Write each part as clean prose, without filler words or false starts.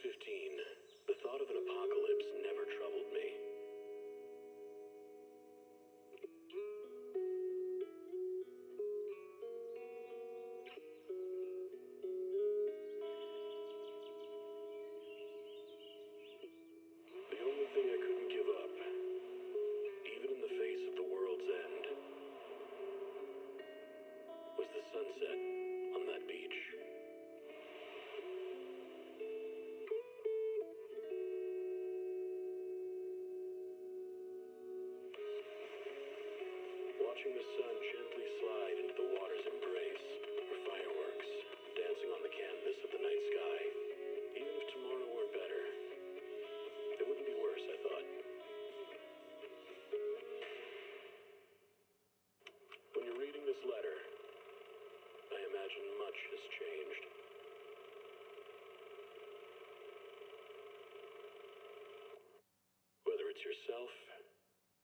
15, the thought of an apocalypse never troubled me. The only thing I couldn't give up, even in the face of the world's end, was the sunset on that beach. Watching the sun gently slide into the water's embrace, or fireworks dancing on the canvas of the night sky. Even if tomorrow weren't better, it wouldn't be worse, I thought. When you're reading this letter, I imagine much has changed. Whether it's yourself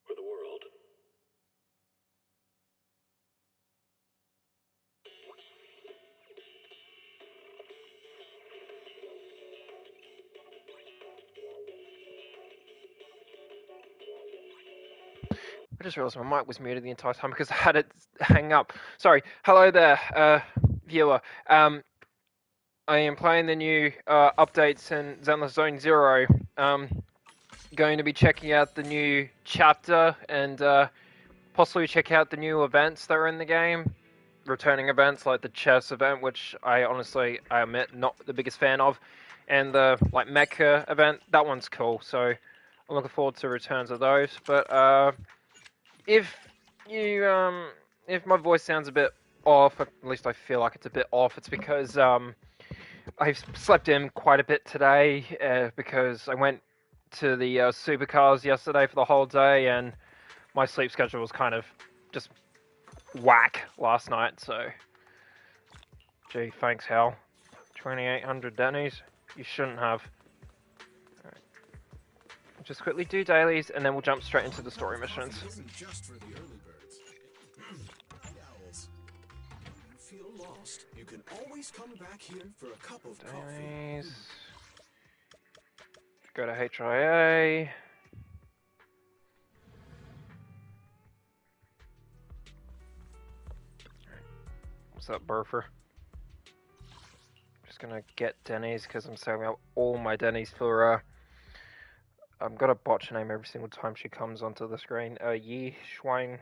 or the world. I just realized my mic was muted the entire time because I had it hang up. Sorry. Hello there, viewer. I am playing the new updates in Zenless Zone Zero. Going to be checking out the new chapter and possibly check out the new events that are in the game. Returning events like the chess event, which I honestly, I admit, not the biggest fan of. And the mecha event, that one's cool. So I'm looking forward to returns of those. But if my voice sounds a bit off, at least I feel like it's a bit off, it's because I've slept in quite a bit today because I went to the supercars yesterday for the whole day, and my sleep schedule was kind of just whack last night, so gee, thanks hell. 2,800 Denny's? You shouldn't have. Right. Just quickly do dailies, and then we'll jump straight into the story missions. This isn't just for the early birds. Night owls. You feel lost. You can always come back here for a cup of Dailies. coffee. Go to HIA. What's up, Burfer? Just gonna get Denny's because I'm saving up all my Denny's for I'm gonna botch her name every single time she comes onto the screen. Yi Shuang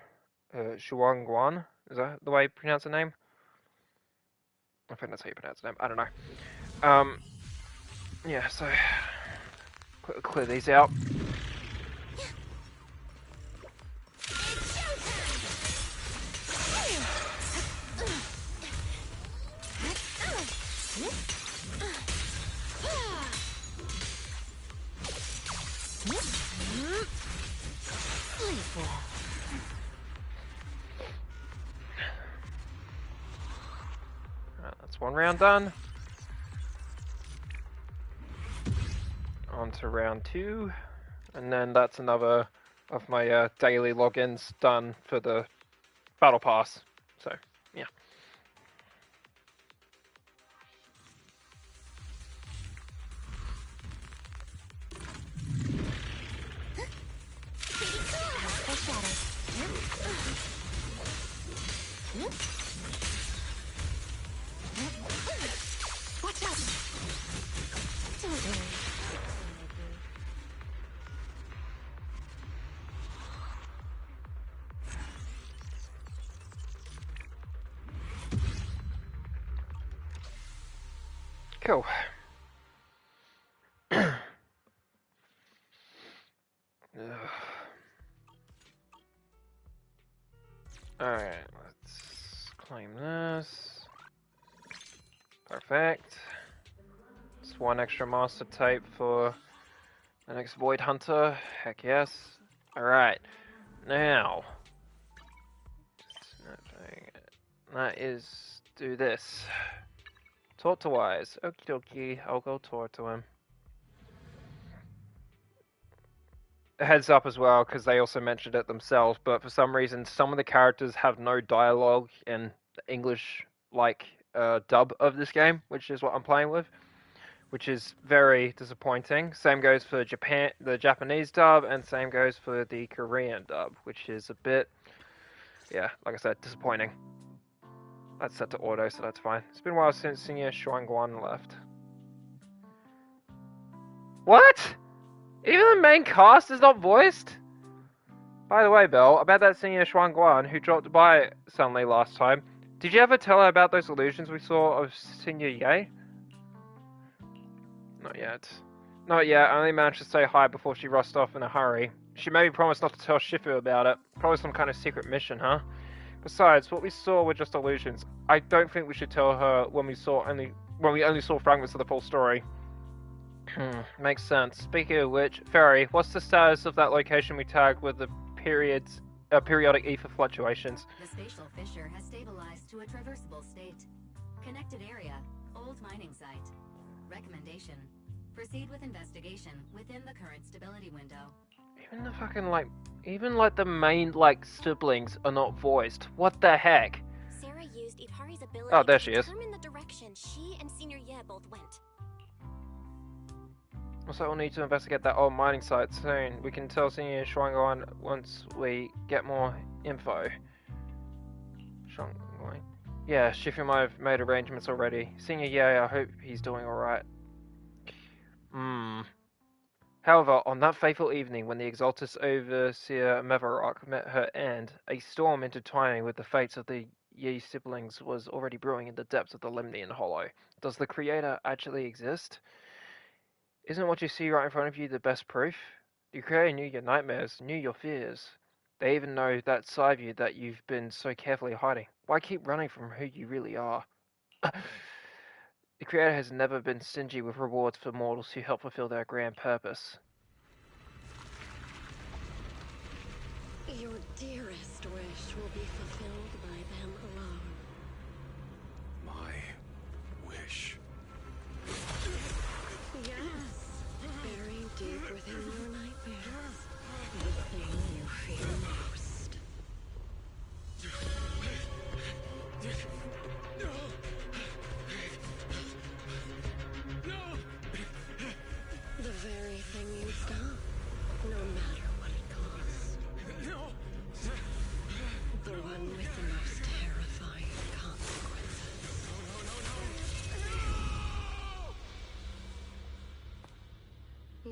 Guan? Is that the way you pronounce the name? I think that's how you pronounce the name. I don't know. Yeah, so clear these out. That's one round done. On to round 2, and then that's another of my daily logins done for the battle pass. So yeah. Watch out! Don't worry. Cool. Alright, let's claim this. Perfect. Just one extra master tape for the next Void Hunter. Heck yes. Alright. Now. That is do this. Talk to Wise. Okie dokie, I'll go talk to him. A heads up as well, because they also mentioned it themselves, but for some reason some of the characters have no dialogue in the English dub of this game, which is what I'm playing with, which is very disappointing. Same goes for Japan, the Japanese dub, and same goes for the Korean dub, which is a bit, yeah, like I said, disappointing. That's set to auto, so that's fine. It's been a while since Senior Xuanguan left. What? Even the main cast is not voiced? By the way, Belle, about that Senior Xuanguan who dropped by suddenly last time, did you ever tell her about those illusions we saw of Senior Ye? Not yet. Not yet, I only managed to say hi before she rushed off in a hurry. She made me promise not to tell Shifu about it. Probably some kind of secret mission, huh? Besides, what we saw were just illusions. I don't think we should tell her when we only saw fragments of the full story. Makes sense. Speaking of which, Ferry, what's the status of that location we tagged with the periodic ether fluctuations? The spatial fissure has stabilized to a traversable state. Connected area, old mining site. Recommendation: proceed with investigation within the current stability window. Even the fucking even the main siblings are not voiced. What the heck? Sarah used Itari's ability Oh, there to she is. determine the direction she and Senior Ye both went. Also, we'll need to investigate that old mining site soon. We can tell Senior Xuanguan once we get more info. Xuanguan. Yeah, Shifu might have made arrangements already. Senior Ye, I hope he's doing alright. However, on that fateful evening when the Exaltus Overseer Mevarok met her end, a storm intertwining with the fates of the Yi siblings was already brewing in the depths of the Limnian Hollow. Does the Creator actually exist? Isn't what you see right in front of you the best proof? The Creator knew your nightmares, knew your fears. They even know that side of you that you've been so carefully hiding. Why keep running from who you really are? The Creator has never been stingy with rewards for mortals who help fulfill their grand purpose. Your dearest wish will be fulfilled by them alone. My wish. Yes, buried deep within your nightmares. The thing you fear most. The very thing you stop, no matter what it costs. The one with the most terrifying consequences.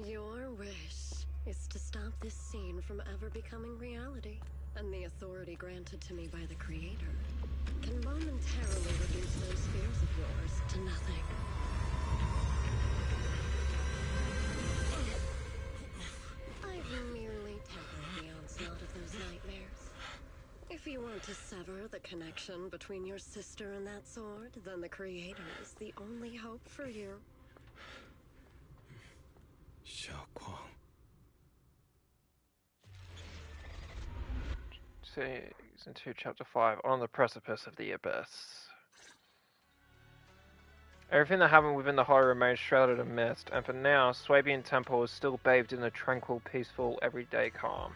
Your wish is to stop this scene from ever becoming reality, and the authority granted to me by the Creator can momentarily reduce those fears of yours to nothing. I've merely tempered the onslaught of those nightmares. If you want to sever the connection between your sister and that sword, then the Creator is the only hope for you. Xiaoguang. Season 2, Chapter 5, On the Precipice of the Abyss. Everything that happened within the hollow remains shrouded in mist, and for now, Swabian Temple is still bathed in a tranquil, peaceful, everyday calm.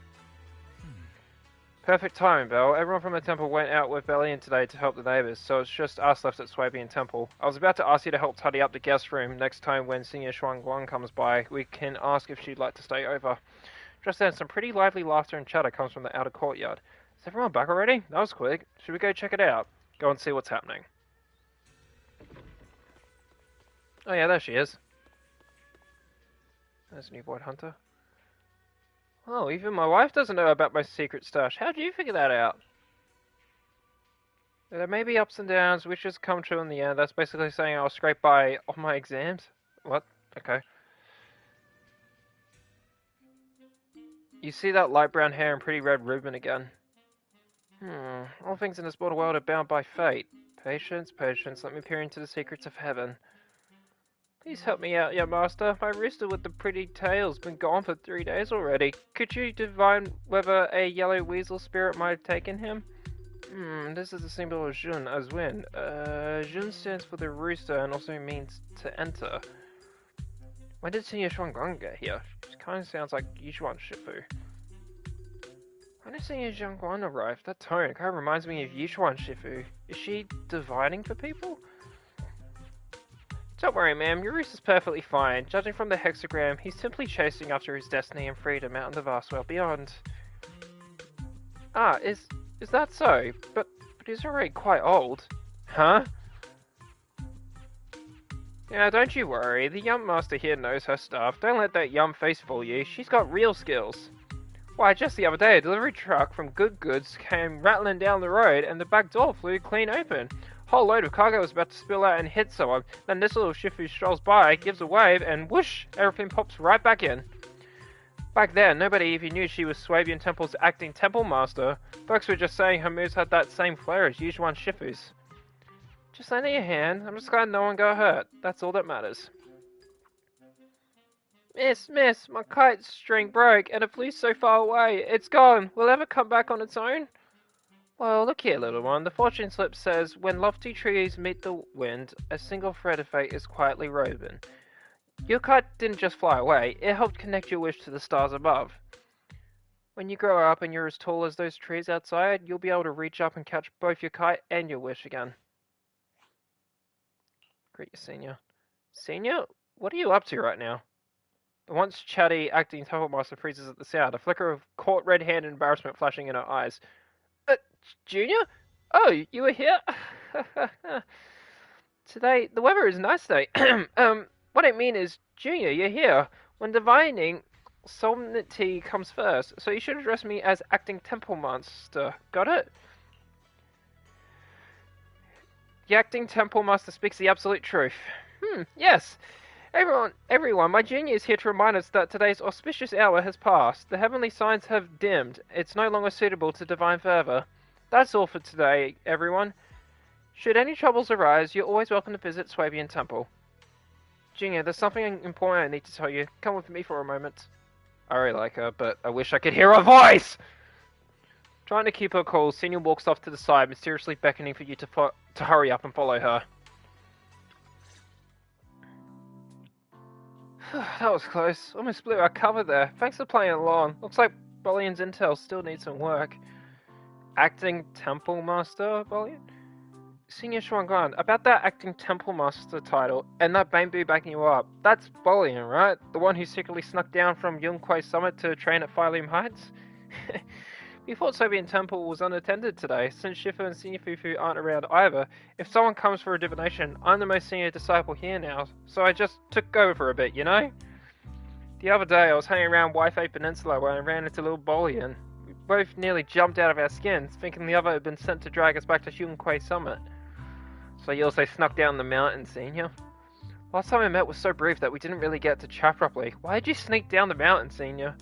Perfect timing, Belle. Everyone from the temple went out with Bellion today to help the neighbors, so it's just us left at Swabian Temple. I was about to ask you to help tidy up the guest room. Next time when Senior Xuanguan comes by, we can ask if she'd like to stay over. Just then, some pretty lively laughter and chatter comes from the outer courtyard. Is everyone back already? That was quick. Should we go check it out? Go and see what's happening. Oh yeah, there she is. There's a new Void Hunter. Oh, even my wife doesn't know about my secret stash. How'd you figure that out? There may be ups and downs, wishes come true in the end. That's basically saying I'll scrape by on my exams. What? Okay. You see that light brown hair and pretty red ribbon again. All things in this mortal world are bound by fate. Patience, patience, let me peer into the secrets of heaven. Please help me out, young master. My rooster with the pretty tail's been gone for 3 days already. Could you divine whether a yellow weasel spirit might have taken him? This is the symbol of Jun as wind. Jun stands for the rooster and also means to enter. When did Senior Xuanguan get here? She kind of sounds like Yizhuan Shifu. When did Senior Xuanguan arrive? That tone kind of reminds me of Yizhuan Shifu. Is she divining for people? Don't worry, ma'am. Your roost is perfectly fine. Judging from the hexagram, he's simply chasing after his destiny and freedom out in the vast world beyond. Ah, is that so? But he's already quite old. Huh? Yeah, don't you worry. The Yum Master here knows her stuff. Don't let that Yum face fool you. She's got real skills. Why, just the other day, a delivery truck from Good Goods came rattling down the road and the back door flew clean open. Whole load of cargo was about to spill out and hit someone. Then this little Shifu strolls by, gives a wave, and whoosh, everything pops right back in. Back then, nobody even knew she was Swabian Temple's acting temple master. Folks were just saying her moves had that same flair as Yujuan Shifu's. Just lending a hand. I'm just glad no one got hurt. That's all that matters. Miss, my kite string broke and it flew so far away. It's gone. Will it ever come back on its own? Well, look here, little one. The fortune slip says, when lofty trees meet the wind, a single thread of fate is quietly woven. Your kite didn't just fly away, it helped connect your wish to the stars above. When you grow up and you're as tall as those trees outside, you'll be able to reach up and catch both your kite and your wish again. Greet you, Senior. Senior, what are you up to right now? The once chatty acting temple master freezes at the sound, a flicker of caught red hand and embarrassment flashing in her eyes. Junior? Oh, you were here? Today, the weather is nice today. What I mean is, Junior, you're here. When divining, solemnity comes first, so you should address me as acting temple master. Got it? The acting temple master speaks the absolute truth. Yes. Everyone, my junior is here to remind us that today's auspicious hour has passed. The heavenly signs have dimmed. It's no longer suitable to divine further. That's all for today, everyone. Should any troubles arise, you're always welcome to visit Swabian Temple. Junior, there's something important I need to tell you. Come with me for a moment. I really like her, but I wish I could hear her voice! Trying to keep her cool, Senior walks off to the side, mysteriously beckoning for you to hurry up and follow her. That was close. Almost blew our cover there. Thanks for playing along. Looks like Bollion's intel still needs some work. Acting Temple Master, Bollion? Senior Shuangguan, about that acting Temple Master title, and that Bamboo backing you up, that's Bollion, right? The one who secretly snuck down from Yunquai Summit to train at Phylum Heights? We thought Soviet Temple was unattended today, since Shifu and Senior Fufu aren't around either. If someone comes for a divination, I'm the most senior disciple here now, so I just took over for a bit, you know? The other day I was hanging around Wi-Fi Peninsula when I ran into little Bollion. We both nearly jumped out of our skins, thinking the other had been sent to drag us back to Yunquai Summit. So you also snuck down the mountain, Senior? Last time we met was so brief that we didn't really get to chat properly. Why did you sneak down the mountain, Senior?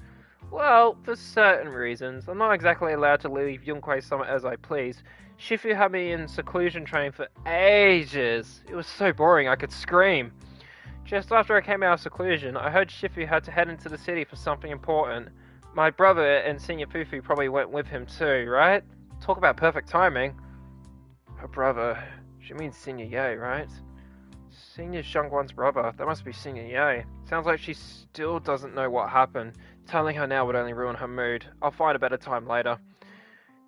Well, for certain reasons. I'm not exactly allowed to leave Yunquai Summit as I please. Shifu had me in seclusion training for ages. It was so boring I could scream. Just after I came out of seclusion, I heard Shifu had to head into the city for something important. My brother and Senior Fufu probably went with him too, right? Talk about perfect timing. Her brother. She means Senior Ye, right? Senior Shangguan's brother. That must be Senior Ye. Sounds like she still doesn't know what happened. Telling her now would only ruin her mood. I'll find a better time later.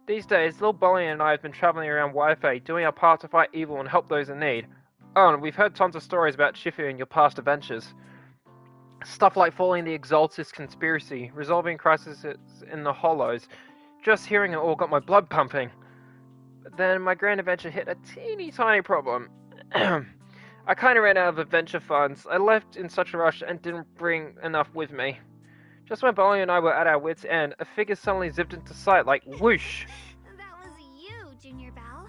These days, little Bollion and I have been traveling around Wi-Fi, doing our part to fight evil and help those in need. Oh, and we've heard tons of stories about Shifu and your past adventures. Stuff like foiling the Exaltist conspiracy, resolving crises in the Hollows. Just hearing it all got my blood pumping. But then my grand adventure hit a teeny tiny problem. I kinda ran out of adventure funds. I left in such a rush and didn't bring enough with me. Just when Bollion and I were at our wits' end, a figure suddenly zipped into sight like whoosh. That was you, Junior Bao.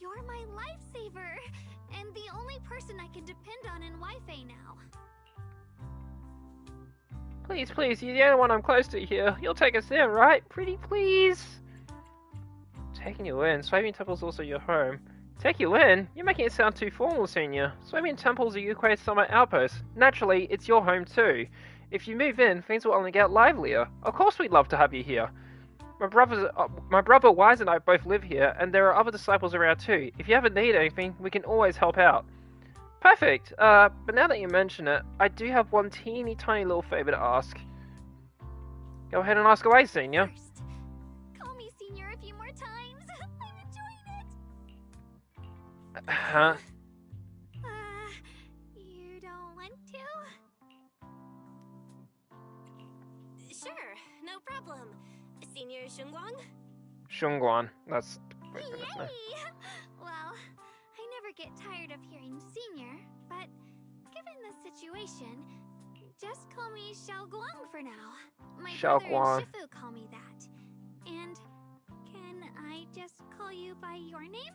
You're my lifesaver, and the only person I can depend on in Wi-Fi now. Please, you're the only one I'm close to here. You'll take us in, right? Pretty please. Taking you in. Swabian Temple's also your home. Take you in? You're making it sound too formal, Senior. Swabian Temple's a Yunquai Summit outpost. Naturally, it's your home too. If you move in, things will only get livelier. Of course we'd love to have you here. My brother Wise and I both live here, and there are other disciples around too. If you ever need anything, we can always help out. Perfect. But now that you mention it, I do have one teeny tiny little favor to ask. Go ahead and ask away, Senior. First, call me Senior a few more times. I'm enjoying it. Huh? want to? Sure, no problem. Senior Shungguang? Shungguan. That's. Wait, Yay! that's no. Well, I never get tired of hearing senior, but given the situation, just call me Xiaoguang for now. My brother Xiaoguang. and Shifu call me that. And can I just call you by your name?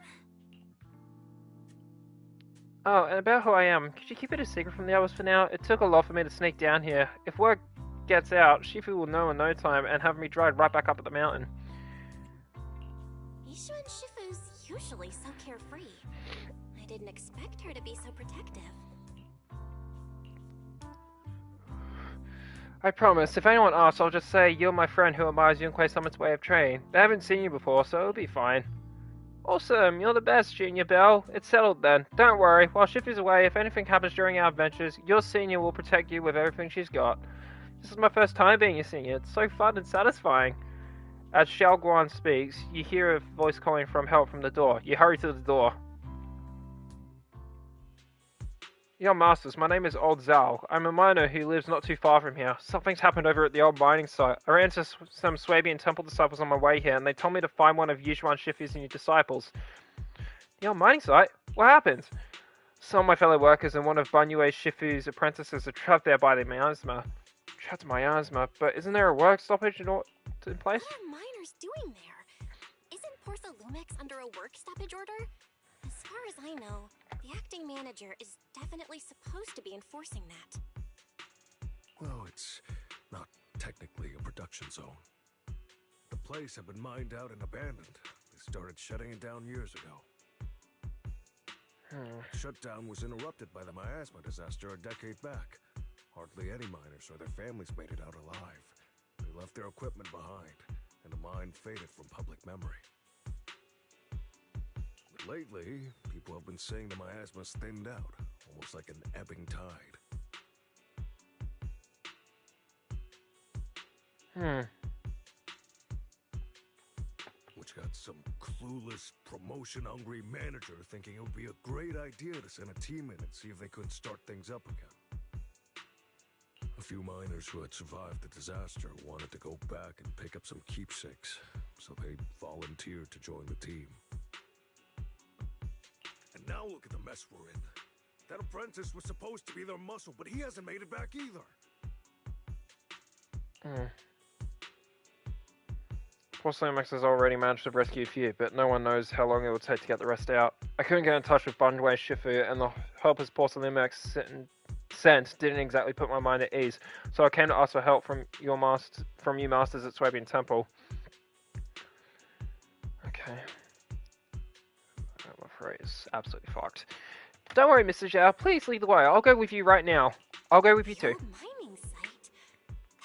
Oh, and about who I am, could you keep it a secret from the others for now? It took a lot for me to sneak down here. If word gets out, Shifu will know in no time and have me dragged right back up at the mountain. Ishu and Shifu's usually so carefree. I didn't expect her to be so protective. I promise, if anyone asks, I'll just say you're my friend who admires Yunquei Summit's way of training. They haven't seen you before, so it'll be fine. Awesome, you're the best, Junior Belle. It's settled then. Don't worry, while Shifu's away, if anything happens during our adventures, your senior will protect you with everything she's got. This is my first time being a senior. It's so fun and satisfying. As Xiaoguan speaks, you hear a voice calling from help from the door. You hurry to the door. Your masters, my name is Old Zhao. I'm a miner who lives not too far from here. Something's happened over at the old mining site. I ran into some Swabian temple disciples on my way here, and they told me to find one of Yushuan Shifu's new disciples. The old mining site? What happened? Some of my fellow workers and one of Banyue Shifu's apprentices are trapped there by the miasma. Trapped miasma, but isn't there a work stoppage in place? What are miners doing there? Isn't Portha Lumix under a work stoppage order? As far as I know, the acting manager is definitely supposed to be enforcing that. Well, it's not technically a production zone. The place had been mined out and abandoned. They started shutting it down years ago. The shutdown was interrupted by the miasma disaster a decade back. Hardly any miners or their families made it out alive. They left their equipment behind, and the mine faded from public memory. But lately, people have been saying the miasma's thinned out, almost like an ebbing tide. Which got some clueless, promotion-hungry manager thinking it would be a great idea to send a team in and see if they couldn't start things up again. A few miners who had survived the disaster wanted to go back and pick up some keepsakes, so they volunteered to join the team. And now look at the mess we're in. That apprentice was supposed to be their muscle, but he hasn't made it back either. Porcelain Max has already managed to rescue a few, but no one knows how long it will take to get the rest out. I couldn't get in touch with Bunway Shifu, and the helpers Porcelain Max sent didn't exactly put my mind at ease, so I came to ask for help from you masters at Swabian Temple. Okay. I'm afraid it's absolutely fucked. Don't worry, Mr. Zhao. Please lead the way. I'll go with you right now. I'll go with you too. The old mining site?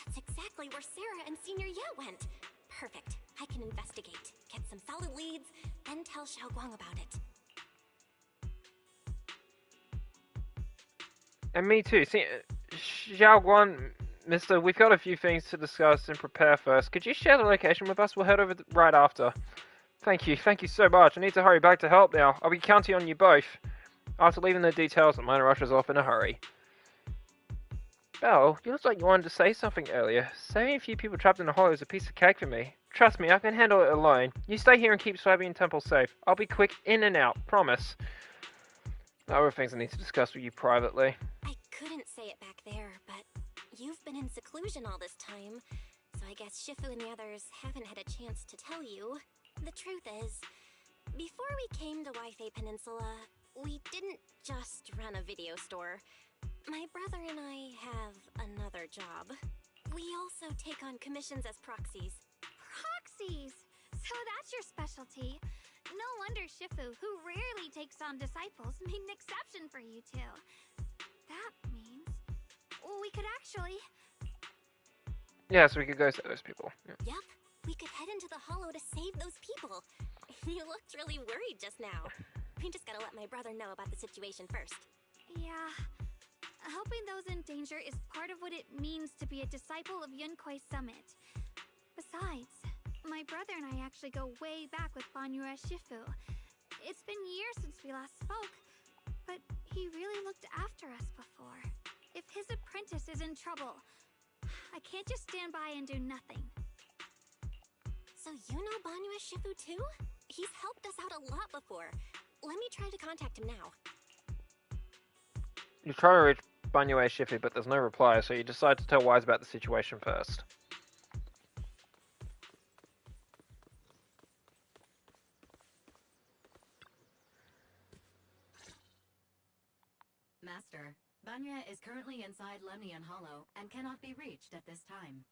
That's exactly where Sarah and Senior Ye went. Perfect. I can investigate, get some solid leads, then tell Xiaoguang about it. And me too. See, Xiaoguan, mister, we've got a few things to discuss and prepare first. Could you share the location with us? We'll head over right after. Thank you so much. I need to hurry back to help now. I'll be counting on you both. After leaving the details, the miner rushes off in a hurry. Belle, you looked like you wanted to say something earlier. Saving a few people trapped in the hollow is a piece of cake for me. Trust me, I can handle it alone. You stay here and keep Swabian Temple safe. I'll be quick in and out, promise. There are things I need to discuss with you privately. I couldn't say it back there, but you've been in seclusion all this time, so I guess Shifu and the others haven't had a chance to tell you. The truth is, before we came to Waifei Peninsula, we didn't just run a video store. My brother and I have another job. We also take on commissions as proxies. Proxies! So that's your specialty. No wonder Shifu, who rarely takes on disciples, made an exception for you two. That means we could actually... Yeah, so we could go save those people. Yeah. Yep, we could head into the hollow to save those people. You looked really worried just now. I just gotta let my brother know about the situation first. Yeah. Helping those in danger is part of what it means to be a disciple of Yunquei Summit. Besides, my brother and I actually go way back with Banyue Shifu. It's been years since we last spoke, but he really looked after us before. is in trouble. I can't just stand by and do nothing. So you know Banyue Shifu too? He's helped us out a lot before. Let me try to contact him now. You try to reach Banyue Shifu, but there's no reply, so you decide to tell Wise about the situation first. Master, Banya is currently inside Lemnian Hollow and cannot be reached at this time.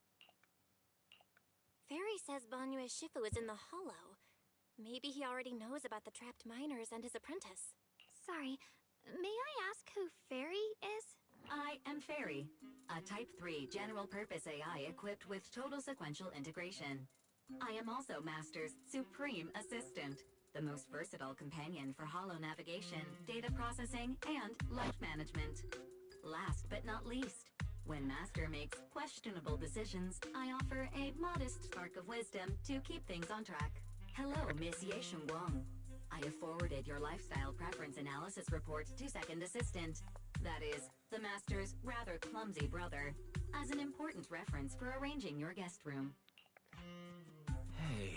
Fairy says Banyue Shifu is in the hollow. Maybe he already knows about the trapped miners and his apprentice. Sorry, may I ask who Fairy is? I am Fairy, a Type 3 general-purpose AI equipped with total sequential integration. I am also Master's supreme assistant, the most versatile companion for hollow navigation, data processing, and life management. Last but not least, when Master makes questionable decisions, I offer a modest spark of wisdom to keep things on track. Hello, Miss Ye Shengguang. I have forwarded your lifestyle preference analysis report to Second Assistant. That is, the Master's rather clumsy brother, as an important reference for arranging your guest room. Hey.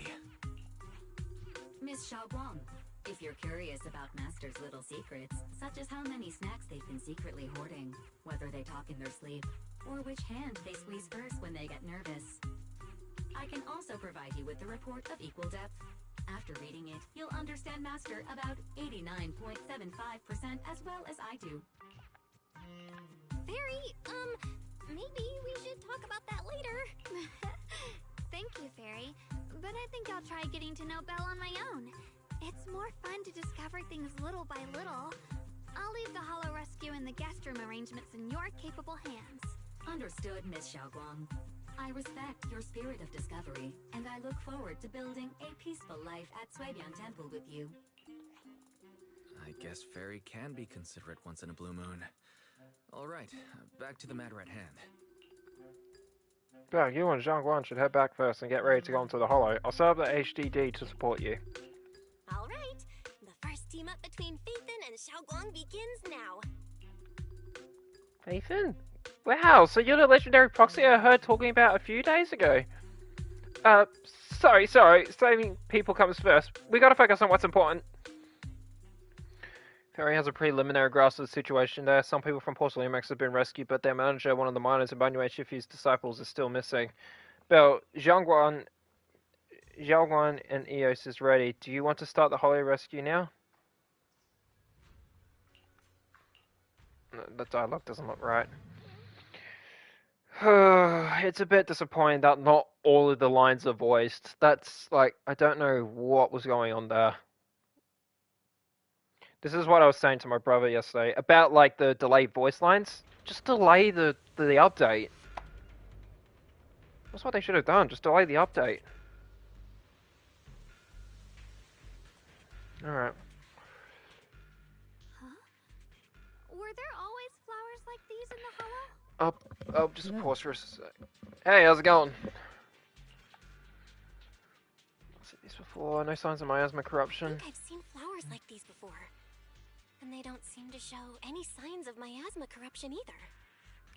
Miss Xiaoguang, if you're curious about Master's little secrets, such as how many snacks they've been secretly hoarding, whether they talk in their sleep, or which hand they squeeze first when they get nervous, I can also provide you with a report of equal depth. After reading it, you'll understand Master about 89.75% as well as I do. Fairy, maybe we should talk about that later. Thank you, Fairy, but I think I'll try getting to know Belle on my own. It's more fun to discover things little by little. I'll leave the Hollow Rescue and the guest room arrangements in your capable hands. Understood, Miss Xiaoguang. I respect your spirit of discovery, and I look forward to building a peaceful life at Suibian Temple with you. I guess Fairy can be considerate once in a blue moon. Alright, back to the matter at hand. Well, you and Zhangguan should head back first and get ready to go into the Hollow. I'll set up the HDD to support you. Alright, the first team up between Phaethon and Xiaoguang begins now. Phaethon? Wow, so you're the legendary proxy I heard talking about a few days ago. Sorry, saving people comes first. We gotta focus on what's important. Fairy has a preliminary grasp of the situation there. Some people from Porcelain Max have been rescued, but their manager, one of the miners in Banyue Shifu's disciples, is still missing. Belle, Zhangguan and Eos is ready. Do you want to start the Hollow Rescue now? The dialogue doesn't look right. It's a bit disappointing that not all of the lines are voiced. That's like, I don't know what was going on there. This is what I was saying to my brother yesterday about like the delayed voice lines. Just delay the update. That's what they should have done. Just delay the update. Alright. Huh? Were there always flowers like these in the Hollow? Oh, just pause for a sec. Hey, how's it going? I've seen these before. No signs of miasma corruption. I think I've seen flowers like these before. And they don't seem to show any signs of miasma corruption either.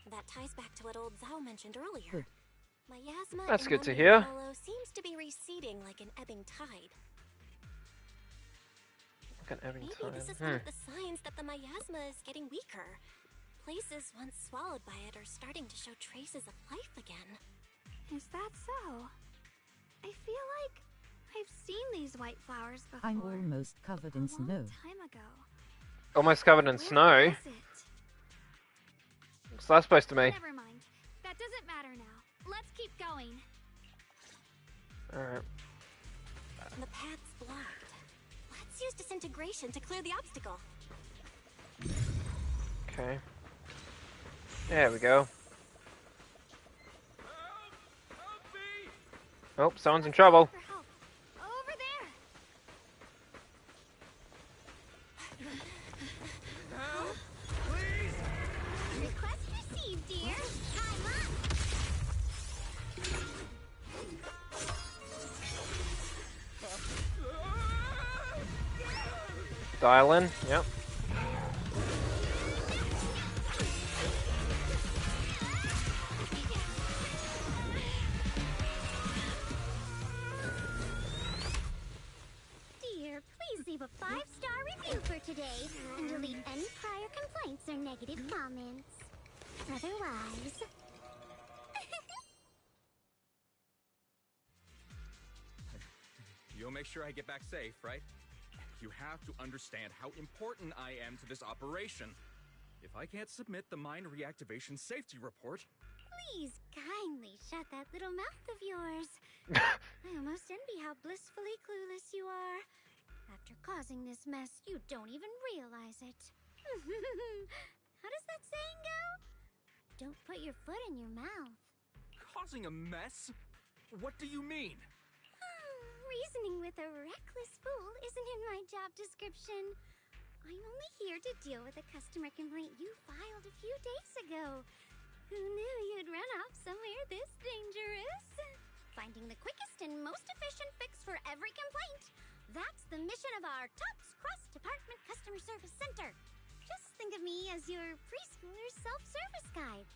That ties back to what old Zhao mentioned earlier. Miasma That's in good to Lemnian hear. Hollow seems to be receding like an ebbing tide. Like an ebbing Maybe tide. this is one of the signs that the miasma is getting weaker. Places once swallowed by it are starting to show traces of life again. Is that so? I feel like I've seen these white flowers before. I'm almost covered in a snow. long time ago. Almost covered in Where snow. was it? What's that supposed to mean? Never mind. That doesn't matter now. Let's keep going. Alright. The path's blocked. Let's use disintegration to clear the obstacle. Okay. There we go. Oh, someone's in trouble. For help. Over there. Request received, dear. I'm up. Dial in. Yep. otherwise. You'll make sure I get back safe, right? You have to understand how important I am to this operation. If I can't submit the mine reactivation safety report... Please kindly shut that little mouth of yours. I almost envy how blissfully clueless you are. After causing this mess, you don't even realize it. How does that saying go? Don't put your foot in your mouth. Causing a mess? What do you mean? Reasoning with a reckless fool isn't in my job description. I'm only here to deal with a customer complaint you filed a few days ago. Who knew you'd run off somewhere this dangerous? Finding the quickest and most efficient fix for every complaint. That's the mission of our TOPS Cross-Department Customer Service Center. Just think of me as your preschooler self-service guide.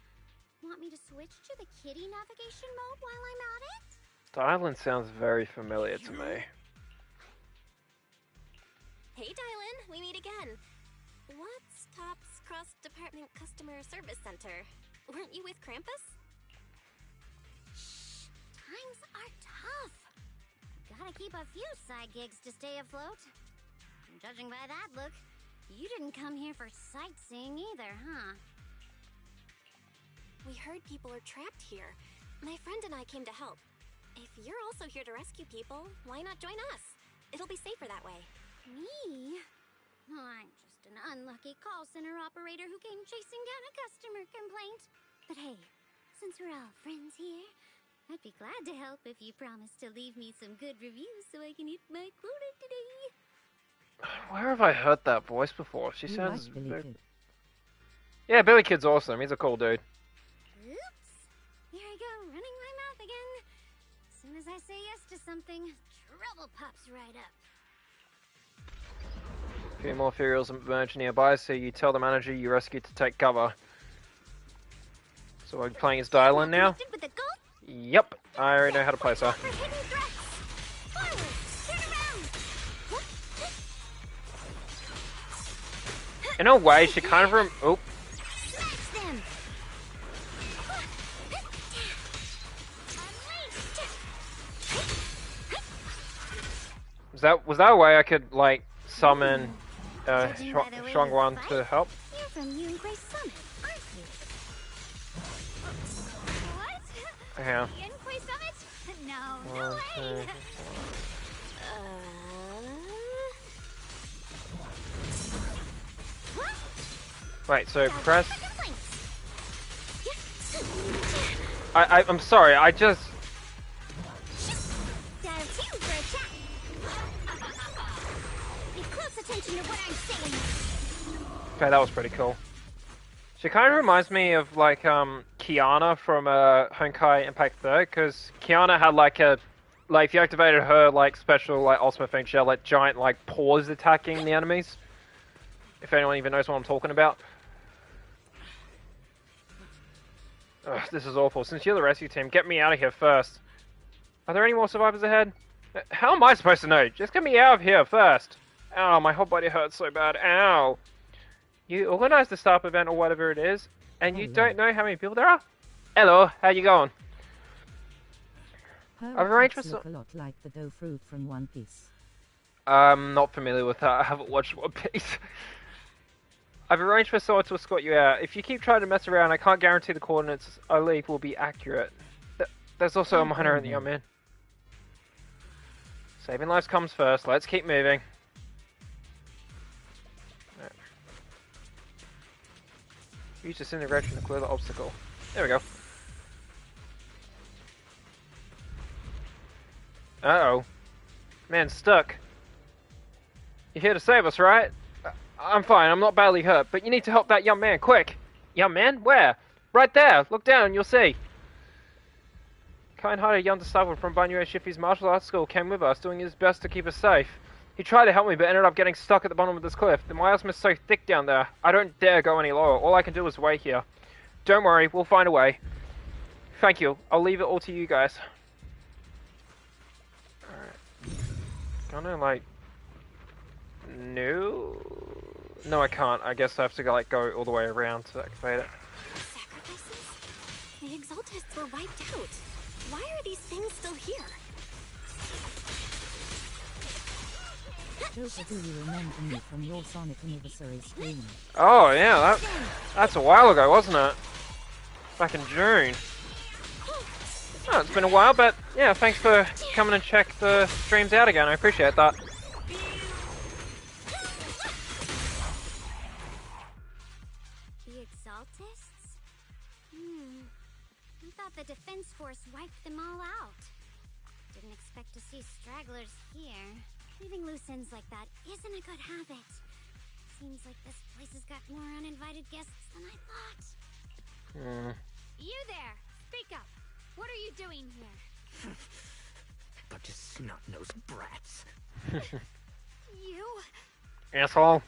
Want me to switch to the kiddie navigation mode while I'm at it? The island sounds very familiar to me. Hey, Dylan, we meet again. What's TOPS Cross-Department Customer Service Center? Weren't you with Krampus? Shh, times are tough. Gotta keep a few side gigs to stay afloat. And judging by that look, you didn't come here for sightseeing either, huh? We heard people are trapped here. My friend and I came to help. If you're also here to rescue people, why not join us? It'll be safer that way. Me? I'm just an unlucky call center operator who came chasing down a customer complaint. But hey, since we're all friends here, I'd be glad to help if you promise to leave me some good reviews so I can hit my quota today. Where have I heard that voice before? She You sounds... like Billy Kid. Yeah, Billy Kid's awesome. He's a cool dude. Oops. Here I go, running my mouth again. As soon as I say yes to something, trouble pops right up. A few more Furials emerge nearby, so you tell the manager you rescued to take cover. So we're playing as Dylan now? Connected with the goal? Yep, I already know how to play her. For hidden threats. Forward, turn around. In a way, she kind of oh. Smash them. Was that a way I could like summon Judging by the way strong you one fight, to help? You're from Yun Grace Summit, aren't you? What? Yeah. Yun Grace Summit? No, no One, way. two. What? Wait, so Now press. what's the complaint? I'm sorry, I just. Dial 2 for a chat. Pay close attention to what I'm saying. Okay, that was pretty cool. She kind of reminds me of like Kiana from Honkai Impact 3, because Kiana had like if you activated her like special like ultimate thing, she had like giant like paws attacking the enemies. If anyone even knows what I'm talking about. Ugh, this is awful. Since you're the rescue team, get me out of here first. Are there any more survivors ahead? How am I supposed to know? Just get me out of here first. Ow, my whole body hurts so bad. Ow. You organized the staff event or whatever it is, and you don't know how many people there are? Hello, how you going? Her I've arranged for attacks look a lot like the dough fruit from One Piece. I'm not familiar with that. I haven't watched One Piece. I've arranged for someone to escort you out. If you keep trying to mess around, I can't guarantee the coordinates I leave will be accurate. There's also a miner in the young man. Saving lives comes first. Let's keep moving. Right. Use disintegration to clear the obstacle. There we go. Uh-oh. Man's stuck. You're here to save us, right? I'm fine, I'm not badly hurt, but you need to help that young man, quick! Young man? Where? Right there! Look down and you'll see! Kind-hearted young disciple from Banyo Shifi's martial arts school came with us, doing his best to keep us safe. He tried to help me, but ended up getting stuck at the bottom of this cliff. The miasma is so thick down there, I don't dare go any lower. All I can do is wait here. Don't worry, we'll find a way. Thank you. I'll leave it all to you guys. Alright. Gonna, like... No, I can't. I guess I have to go, like, go all the way around to activate it. Sacrifice Exaltists were wiped out. Why are these things still here? Joker, do you remember me from your Sonic Anniversary stream? Oh yeah, that's a while ago, wasn't it? Back in June. Oh, it's been a while, but yeah, thanks for coming and check the streams out again. I appreciate that. The Exaltists? I thought the Defense Force wiped them all out. Didn't expect to see stragglers here. Leaving loose ends like that isn't a good habit. Seems like this place has got more uninvited guests than I thought. You there! Speak up! What are you doing here? Bunch of snot-nosed brats. You? Asshole.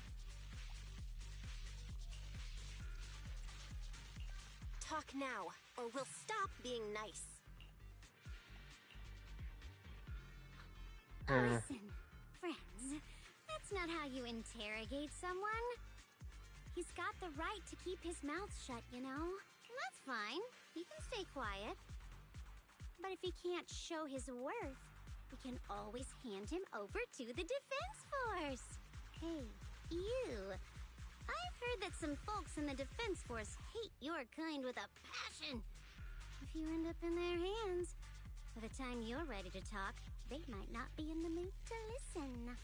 Talk now, or we'll stop being nice. Listen, friends, that's not how you interrogate someone. He's got the right to keep his mouth shut, you know? That's fine. He can stay quiet. But if he can't show his worth, we can always hand him over to the Defense Force. Hey, you. I've heard that some folks in the Defense Force hate your kind with a passion. If you end up in their hands, by the time you're ready to talk, they might not be in the mood to listen.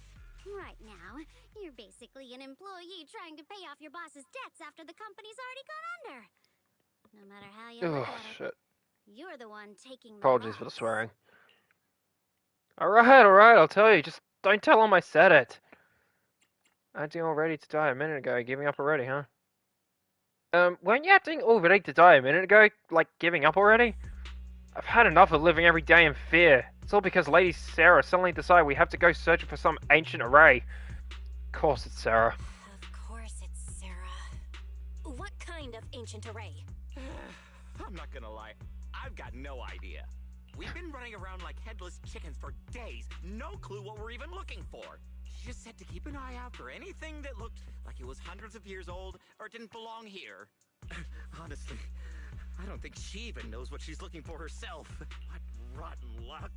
Right now, you're basically an employee trying to pay off your boss's debts after the company's already gone under. No matter how you look at Shit. it, you're the one taking the Apologies for the loss. swearing. Alright, I'll tell you. Just don't tell him I said it. Acting all ready to die a minute ago. Giving up already, huh? Weren't you acting all ready to die a minute ago? Like, giving up already? I've had enough of living every day in fear. It's all because Lady Sarah suddenly decided we have to go searching for some ancient array. Of course it's Sarah. Of course it's Sarah. What kind of ancient array? I'm not gonna lie, I've got no idea. We've been running around like headless chickens for days. No clue what we're even looking for. She just said to keep an eye out for anything that looked like it was hundreds of years old or didn't belong here. Honestly, I don't think she even knows what she's looking for herself. What rotten luck.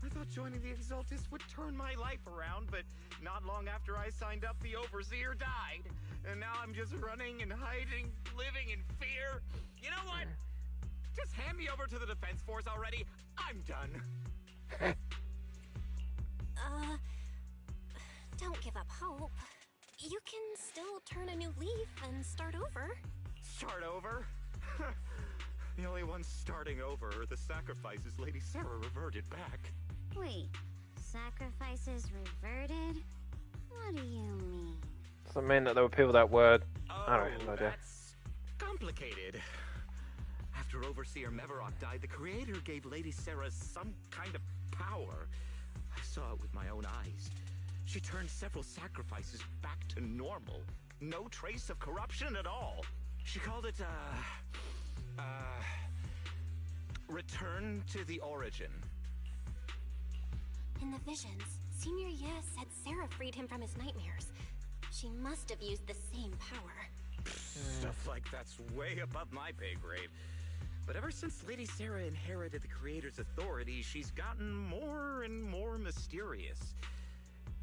I thought joining the Exaltists would turn my life around, but not long after I signed up, the Overseer died. And now I'm just running and hiding, living in fear. You know what? Just hand me over to the Defense Force already. I'm done. Don't give up hope. You can still turn a new leaf and start over. Start over? The only ones starting over are the sacrifices Lady Sarah reverted back. Wait, sacrifices reverted? What do you mean? Does that mean that there were people that were... I don't have no idea. That's complicated. After Overseer Mevarok died, the Creator gave Lady Sarah some kind of power. I saw it with my own eyes. She turned several sacrifices back to normal. No trace of corruption at all. She called it, Return to the Origin. In the visions, Senior Ye said Sarah freed him from his nightmares. She must have used the same power. Stuff like that's way above my pay grade. But ever since Lady Sarah inherited the Creator's authority, she's gotten more and more mysterious.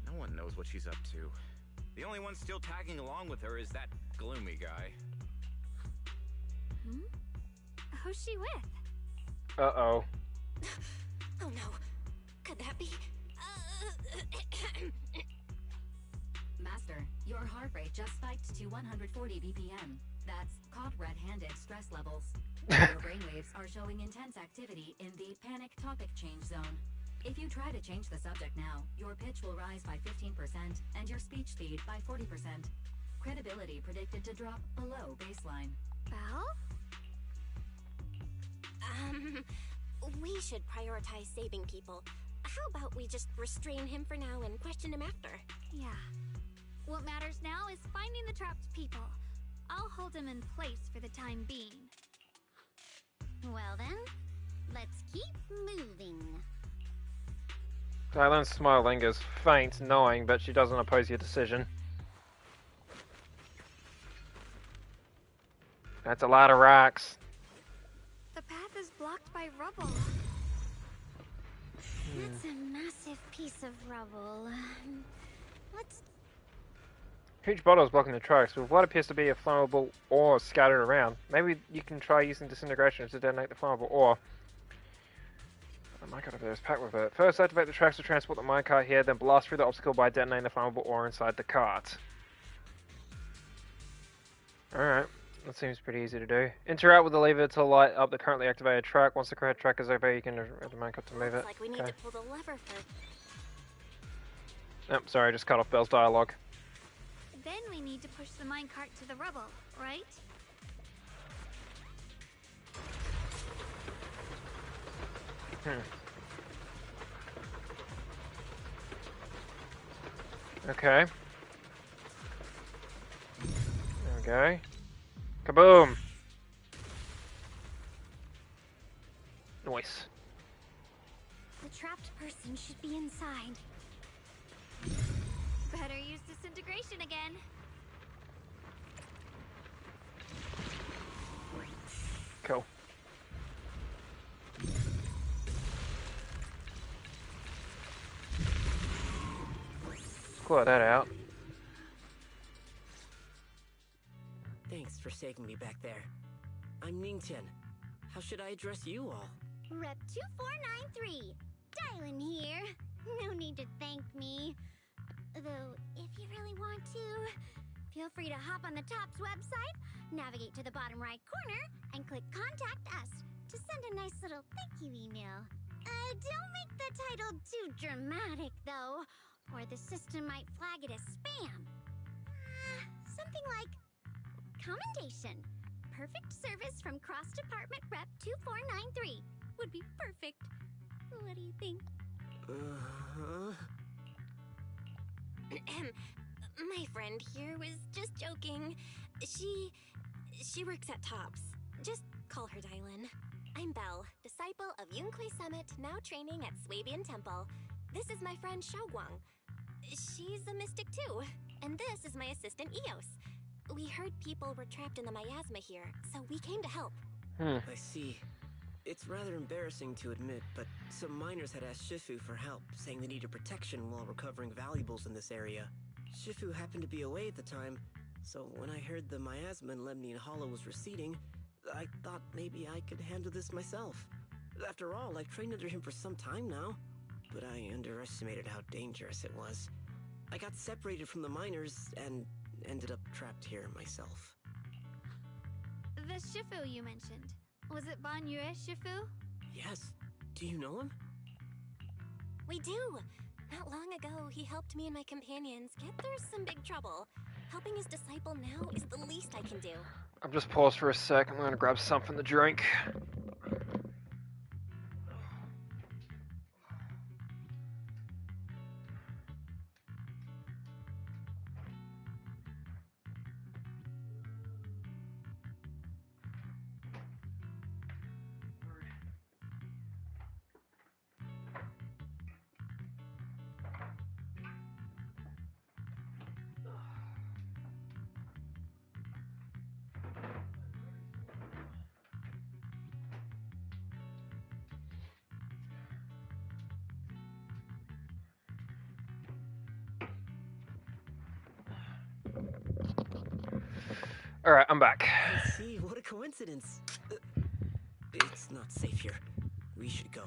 No one knows what she's up to. The only one still tagging along with her is that gloomy guy. Who's she with? Uh-oh. Oh no. Could that be... Master, your heart rate just spiked to 140 BPM. That's caught red-handed stress levels. Your brainwaves are showing intense activity in the panic topic change zone. If you try to change the subject now, your pitch will rise by 15% and your speech speed by 40%. Credibility predicted to drop below baseline. Belle? We should prioritize saving people. How about we just restrain him for now and question him after? Yeah. What matters now is finding the trapped people. I'll hold him in place for the time being. Well then, let's keep moving. Dylan's smile lingers, faint, knowing, but she doesn't oppose your decision. That's a lot of rocks. The path blocked by rubble. That's a massive piece of rubble. Let's... Huge bottles blocking the tracks with what appears to be a flammable ore scattered around. Maybe you can try using disintegration to detonate the flammable ore. The minecart over there is packed with it. First, activate the tracks to transport the minecart here, then blast through the obstacle by detonating the flammable ore inside the cart. Alright, that seems pretty easy to do. Interact with the lever to light up the currently activated track. Once the correct track is over, you can use the minecart to move it. Looks like we need to pull the lever first. Oh, sorry, I just cut off Belle's dialogue. Then we need to push the minecart to the rubble, right? Okay. There we go. Kaboom! Nice. The trapped person should be inside. Better use disintegration again. Cool. Claw that out. Thanks for saving me back there. I'm Ningchen. How should I address you all? Rep 2493. Dylan here. No need to thank me. Though, if you really want to, feel free to hop on the TOPS website, navigate to the bottom right corner, and click Contact Us to send a nice little thank you email. Don't make the title too dramatic, though, or the system might flag it as spam. Something like, Commendation. Perfect service from Cross Department Rep 2493 would be perfect. What do you think? My friend here was just joking. She works at TOPS. Just call her Dylan. I'm Belle, disciple of Yunque Summit, now training at Swabian Temple. This is my friend Xiaoguang. She's a mystic too. And this is my assistant Eos. We heard people were trapped in the miasma here, so we came to help. I see. It's rather embarrassing to admit, but some miners had asked Shifu for help, saying they needed protection while recovering valuables in this area. Shifu happened to be away at the time, so when I heard the miasma in Lemnian Hollow was receding, I thought maybe I could handle this myself. After all, I've trained under him for some time now, but I underestimated how dangerous it was. I got separated from the miners and ended up trapped here myself. The Shifu you mentioned. Was it Ban Yue Shifu? Yes. Do you know him? We do! Not long ago, he helped me and my companions get through some big trouble. Helping his disciple now is the least I can do. I'm just paused for a sec. I'm gonna grab something to drink. Alright, I'm back. I see, what a coincidence. It's not safe here. We should go.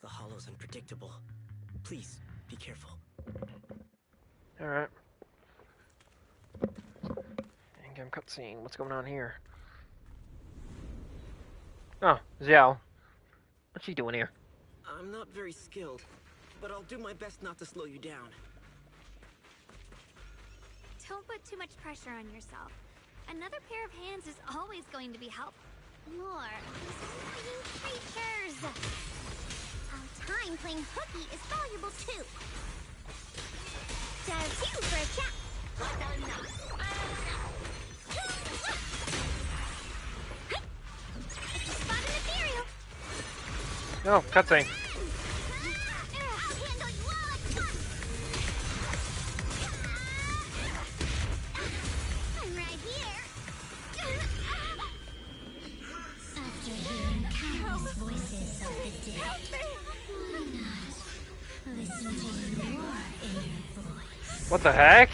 The hollow's unpredictable. Please, be careful. Alright. In-game cutscene. What's going on here? Oh, Xiao. What's she doing here? I'm not very skilled, but I'll do my best not to slow you down. Don't put too much pressure on yourself. Another pair of hands is always going to be helpful. More of these annoying creatures! Our time playing hooky is valuable too. Does you for a chat? Spot an ethereal! Oh, cutscene. Help me! Listen to your inner voice. What the heck?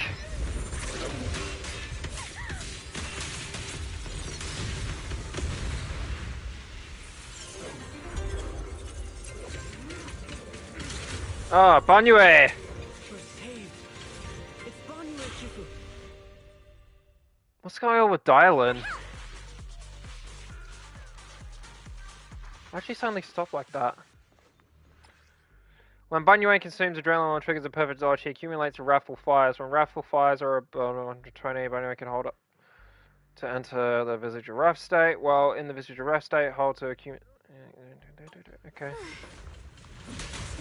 Ah, Banyue! We're saved. It's Banyue, Shifu. What's going on with Dylan? Why'd she suddenly stop like that? When Banyue consumes adrenaline and triggers a perfect dodge, he accumulates wrathful fires. When wrathful fires are above 120, Banyue can hold up to enter the Visage of Wrath state. While in the Visage of Wrath state, hold to accumulate. Okay.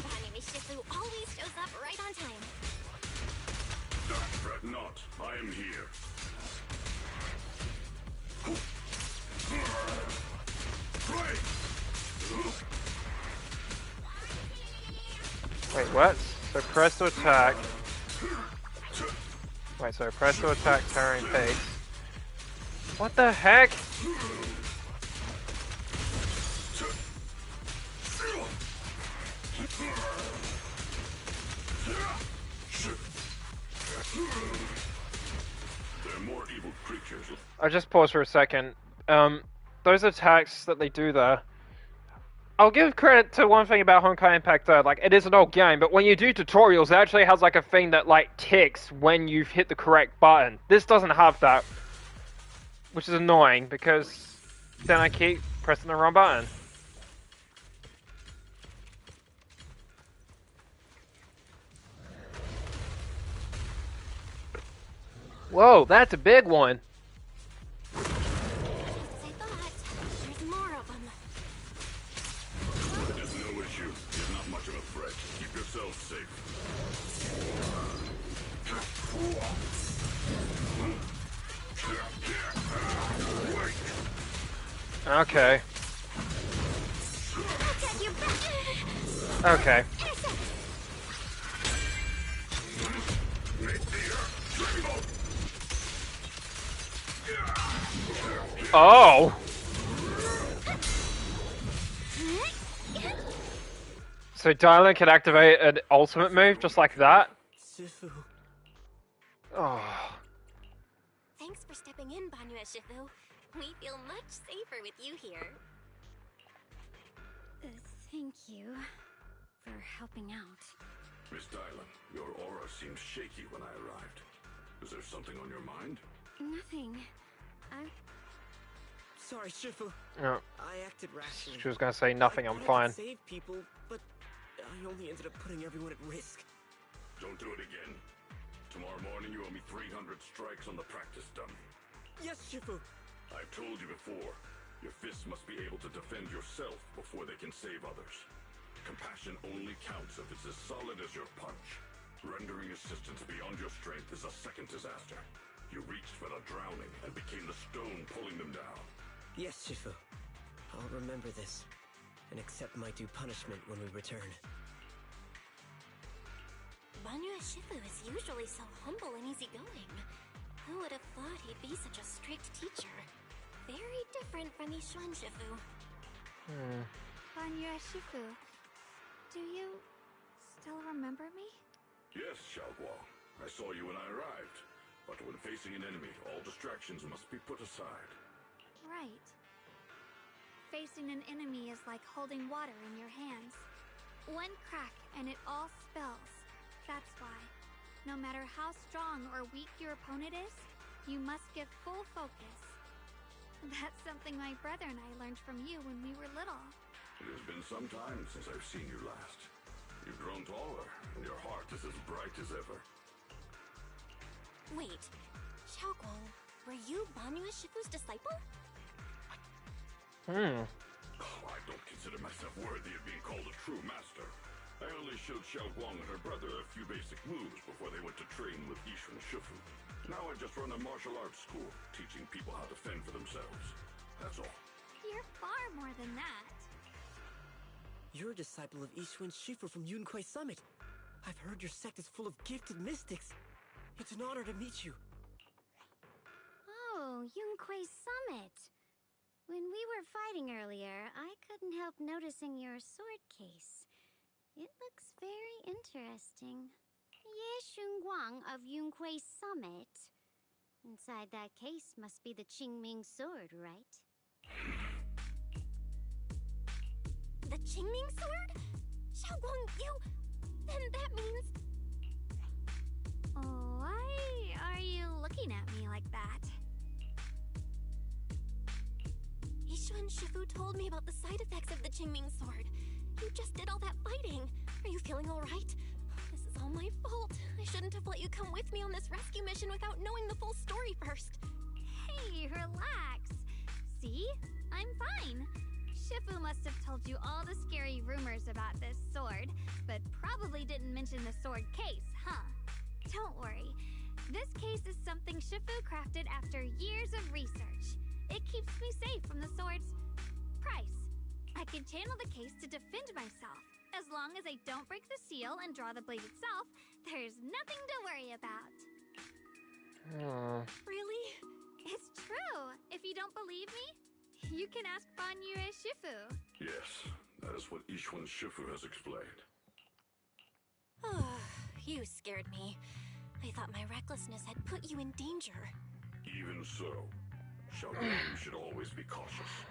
Banyue Shifu always shows up right on time. Fret not, I am here. Wait, what? So press to attack. Wait, so press to attack Terran Pigs. What the heck? They're more evil creatures. I just paused for a second. Those attacks that they do there, I'll give credit to one thing about Honkai Impact though, like, it is an old game, but when you do tutorials, it actually has like a thing that like ticks when you've hit the correct button. This doesn't have that, which is annoying because then I keep pressing the wrong button. Whoa, that's a big one. There's more of them. There's no issue. He's not much of a threat. Keep yourself safe. Okay. Okay. Oh! So Dylan can activate an ultimate move just like that? Shifu. Oh. Thanks for stepping in, Banyue Shifu. We feel much safer with you here. Thank you for helping out. Miss Dylan, your aura seemed shaky when I arrived. Is there something on your mind? Nothing. Sorry, Shifu. No. I acted rashly. She was gonna say nothing, I'm I fine. saved people, but I only ended up putting everyone at risk. Don't do it again. Tomorrow morning you owe me 300 strikes on the practice dummy. Yes, Shifu. I've told you before, your fists must be able to defend yourself before they can save others. Compassion only counts if it's as solid as your punch. Rendering assistance beyond your strength is a second disaster. You reached for the drowning and became the stone pulling them down. Yes, Shifu. I'll remember this and accept my due punishment when we return. Banyue Shifu is usually so humble and easygoing. Who would have thought he'd be such a strict teacher? Very different from Yishuan Shifu. Banyue Shifu, do you still remember me? Yes, Xiaoguang. I saw you when I arrived. But when facing an enemy, all distractions must be put aside. Right. Facing an enemy is like holding water in your hands. One crack and it all spills. That's why, no matter how strong or weak your opponent is, you must give full focus. That's something my brother and I learned from you when we were little. It has been some time since I've seen you last. You've grown taller, and your heart is as bright as ever. Wait, Xiaoguang, were you Banyue Shifu's disciple? Oh, I don't consider myself worthy of being called a true master. I only showed Xiaoguang and her brother a few basic moves before they went to train with Yishuan Shifu. Now I just run a martial arts school, teaching people how to fend for themselves. That's all. You're far more than that. You're a disciple of Yishuan Shifu from Yunquai Summit. I've heard your sect is full of gifted mystics. It's an honor to meet you. Oh, Yunquai Summit. When we were fighting earlier, I could couldn't help noticing your sword case. It looks very interesting. Ye Shunguang of Yunhui Summit. Inside that case must be the Qingming sword, right? The Qingming sword? Xiaoguang, you... Then that means... Why are you looking at me like that? Yishu and Shifu told me about the side effects of the Qingming sword. You just did all that fighting. Are you feeling alright? This is all my fault. I shouldn't have let you come with me on this rescue mission without knowing the full story first. Hey, relax. See? I'm fine. Shifu must have told you all the scary rumors about this sword, but probably didn't mention the sword case, huh? Don't worry. This case is something Shifu crafted after years of research. It keeps me safe from the sword's price. I can channel the case to defend myself. As long as I don't break the seal and draw the blade itself, there's nothing to worry about. Really? It's true. If you don't believe me, you can ask Ban Yue Shifu. Yes, that is what Yishuan Shifu has explained. Oh, you scared me. I thought my recklessness had put you in danger. Even so, Xiaoguang should always be cautious.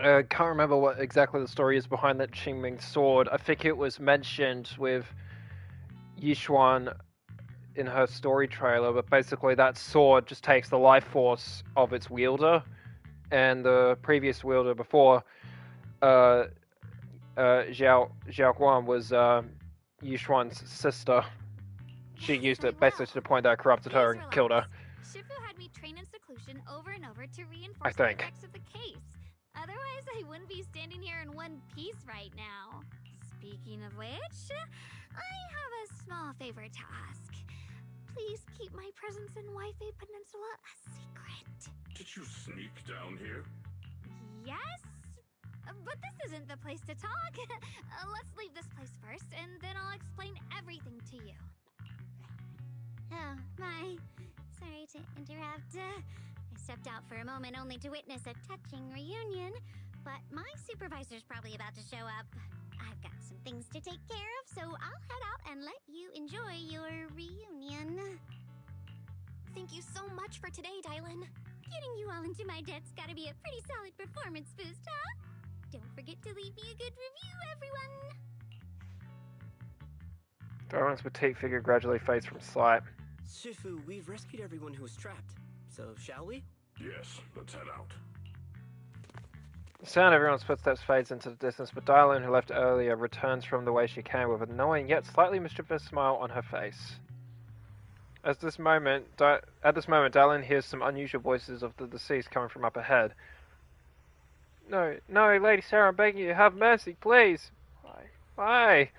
Can't remember what exactly the story is behind that Qingming sword. I think it was mentioned with Yishuan in her story trailer, but basically that sword just takes the life force of its wielder, and the previous wielder before Xiaoguang was Yishuan's sister. She used it basically to the point that it corrupted her and killed her. Shifu had me train in seclusion over and over to I reinforce the think. effects of the case. Otherwise, I wouldn't be standing here in one piece right now. Speaking of which, I have a small favor to ask. Please keep my presence in Wi-Fi Peninsula a secret. Did you sneak down here? Yes? But this isn't the place to talk. Let's leave this place first, and then I'll explain everything to you. Oh, my. Sorry to interrupt. I stepped out for a moment only to witness a touching reunion, but my supervisor's probably about to show up. I've got some things to take care of, so I'll head out and let you enjoy your reunion. Thank you so much for today, Dylan. Getting you all into my debt's gotta be a pretty solid performance boost, huh? Don't forget to leave me a good review, everyone! Darwin's petite figure gradually fades from sight. Shifu, we've rescued everyone who was trapped. So, shall we? Yes, let's head out. The sound of everyone's footsteps fades into the distance, but Dylan, who left earlier, returns from the way she came with a knowing yet slightly mischievous smile on her face. At this moment, Dylan hears some unusual voices of the deceased coming from up ahead. No, Lady Sarah, I'm begging you, have mercy, please. Why?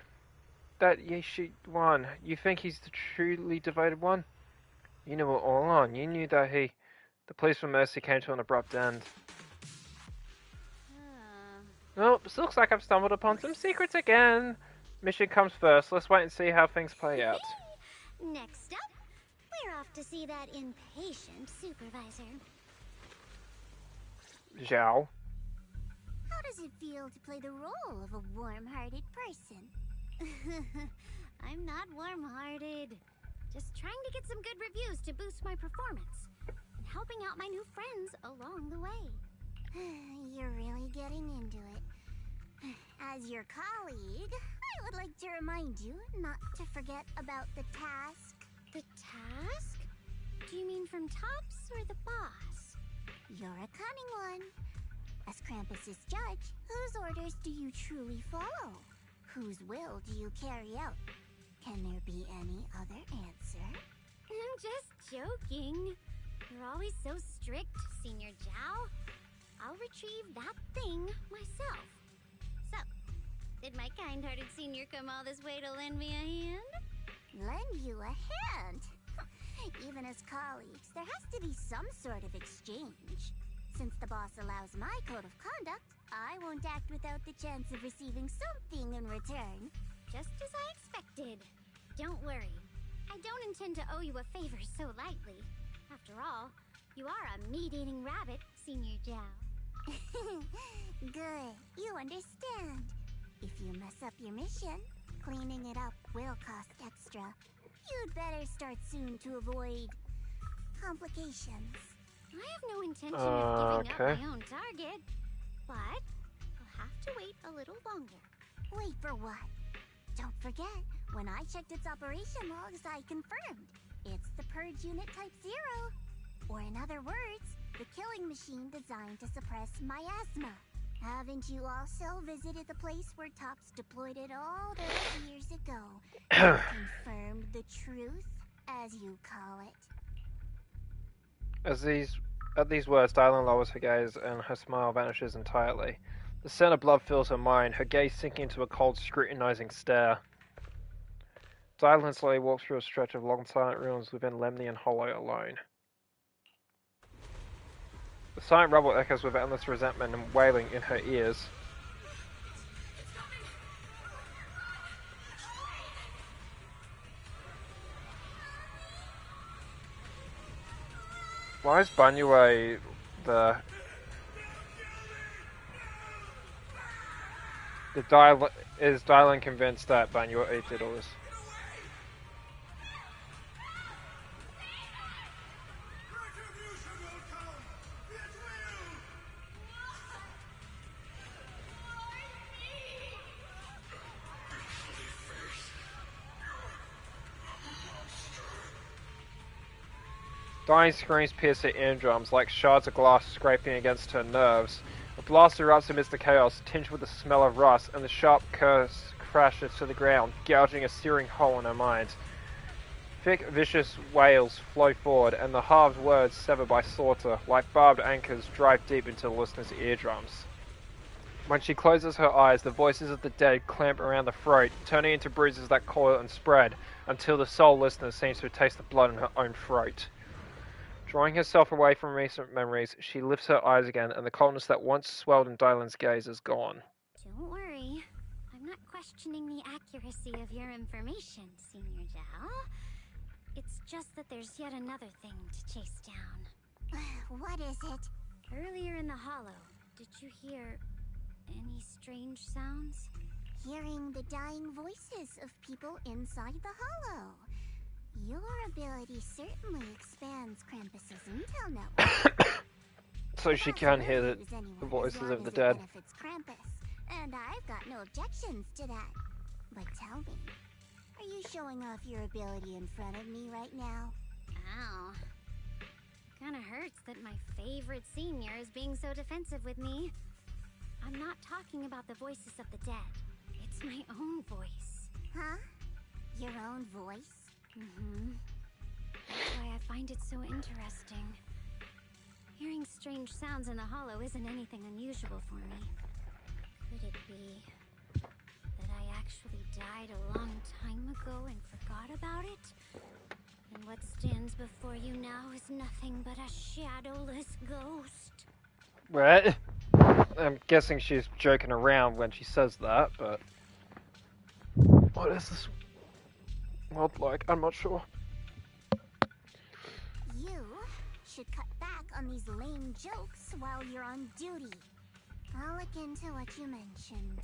That Yeshi one, you think he's the truly devoted one? You knew it all along. You knew that the pleas for mercy came to an abrupt end. Nope, this looks like I've stumbled upon some secrets again. Mission comes first. Let's wait and see how things play out. Next up, we're off to see that impatient supervisor. Zhao. How does it feel to play the role of a warm-hearted person? I'm not warm-hearted. Just trying to get some good reviews to boost my performance. And helping out my new friends along the way. You're really getting into it. As your colleague, I would like to remind you not to forget about the task. The task? Do you mean from Tops or the boss? You're a cunning one. As Krampus's judge, whose orders do you truly follow? Whose will do you carry out? Can there be any other answer? I'm just joking. You're always so strict, Senior Zhao. I'll retrieve that thing myself. So, did my kind-hearted senior come all this way to lend me a hand? Lend you a hand? Even as colleagues, there has to be some sort of exchange. Since the boss allows my code of conduct, I won't act without the chance of receiving something in return. Just as I expected. Don't worry. I don't intend to owe you a favor so lightly. After all, you are a meat-eating rabbit, Senior Zhao. Good, you understand. If you mess up your mission, cleaning it up will cost extra. You'd better start soon to avoid complications. I have no intention of giving Okay. up my own target, but I'll have to wait a little longer. Wait for what? Don't forget, when I checked its operation logs, I confirmed. It's the Purge Unit Type 0. Or in other words, the killing machine designed to suppress miasma. Haven't you also visited the place where Tops deployed it all those years ago? And confirmed the truth, as you call it. At these words, Dylan lowers her gaze and her smile vanishes entirely. The scent of blood fills her mind, her gaze sinking into a cold, scrutinizing stare. Dylan slowly walks through a stretch of long, silent ruins within Lemnian Hollow alone. The silent rubble echoes with endless resentment and wailing in her ears. Why is Banyue the is Dylan convinced that Banyue did all this? Dying screams pierce her eardrums like shards of glass scraping against her nerves. A blast erupts amidst the chaos, tinged with the smell of rust, and the sharp curse crashes to the ground, gouging a searing hole in her mind. Thick, vicious wails flow forward, and the halved words severed by slaughter, like barbed anchors, drive deep into the listener's eardrums. When she closes her eyes, the voices of the dead clamp around the throat, turning into bruises that coil and spread, until the sole listener seems to taste the blood in her own throat. Drawing herself away from recent memories, she lifts her eyes again, and the coldness that once swelled in Dylan's gaze is gone. Don't worry. I'm not questioning the accuracy of your information, Senior Zhao. It's just that there's yet another thing to chase down. What is it? Earlier in the hollow, did you hear any strange sounds? Hearing the dying voices of people inside the hollow. Your ability certainly expands Krampus's intel network. So she can hear the voices of the dead. Krampus, and I've got no objections to that. But tell me, are you showing off your ability in front of me right now? Ow. Kinda hurts that my favorite senior is being so defensive with me. I'm not talking about the voices of the dead. It's my own voice. Huh? Your own voice? Mm-hmm. That's why I find it so interesting. Hearing strange sounds in the hollow isn't anything unusual for me. Could it be that I actually died a long time ago and forgot about it? And what stands before you now is nothing but a shadowless ghost? Right? I'm guessing she's joking around when she says that, but... What is this world like? I'm not sure. You should cut back on these lame jokes while you're on duty. I'll look into what you mentioned.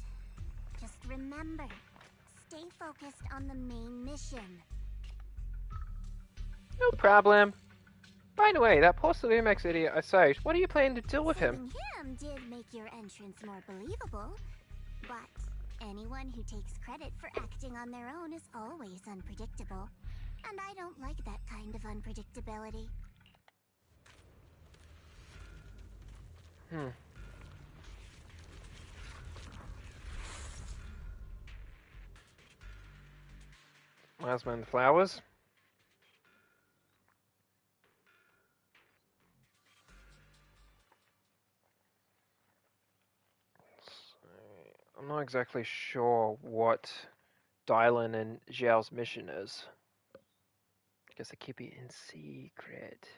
Just remember, stay focused on the main mission. No problem. By the way, that poor Lumex idiot I saved, what are you planning to do with him? Saving him did make your entrance more believable, but anyone who takes credit for acting on their own is always unpredictable. And I don't like that kind of unpredictability. Miasma and the flowers. I'm not exactly sure what Dylan and Zhao's mission is. I guess they keep it in secret.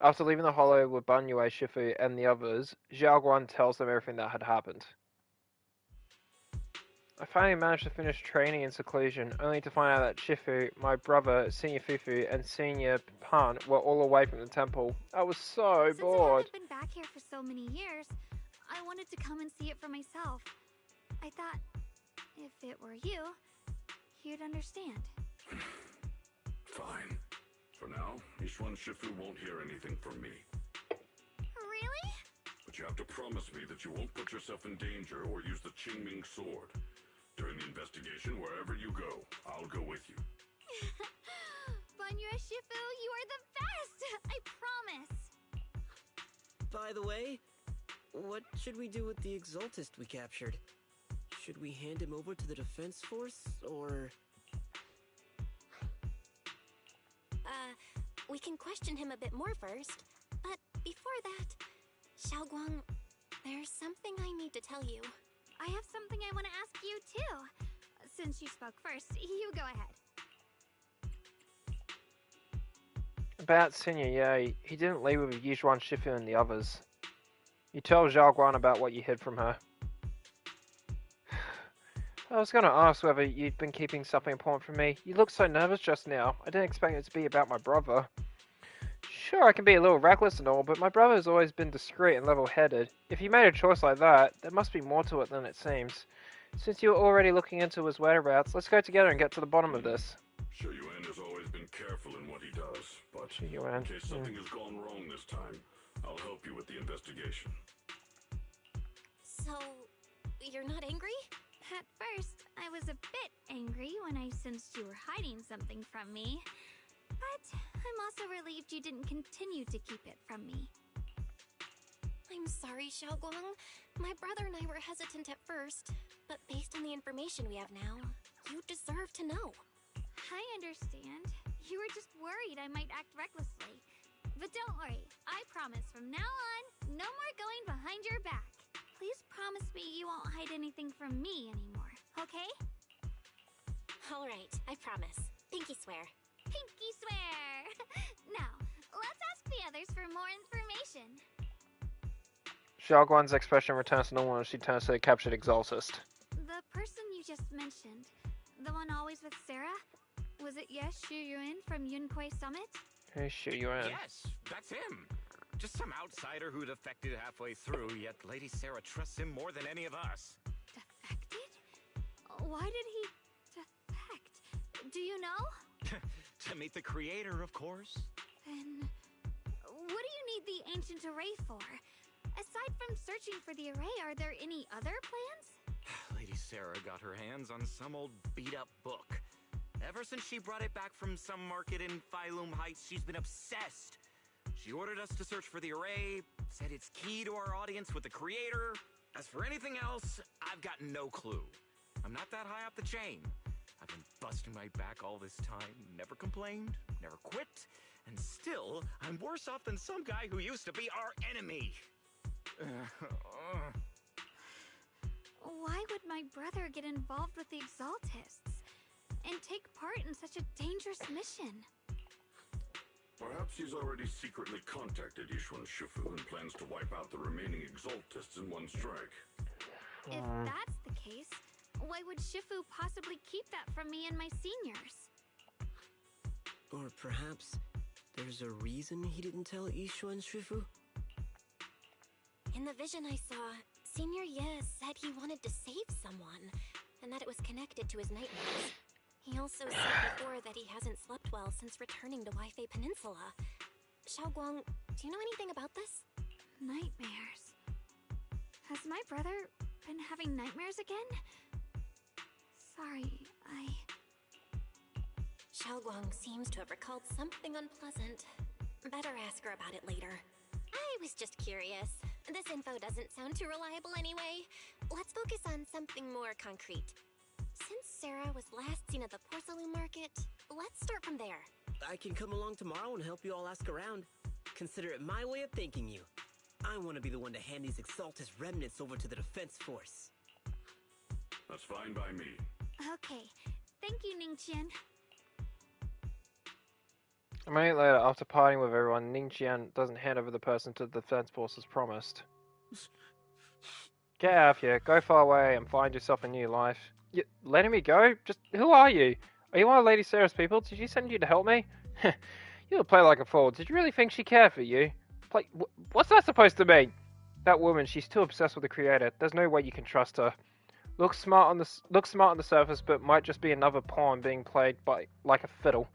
After leaving the hollow with Banyue, Shifu, and the others, Zhao Guan tells them everything that had happened. I finally managed to finish training in seclusion, only to find out that Shifu, my brother, Senior Fufu, and Senior Pan were all away from the temple. I was so Since bored. I haven't been back here for so many years, I wanted to come and see it for myself. I thought, if it were you, you'd understand. Fine. For now, Ishwan Shifu won't hear anything from me. Really? But you have to promise me that you won't put yourself in danger or use the Qingming sword. During the investigation, wherever you go, I'll go with you. Banya Shifu, you are the best! I promise! By the way, what should we do with the Exaltist we captured? Should we hand him over to the defense force, or... We can question him a bit more first. But before that, Xiaoguang, there's something I need to tell you. I have something I want to ask you, too. Since you spoke first, you go ahead. About Senior Ye, he didn't leave with Yizhuan Shifu and the others. You tell Zhao Guan about what you hid from her. I was going to ask whether you'd been keeping something important from me. You looked so nervous just now. I didn't expect it to be about my brother. Sure, I can be a little reckless and all, but my brother has always been discreet and level-headed. If you made a choice like that, there must be more to it than it seems. Since you're already looking into his whereabouts, let's go together and get to the bottom of this. Shu Yuan has always been careful in what he does, but in case something has gone wrong this time, I'll help you with the investigation. So, you're not angry? At first, I was a bit angry when I sensed you were hiding something from me. But I'm also relieved you didn't continue to keep it from me. I'm sorry, Xiaoguang. My brother and I were hesitant at first, but based on the information we have now, you deserve to know. I understand. You were just worried I might act recklessly. But don't worry, I promise from now on, no more going behind your back. Please promise me you won't hide anything from me anymore, okay? Alright, I promise. Pinky swear. Pinky swear! Now, let's ask the others for more information. Zhao Guan's expression returns to normal as she turns to the captured Exaltist. The person you just mentioned, the one always with Sarah? Was it Yes Xu Yuan from Yunquai Summit? Hey, Xu Yuan. Yes, that's him. Just some outsider who defected halfway through, yet Lady Sarah trusts him more than any of us. Defected? Why did he defect? Do you know? To meet the creator, of course. Then, what do you need the ancient array for? Aside from searching for the array, are there any other plans? Lady Sarah got her hands on some old beat-up book. Ever since she brought it back from some market in Phylum Heights, she's been obsessed. She ordered us to search for the array, said it's key to our audience with the creator. As for anything else, I've got no clue. I'm not that high up the chain. I've been busting my back all this time, never complained, never quit, and still, I'm worse off than some guy who used to be our enemy. Why would my brother get involved with the Exaltists and take part in such a dangerous mission? Perhaps he's already secretly contacted Ishwan Shifu and plans to wipe out the remaining Exaltists in one strike. If that's the case, why would Shifu possibly keep that from me and my seniors? Or perhaps there's a reason he didn't tell Ishwan Shifu? In the vision I saw, Senior Ye said he wanted to save someone, and that it was connected to his nightmares. He also said before that he hasn't slept well since returning to Waifei Peninsula. Xiaoguang, do you know anything about this? Nightmares. Has my brother been having nightmares again? Sorry, Xiaoguang seems to have recalled something unpleasant. Better ask her about it later. I was just curious. This info doesn't sound too reliable anyway. Let's focus on something more concrete. Since Sarah was last seen at the porcelain market, let's start from there. I can come along tomorrow and help you all ask around. Consider it my way of thanking you. I want to be the one to hand these Exaltist remnants over to the defense force. That's fine by me. Okay. Thank you, Ningqian. A minute later, after partying with everyone, Ningqian doesn't hand over the person to the defense force as promised. Get out of here, go far away and find yourself a new life. You letting me go? Just who are you? Are you one of Lady Sarah's people? Did she send you to help me? You play like a fool. Did you really think she cared for you? What's that supposed to mean? That woman, she's too obsessed with the creator. There's no way you can trust her. Looks smart on the surface, but might just be another pawn being played by like a fiddle.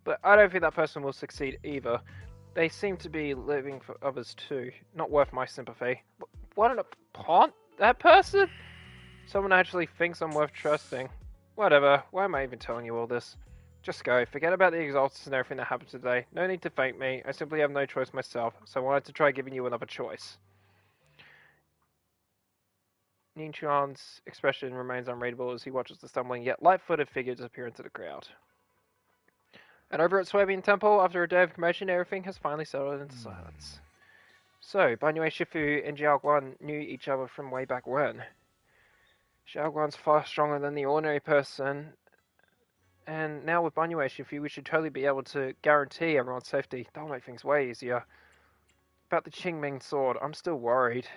But I don't think that person will succeed either. They seem to be living for others too. Not worth my sympathy. What an pawn? That person? Someone actually thinks I'm worth trusting. Whatever. Why am I even telling you all this? Just go. Forget about the exalts and everything that happened today. No need to thank me. I simply have no choice myself, so I wanted to try giving you another choice. Ninchan's expression remains unreadable as he watches the stumbling yet light-footed figure disappear into the crowd. And over at Swabian Temple, after a day of commotion, everything has finally settled into silence. So, Banyue Shifu and Zhao Guan knew each other from way back when. Zhao Guan's far stronger than the ordinary person, and now with Banyue Shifu, we should totally be able to guarantee everyone's safety. That'll make things way easier. About the Qingming sword, I'm still worried.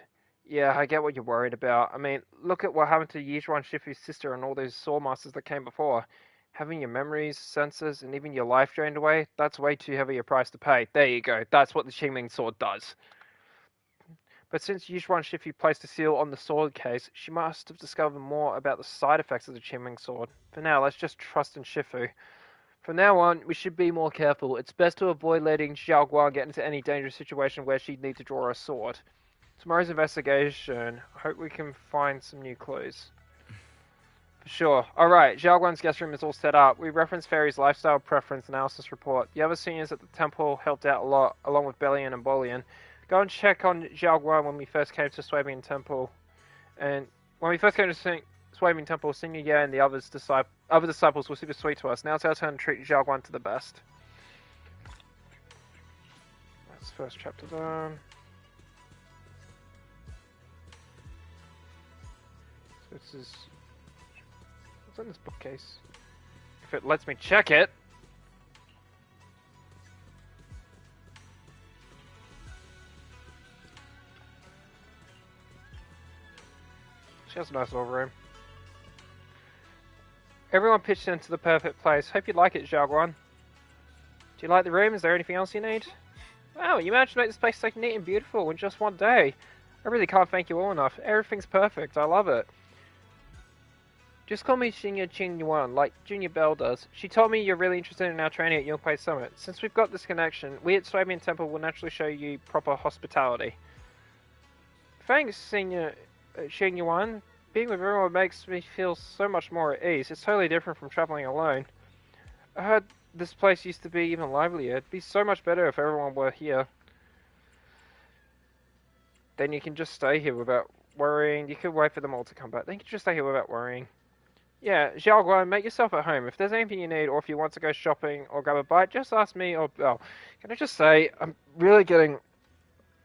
Yeah, I get what you're worried about. I mean, look at what happened to Yizhuan Shifu's sister and all those sword masters that came before. Having your memories, senses, and even your life drained away, that's way too heavy a price to pay. There you go, that's what the Qingming sword does. But since Yizhuan Shifu placed a seal on the sword case, she must have discovered more about the side effects of the Qingming sword. For now, let's just trust in Shifu. From now on, we should be more careful. It's best to avoid letting Zhao Guan get into any dangerous situation where she'd need to draw a sword. Tomorrow's investigation, I hope we can find some new clues. For sure. Alright, Zhao Guan's guest room is all set up. We referenced Fairy's lifestyle preference analysis report. The other seniors at the temple helped out a lot, along with Bellion and Bolian. Go and check on Zhao Guan when we first came to Swabian Temple. And when we first came to Swabian Temple, Senior Ye and the other disciples were super sweet to us. Now it's our turn to treat Zhao Guan to the best. That's the first chapter done. This is... what's in this bookcase? If it lets me check it. She has a nice little room. Everyone pitched into the perfect place. Hope you like it, Zhao Guan. Do you like the room? Is there anything else you need? Wow, you managed to make this place so neat and beautiful in just one day. I really can't thank you all enough. Everything's perfect. I love it. Just call me Senior Qing Yuan, like Junior Bell does. She told me you're really interested in our training at Yunpai Summit. Since we've got this connection, we at Swabian Temple will naturally show you proper hospitality. Thanks, Senior Qing Yuan. Being with everyone makes me feel so much more at ease. It's totally different from traveling alone. I heard this place used to be even livelier. It'd be so much better if everyone were here. Then you can just stay here without worrying. You could wait for them all to come back. Then you can just stay here without worrying. Yeah, Zhao Guan, make yourself at home. If there's anything you need, or if you want to go shopping or grab a bite, just ask me or Belle. Can I just say, I'm really getting...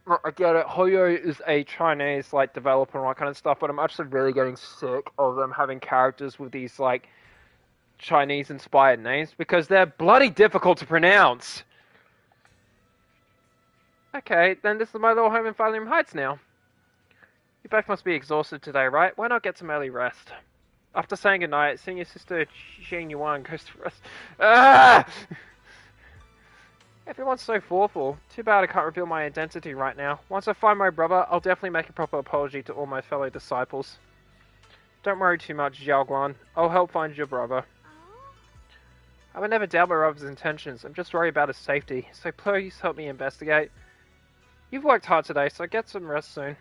I get it, Hoyo is a Chinese, developer and all that kind of stuff, but I'm actually really getting sick of them having characters with these, Chinese-inspired names, because they're bloody difficult to pronounce. Okay, then this is my little home in Falium Heights now. You both must be exhausted today, right? Why not get some early rest? After saying goodnight, Senior Sister Xing Yuan goes to rest. Ah! Everyone's so thoughtful. Too bad I can't reveal my identity right now. Once I find my brother, I'll definitely make a proper apology to all my fellow disciples. Don't worry too much, Zhao Guan. I'll help find your brother. I would never doubt my brother's intentions. I'm just worried about his safety, so please help me investigate. You've worked hard today, so get some rest soon.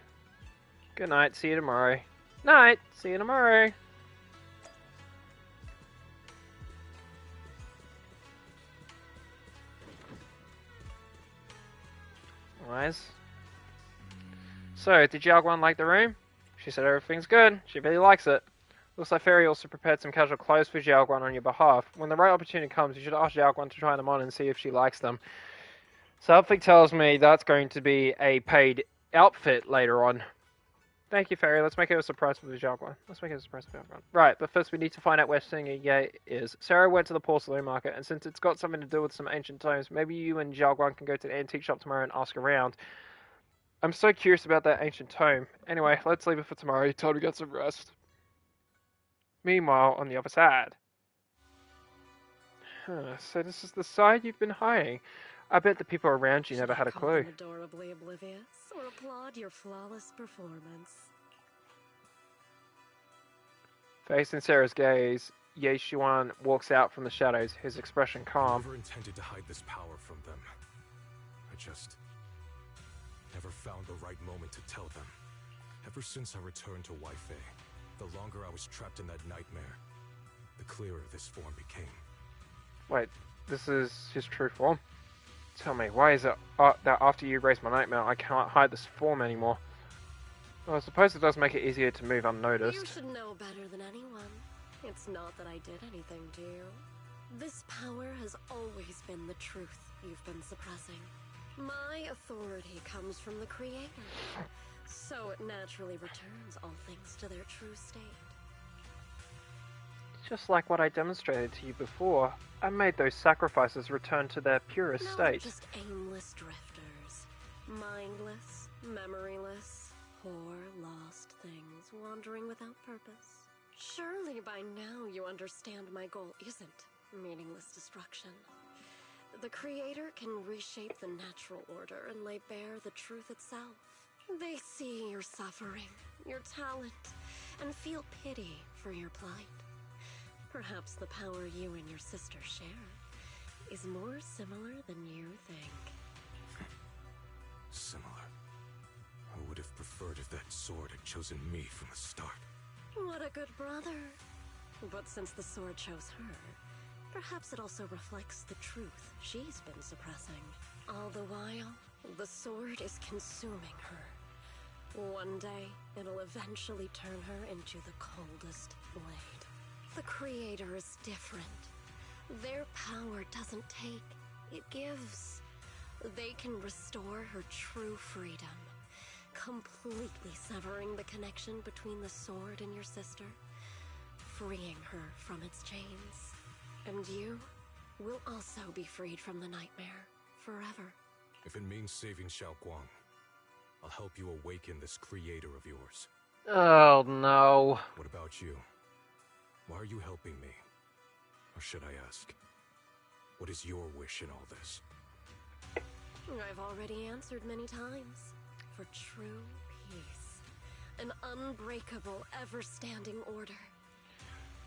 Good night, see you tomorrow. Night, see you tomorrow. Nice. So, did Zhao Guan like the room? She said everything's good. She really likes it. Looks like Fairy also prepared some casual clothes for Zhao Guan on your behalf. When the right opportunity comes, you should ask Zhao Guan to try them on and see if she likes them. Something tells me that's going to be a paid outfit later on. Thank you, Fairy. Let's make it a surprise for the Zhao Guan. Right, but first we need to find out where Senior Ye is. Sarah went to the porcelain market, and since it's got something to do with some ancient tomes, maybe you and Zhao Guan can go to the antique shop tomorrow and ask around. I'm so curious about that ancient tome. Anyway, let's leave it for tomorrow. Time to get some rest. Meanwhile, on the other side. So this is the side you've been hiding. I bet the people around you never had a Call clue. them adorably oblivious, or applaud your flawless performance. Facing Sarah's gaze, Ye Xuan walks out from the shadows, his expression I calm. never intended to hide this power from them. I just never found the right moment to tell them. Ever since I returned to Wi-Fi, the longer I was trapped in that nightmare, the clearer this form became. Wait, this is his true form? Tell me, why is it that after you erase my nightmare, I can't hide this form anymore? Well, I suppose it does make it easier to move unnoticed. You should know better than anyone. It's not that I did anything to you. This power has always been the truth you've been suppressing. My authority comes from the Creator, so it naturally returns all things to their true state. Just like what I demonstrated to you before, I made those sacrifices return to their purest No, state. just aimless drifters. Mindless, memoryless, poor, lost things wandering without purpose. Surely by now you understand my goal isn't meaningless destruction. The Creator can reshape the natural order and lay bare the truth itself. They see your suffering, your talent, and feel pity for your plight. Perhaps the power you and your sister share is more similar than you think. Similar. I would have preferred if that sword had chosen me from the start. What a good brother. But since the sword chose her, perhaps it also reflects the truth she's been suppressing. All the while, the sword is consuming her. One day, it'll eventually turn her into the coldest blade. The Creator is different. Their power doesn't take, it gives. They can restore her true freedom, completely severing the connection between the sword and your sister, freeing her from its chains. And you will also be freed from the nightmare forever. If it means saving Xiaoguang, I'll help you awaken this creator of yours. Oh no. What about you? Why are you helping me? Or should I ask, what is your wish in all this? I've already answered many times. For true peace. An unbreakable, ever-standing order.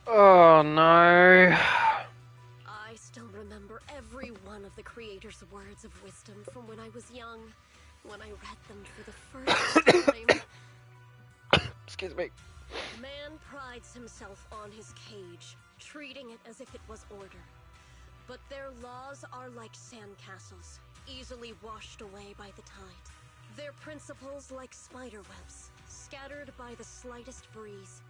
Oh no. I still remember every one of the Creator's words of wisdom from when I was young, when I read them for the first time. Excuse me. Man prides himself on his cage, treating it as if it was order. But their laws are like sandcastles, easily washed away by the tide. Their principles like spiderwebs, scattered by the slightest breeze.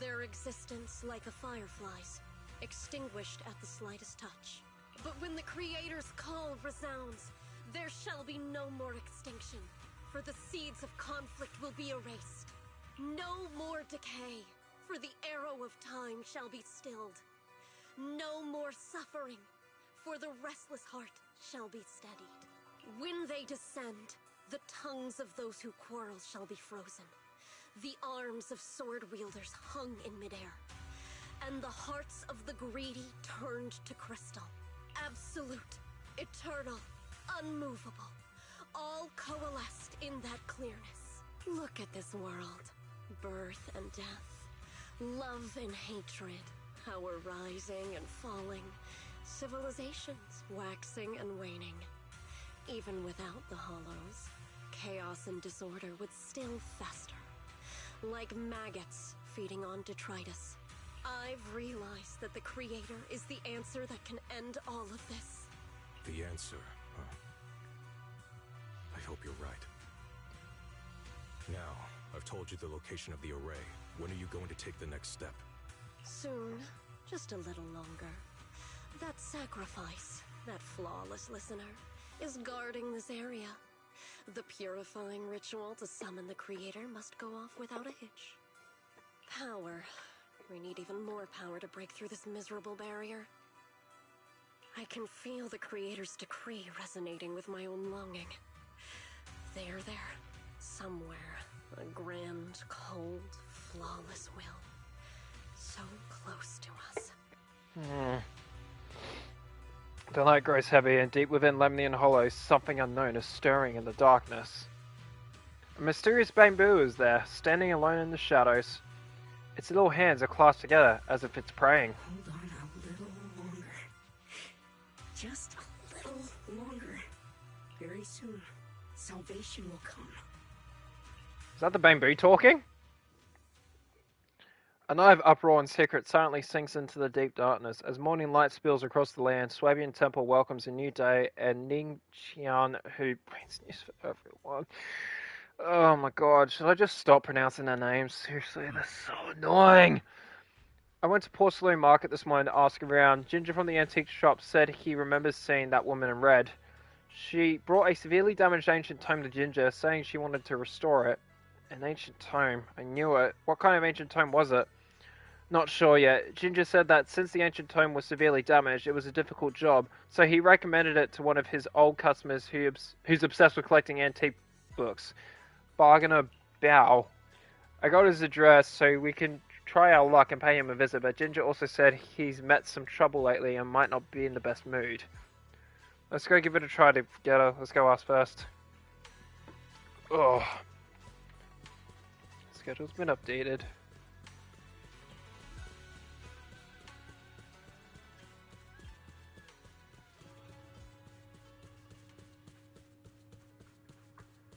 Their existence like a firefly's, extinguished at the slightest touch. But when the Creator's call resounds, there shall be no more extinction, for the seeds of conflict will be erased. No more decay, for the arrow of time shall be stilled. No more suffering, for the restless heart shall be steadied. When they descend, the tongues of those who quarrel shall be frozen. The arms of sword wielders hung in midair, and the hearts of the greedy turned to crystal. Absolute, eternal, unmovable, all coalesced in that clearness. Look at this world. Birth and death, love and hatred, power rising and falling, civilizations waxing and waning. Even without the hollows, chaos and disorder would still fester, like maggots feeding on detritus. I've realized that the Creator is the answer that can end all of this. The answer, huh? I hope you're right. Now, I've told you the location of the array. When are you going to take the next step? Soon, just a little longer. That sacrifice, that flawless listener, is guarding this area. The purifying ritual to summon the Creator must go off without a hitch. Power. We need even more power to break through this miserable barrier. I can feel the Creator's decree resonating with my own longing. There, somewhere, a grand, cold, flawless will. so close to us. The light grows heavy, and deep within Lemnian Hollow, something unknown is stirring in the darkness. A mysterious bamboo is there, standing alone in the shadows. Its little hands are clasped together, as if it's praying. Hold on a little longer. Just a little longer. Very soon, salvation will come. Is that the bamboo talking? A night of uproar and secret silently sinks into the deep darkness. As morning light spills across the land, Swabian Temple welcomes a new day, and Ning Qian, who brings news for everyone. Oh my god, should I just stop pronouncing their names? Seriously, they're so annoying! I went to Port Salut Market this morning to ask around. Ginger from the antique shop said he remembers seeing that woman in red. She brought a severely damaged ancient tome to Ginger, saying she wanted to restore it. An ancient tome. I knew it. What kind of ancient tome was it? Not sure yet. Ginger said that since the ancient tome was severely damaged, it was a difficult job, so he recommended it to one of his old customers who's obsessed with collecting antique books. Bargainer Bao. I got his address so we can try our luck and pay him a visit, but Ginger also said he's met some trouble lately and might not be in the best mood. Let's go give it a try to get her. Let's go ask first. Oh. Schedule's been updated.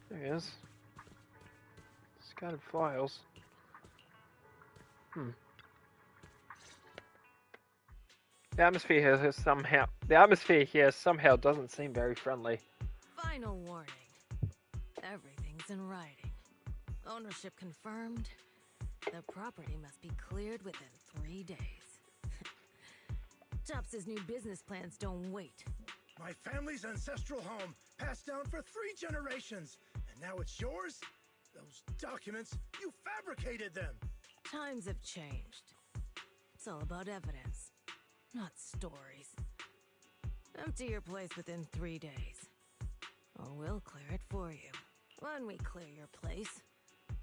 There he is. Scattered files. The atmosphere here somehow doesn't seem very friendly. Final warning. Everything's in writing. Ownership confirmed. The property must be cleared within 3 days. Tops's new business plans don't wait. My family's ancestral home, passed down for 3 generations, and now it's yours? Those documents, you fabricated them! Times have changed. It's all about evidence, not stories. Empty your place within 3 days, or we'll clear it for you. When we clear your place,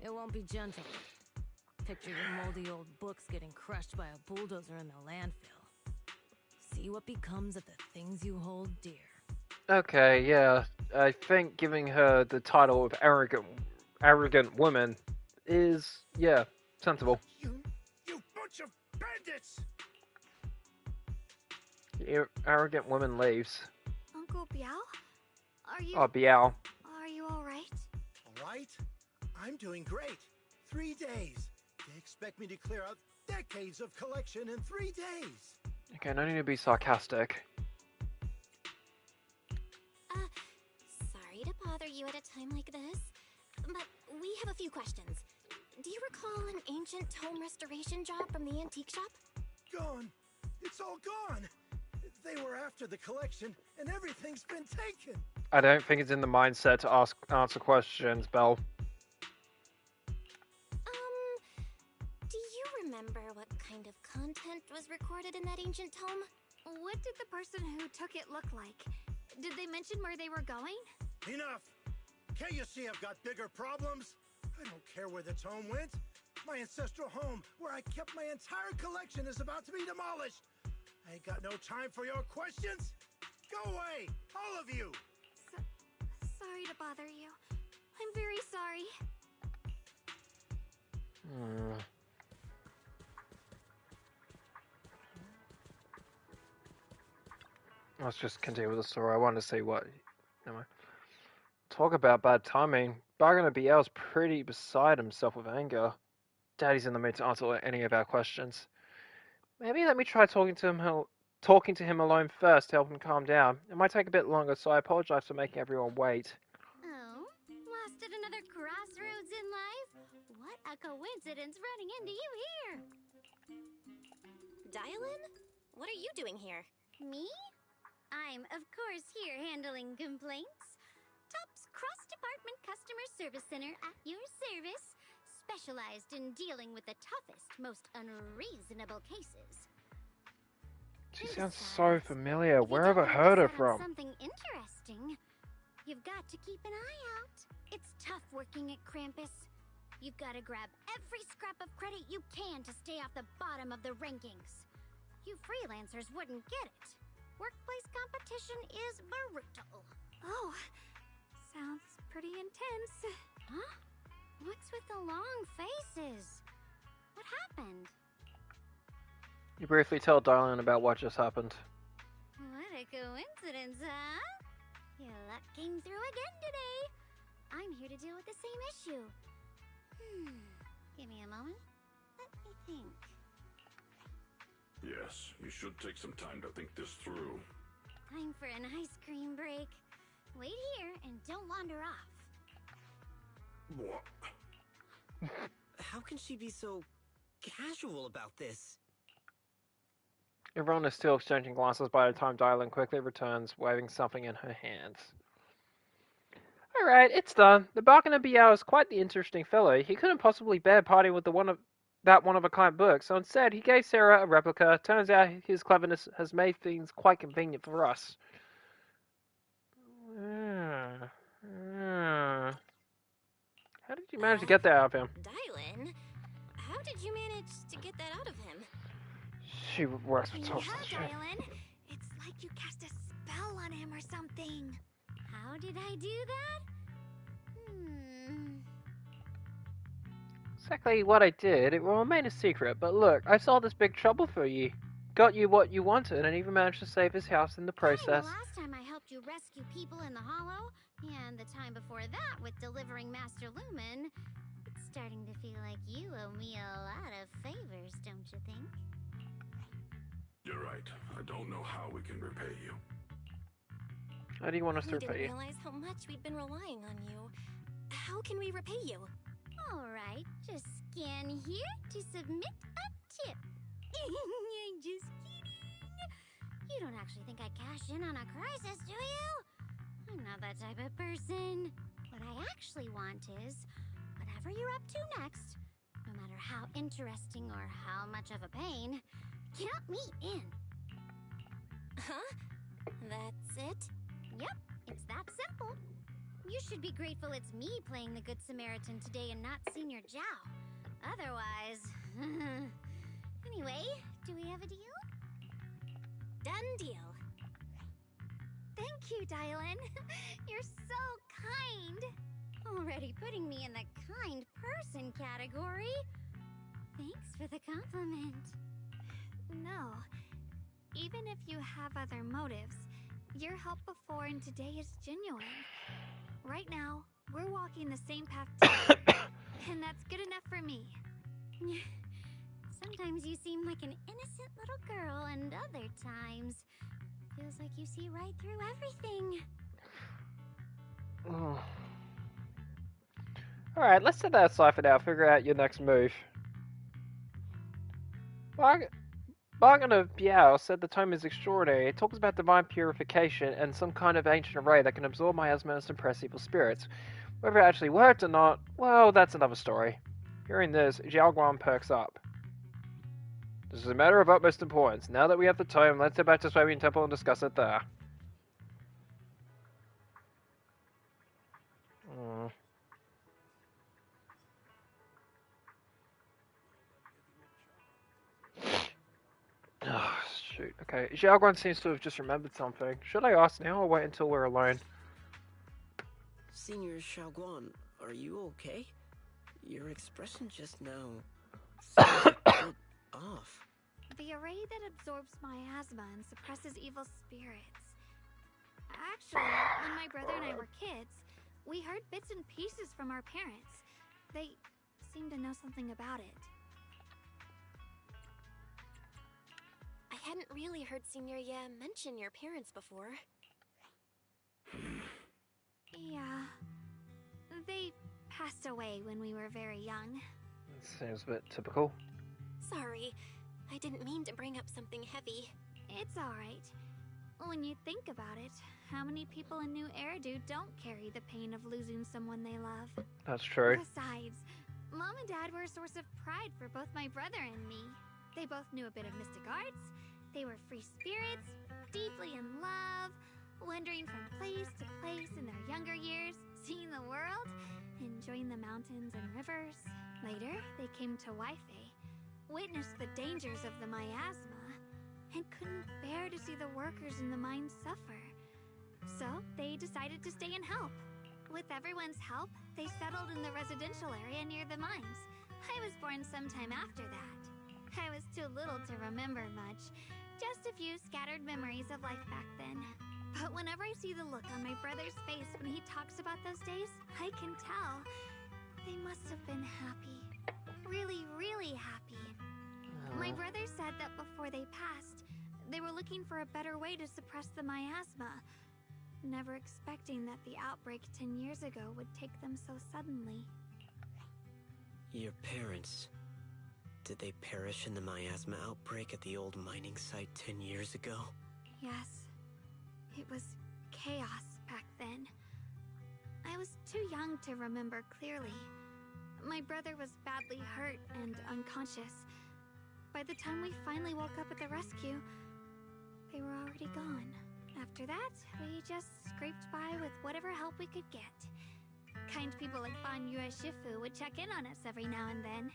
it won't be gentle. Picture your moldy old books getting crushed by a bulldozer in the landfill. See what becomes of the things you hold dear. Okay, yeah. I think giving her the title of arrogant woman is, yeah, sensible. You bunch of bandits! The arrogant woman leaves. Uncle Biao? Are you... Oh, Biao. Are you alright? Alright? I'm doing great. 3 days. They expect me to clear out decades of collection in 3 days. Okay, no need to be sarcastic. Sorry to bother you at a time like this, but we have a few questions. Do you recall an ancient tome restoration job from the antique shop? Gone. It's all gone. They were after the collection, and everything's been taken. I don't think it's in the mindset to answer questions, Belle. Do you remember what kind of content was recorded in that ancient tome? What did the person who took it look like? Did they mention where they were going? Enough! Can't you see I've got bigger problems? I don't care where the tome went. My ancestral home, where I kept my entire collection, is about to be demolished. I ain't got no time for your questions. Go away, all of you! Sorry to bother you. I'm very sorry. Let's just continue with the story. I want to see what... Never mind. Talk about bad timing. Bargainer BL's pretty beside himself with anger. Daddy's in the mood to answer any of our questions. Maybe let me try talking to him alone first to help him calm down. It might take a bit longer, so I apologize for making everyone wait. Oh, lost at another crossroads in life? What a coincidence running into you here! Dial-in? What are you doing here? Me? I'm, of course, here handling complaints. Top's cross-department customer service center at your service, specialized in dealing with the toughest, most unreasonable cases. She sounds so familiar. Where have I heard her from? Something interesting. You've got to keep an eye out. It's tough working at Krampus. You've got to grab every scrap of credit you can to stay off the bottom of the rankings. You freelancers wouldn't get it. Workplace competition is brutal. Oh, sounds pretty intense. Huh? What's with the long faces? What happened? You briefly tell Dylan about what just happened. What a coincidence, huh? Your luck came through again today. I'm here to deal with the same issue. Give me a moment. Let me think. Yes, you should take some time to think this through. Time for an ice cream break. Wait here and don't wander off. What? How can she be so casual about this? Everyone is still exchanging glances by the time Dylan quickly returns, waving something in her hands. Alright, it's done. The Bargainer Biao is quite the interesting fellow. He couldn't possibly bear parting with that one-of-a-kind book, so instead he gave Sarah a replica. Turns out his cleverness has made things quite convenient for us. How did you manage to get that out of him? Dylan? How did you manage to get that out of him? She works for Yeah, social Dylan. It's like you cast a spell on him or something. How did I do that? Exactly what I did, it will remain a secret, but look, I solved this big trouble for you. Got you what you wanted, and even managed to save his house in the process. The last time I helped you rescue people in the Hollow, and the time before that with delivering Master Lumen, it's starting to feel like you owe me a lot of favors, don't you think? You're right. I don't know how we can repay you. How do you want us to We repay didn't you? realize how much we'd been relying on you. How can we repay you? Alright, just scan here to submit a tip. I'm just kidding. You don't actually think I cash in on a crisis, do you? I'm not that type of person. What I actually want is, whatever you're up to next, no matter how interesting or how much of a pain, count me in. Huh? That's it? Yep, it's that simple. You should be grateful it's me playing the Good Samaritan today and not Senior Zhao. Otherwise... Anyway, do we have a deal? Done deal. Thank you, Dylan. You're so kind. Already putting me in the kind person category. Thanks for the compliment. No. Even if you have other motives, your help before and today is genuine. Right now, we're walking the same path together, and that's good enough for me. Sometimes you seem like an innocent little girl, and other times, feels like you see right through everything. Alright, let's set that aside for now. Figure out your next move. Bargainer Biao said the tome is extraordinary. It talks about divine purification and some kind of ancient array that can absorb miasma and suppress evil spirits. Whether it actually worked or not, well, that's another story. Hearing this, Xiaoguan perks up. This is a matter of utmost importance. Now that we have the tome, let's head back to Swabian Temple and discuss it there. Oh, shoot. Okay, Xiaoguan seems to have just remembered something. Should I ask now or wait until we're alone? Senior Xiaoguan, are you okay? Your expression just now seemed a bit off. The array that absorbs miasma and suppresses evil spirits. Actually, when my brother and I were kids, we heard bits and pieces from our parents. They seemed to know something about it. I hadn't really heard Senior Ye mention your parents before. Yeah. They passed away when we were very young. Seems a bit typical. Sorry, I didn't mean to bring up something heavy. It's alright. When you think about it, how many people in New Eridu don't carry the pain of losing someone they love? That's true. Besides, Mom and Dad were a source of pride for both my brother and me. They both knew a bit of mystic arts, they were free spirits, deeply in love, wandering from place to place in their younger years, seeing the world, and enjoying the mountains and rivers. Later, they came to Wi-Fi, witnessed the dangers of the miasma, and couldn't bear to see the workers in the mines suffer. So, they decided to stay and help. With everyone's help, they settled in the residential area near the mines. I was born sometime after that. I was too little to remember much, just a few scattered memories of life back then. But whenever I see the look on my brother's face when he talks about those days, I can tell they must have been happy. Really, really happy. My brother said that before they passed, they were looking for a better way to suppress the miasma, never expecting that the outbreak 10 years ago would take them so suddenly. Your parents... did they perish in the miasma outbreak at the old mining site 10 years ago? Yes. It was chaos back then. I was too young to remember clearly. My brother was badly hurt and unconscious. By the time we finally woke up at the rescue, they were already gone. After that, we just scraped by with whatever help we could get. Kind people like Banyue Shifu would check in on us every now and then.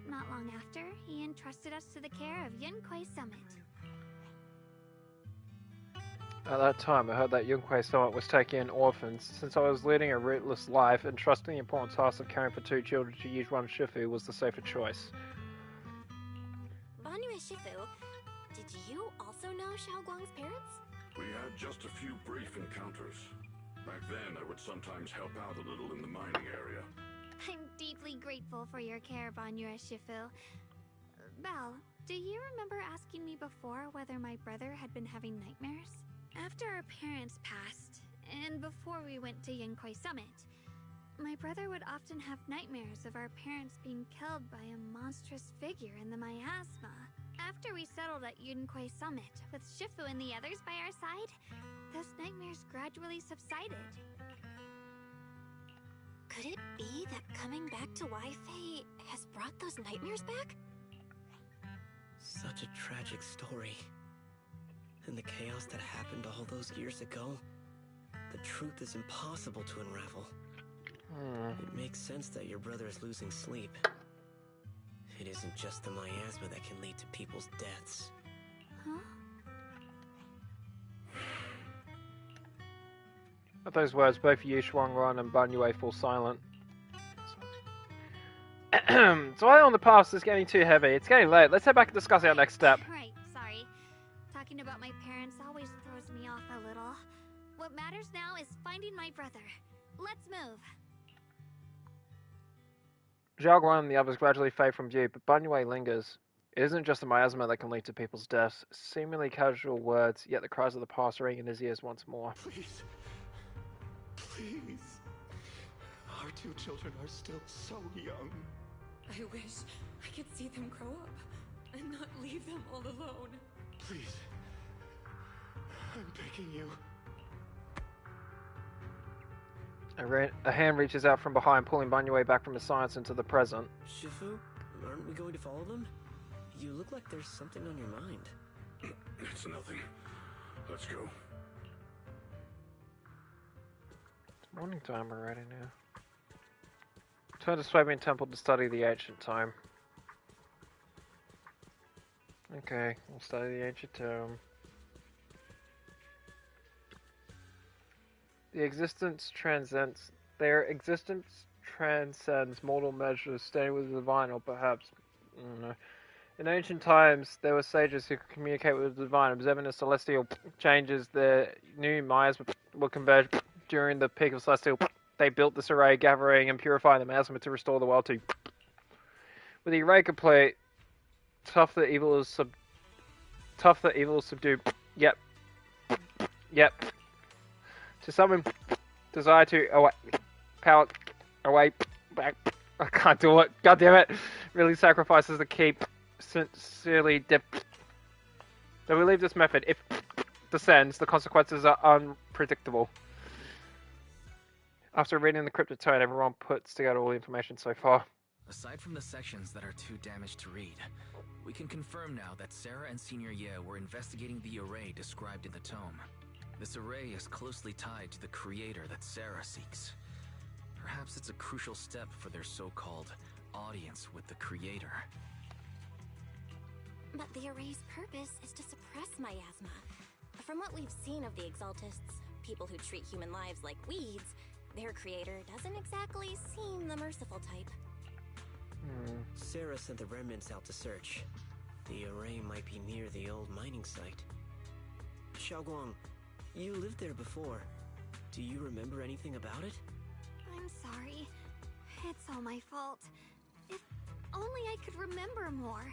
Not long after, he entrusted us to the care of Yunquei Summit. At that time, I heard that Yunquei Summit was taking in orphans. Since I was leading a rootless life, and trusting the important task of caring for 2 children to use one Shifu was the safer choice. Banyue Shifu, did you also know Xiaoguang's parents? We had just a few brief encounters. Back then, I would sometimes help out a little in the mining area. I'm deeply grateful for your care, Banyue Shifu. Belle, do you remember asking me before whether my brother had been having nightmares? After our parents passed, and before we went to Yunquei Summit, my brother would often have nightmares of our parents being killed by a monstrous figure in the miasma. After we settled at Yunquei Summit, with Shifu and the others by our side, those nightmares gradually subsided. Could it be that coming back to Wi-Fi has brought those nightmares back? Such a tragic story. And the chaos that happened all those years ago, the truth is impossible to unravel. It makes sense that your brother is losing sleep. It isn't just the miasma that can lead to people's deaths. Huh? At those words, both Yu Shuangran and Banyue fall silent. Dwelling on the past is getting too heavy. It's getting late. Let's head back and discuss our next step. Right, sorry. Talking about my parents always throws me off a little. What matters now is finding my brother. Let's move. Xiaoguan and the others gradually fade from view, but Banyue lingers. It isn't just the miasma that can lead to people's deaths. Seemingly casual words, yet the cries of the past ring in his ears once more. Please. Please. Our 2 children are still so young. I wish I could see them grow up and not leave them all alone. Please. I'm begging you. A hand reaches out from behind, pulling Banyue back from the science into the present. Shifu, aren't we going to follow them? You look like there's something on your mind. It's nothing. Let's go. It's morning time already now. Turn to Swabian Temple to study the ancient time. Okay, we'll study the ancient tome. Their existence transcends mortal measures, standing with the divine, or perhaps, I don't know. In ancient times, there were sages who could communicate with the divine, observing the celestial changes. The new miasma will converge during the peak of celestial. They built this array, gathering and purifying the miasma to restore the world to. With the array complete, tough that evil is subdued. Yep. To summon desire to power away back. I can't do it. God damn it! Really sacrifices the keep. Sincerely dip. Though we leave this method, if descends, the consequences are unpredictable. After reading the cryptic tone, everyone puts together all the information so far. Aside from the sections that are too damaged to read, we can confirm now that Sarah and Senior Ye were investigating the array described in the tome. This array is closely tied to the creator that Sarah seeks. Perhaps it's a crucial step for their so-called audience with the creator. But the array's purpose is to suppress miasma. From what we've seen of the Exaltists, people who treat human lives like weeds, their creator doesn't exactly seem the merciful type. Sarah sent the remnants out to search. The array might be near the old mining site. Xiaoguang, you lived there before. Do you remember anything about it? I'm sorry. It's all my fault. If only I could remember more.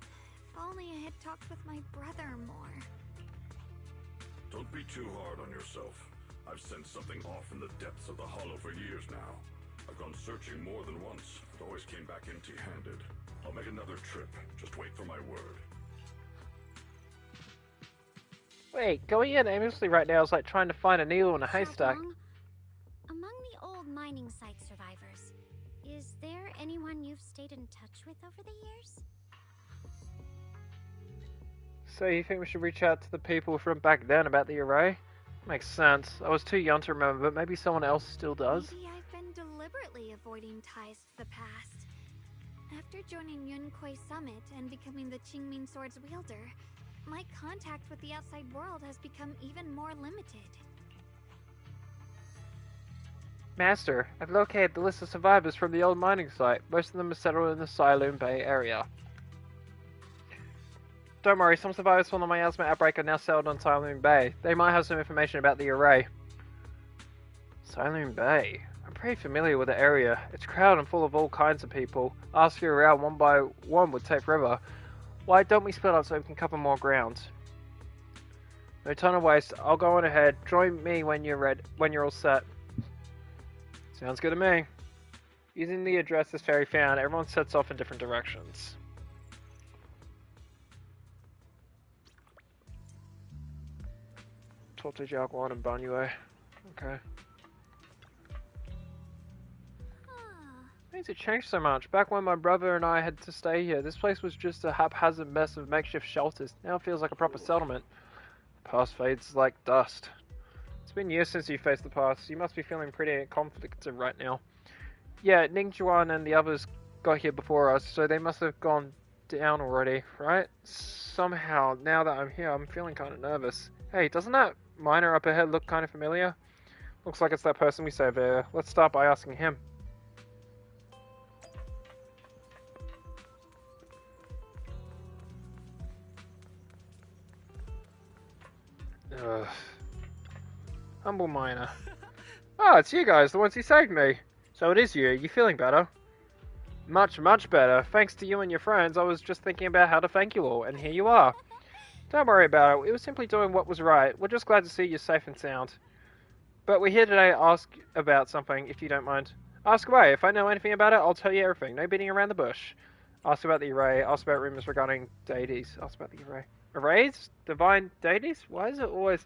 If only I had talked with my brother more. Don't be too hard on yourself. I've sent something off in the depths of the hollow for years now. I've gone searching more than once, but always came back empty-handed. I'll make another trip. Just wait for my word. Wait, going in aimlessly right now is like trying to find a needle in a haystack. Among the old mining site survivors, is there anyone you've stayed in touch with over the years? So you think we should reach out to the people from back then about the array? Makes sense. I was too young to remember, but maybe someone else still does. Maybe I've been deliberately avoiding ties to the past. After joining Yunquei Summit and becoming the Qingming Sword's wielder, my contact with the outside world has become even more limited. Master, I've located the list of survivors from the old mining site. Most of them are settled in the Sailoon Bay area. Don't worry, some survivors from the miasma outbreak are now settled on Sailoon Bay. They might have some information about the array. Sailoon Bay? I'm pretty familiar with the area. It's crowded and full of all kinds of people. Asking around one by one would take forever. Why don't we split up so we can cover more ground? No time to waste. I'll go on ahead. Join me when you're all set. Sounds good to me. Using the address this ferry found, everyone sets off in different directions. Talk to Jiaguan and Banyue. Okay. Things have changed so much. Back when my brother and I had to stay here, this place was just a haphazard mess of makeshift shelters. Now it feels like a proper settlement. The past fades like dust. It's been years since you faced the past. You must be feeling pretty conflicted right now. Yeah, Ningjuan and the others got here before us, so they must have gone down already, right? Somehow, now that I'm here, I'm feeling kind of nervous. Hey, doesn't that miner up ahead look kind of familiar? Looks like it's that person we saved there. Let's start by asking him. Ugh. Humble miner. Ah, it's you guys, the ones who saved me. So it is you. You feeling better? Much, much better. Thanks to you and your friends, I was just thinking about how to thank you all, and here you are. Don't worry about it. We were simply doing what was right. We're just glad to see you safe and sound. But we're here today to ask about something, if you don't mind. Ask away. If I know anything about it, I'll tell you everything. No beating around the bush. Ask about the array. Ask about rumors regarding deities. Ask about the array. Arrays? Divine deities? Why is it always...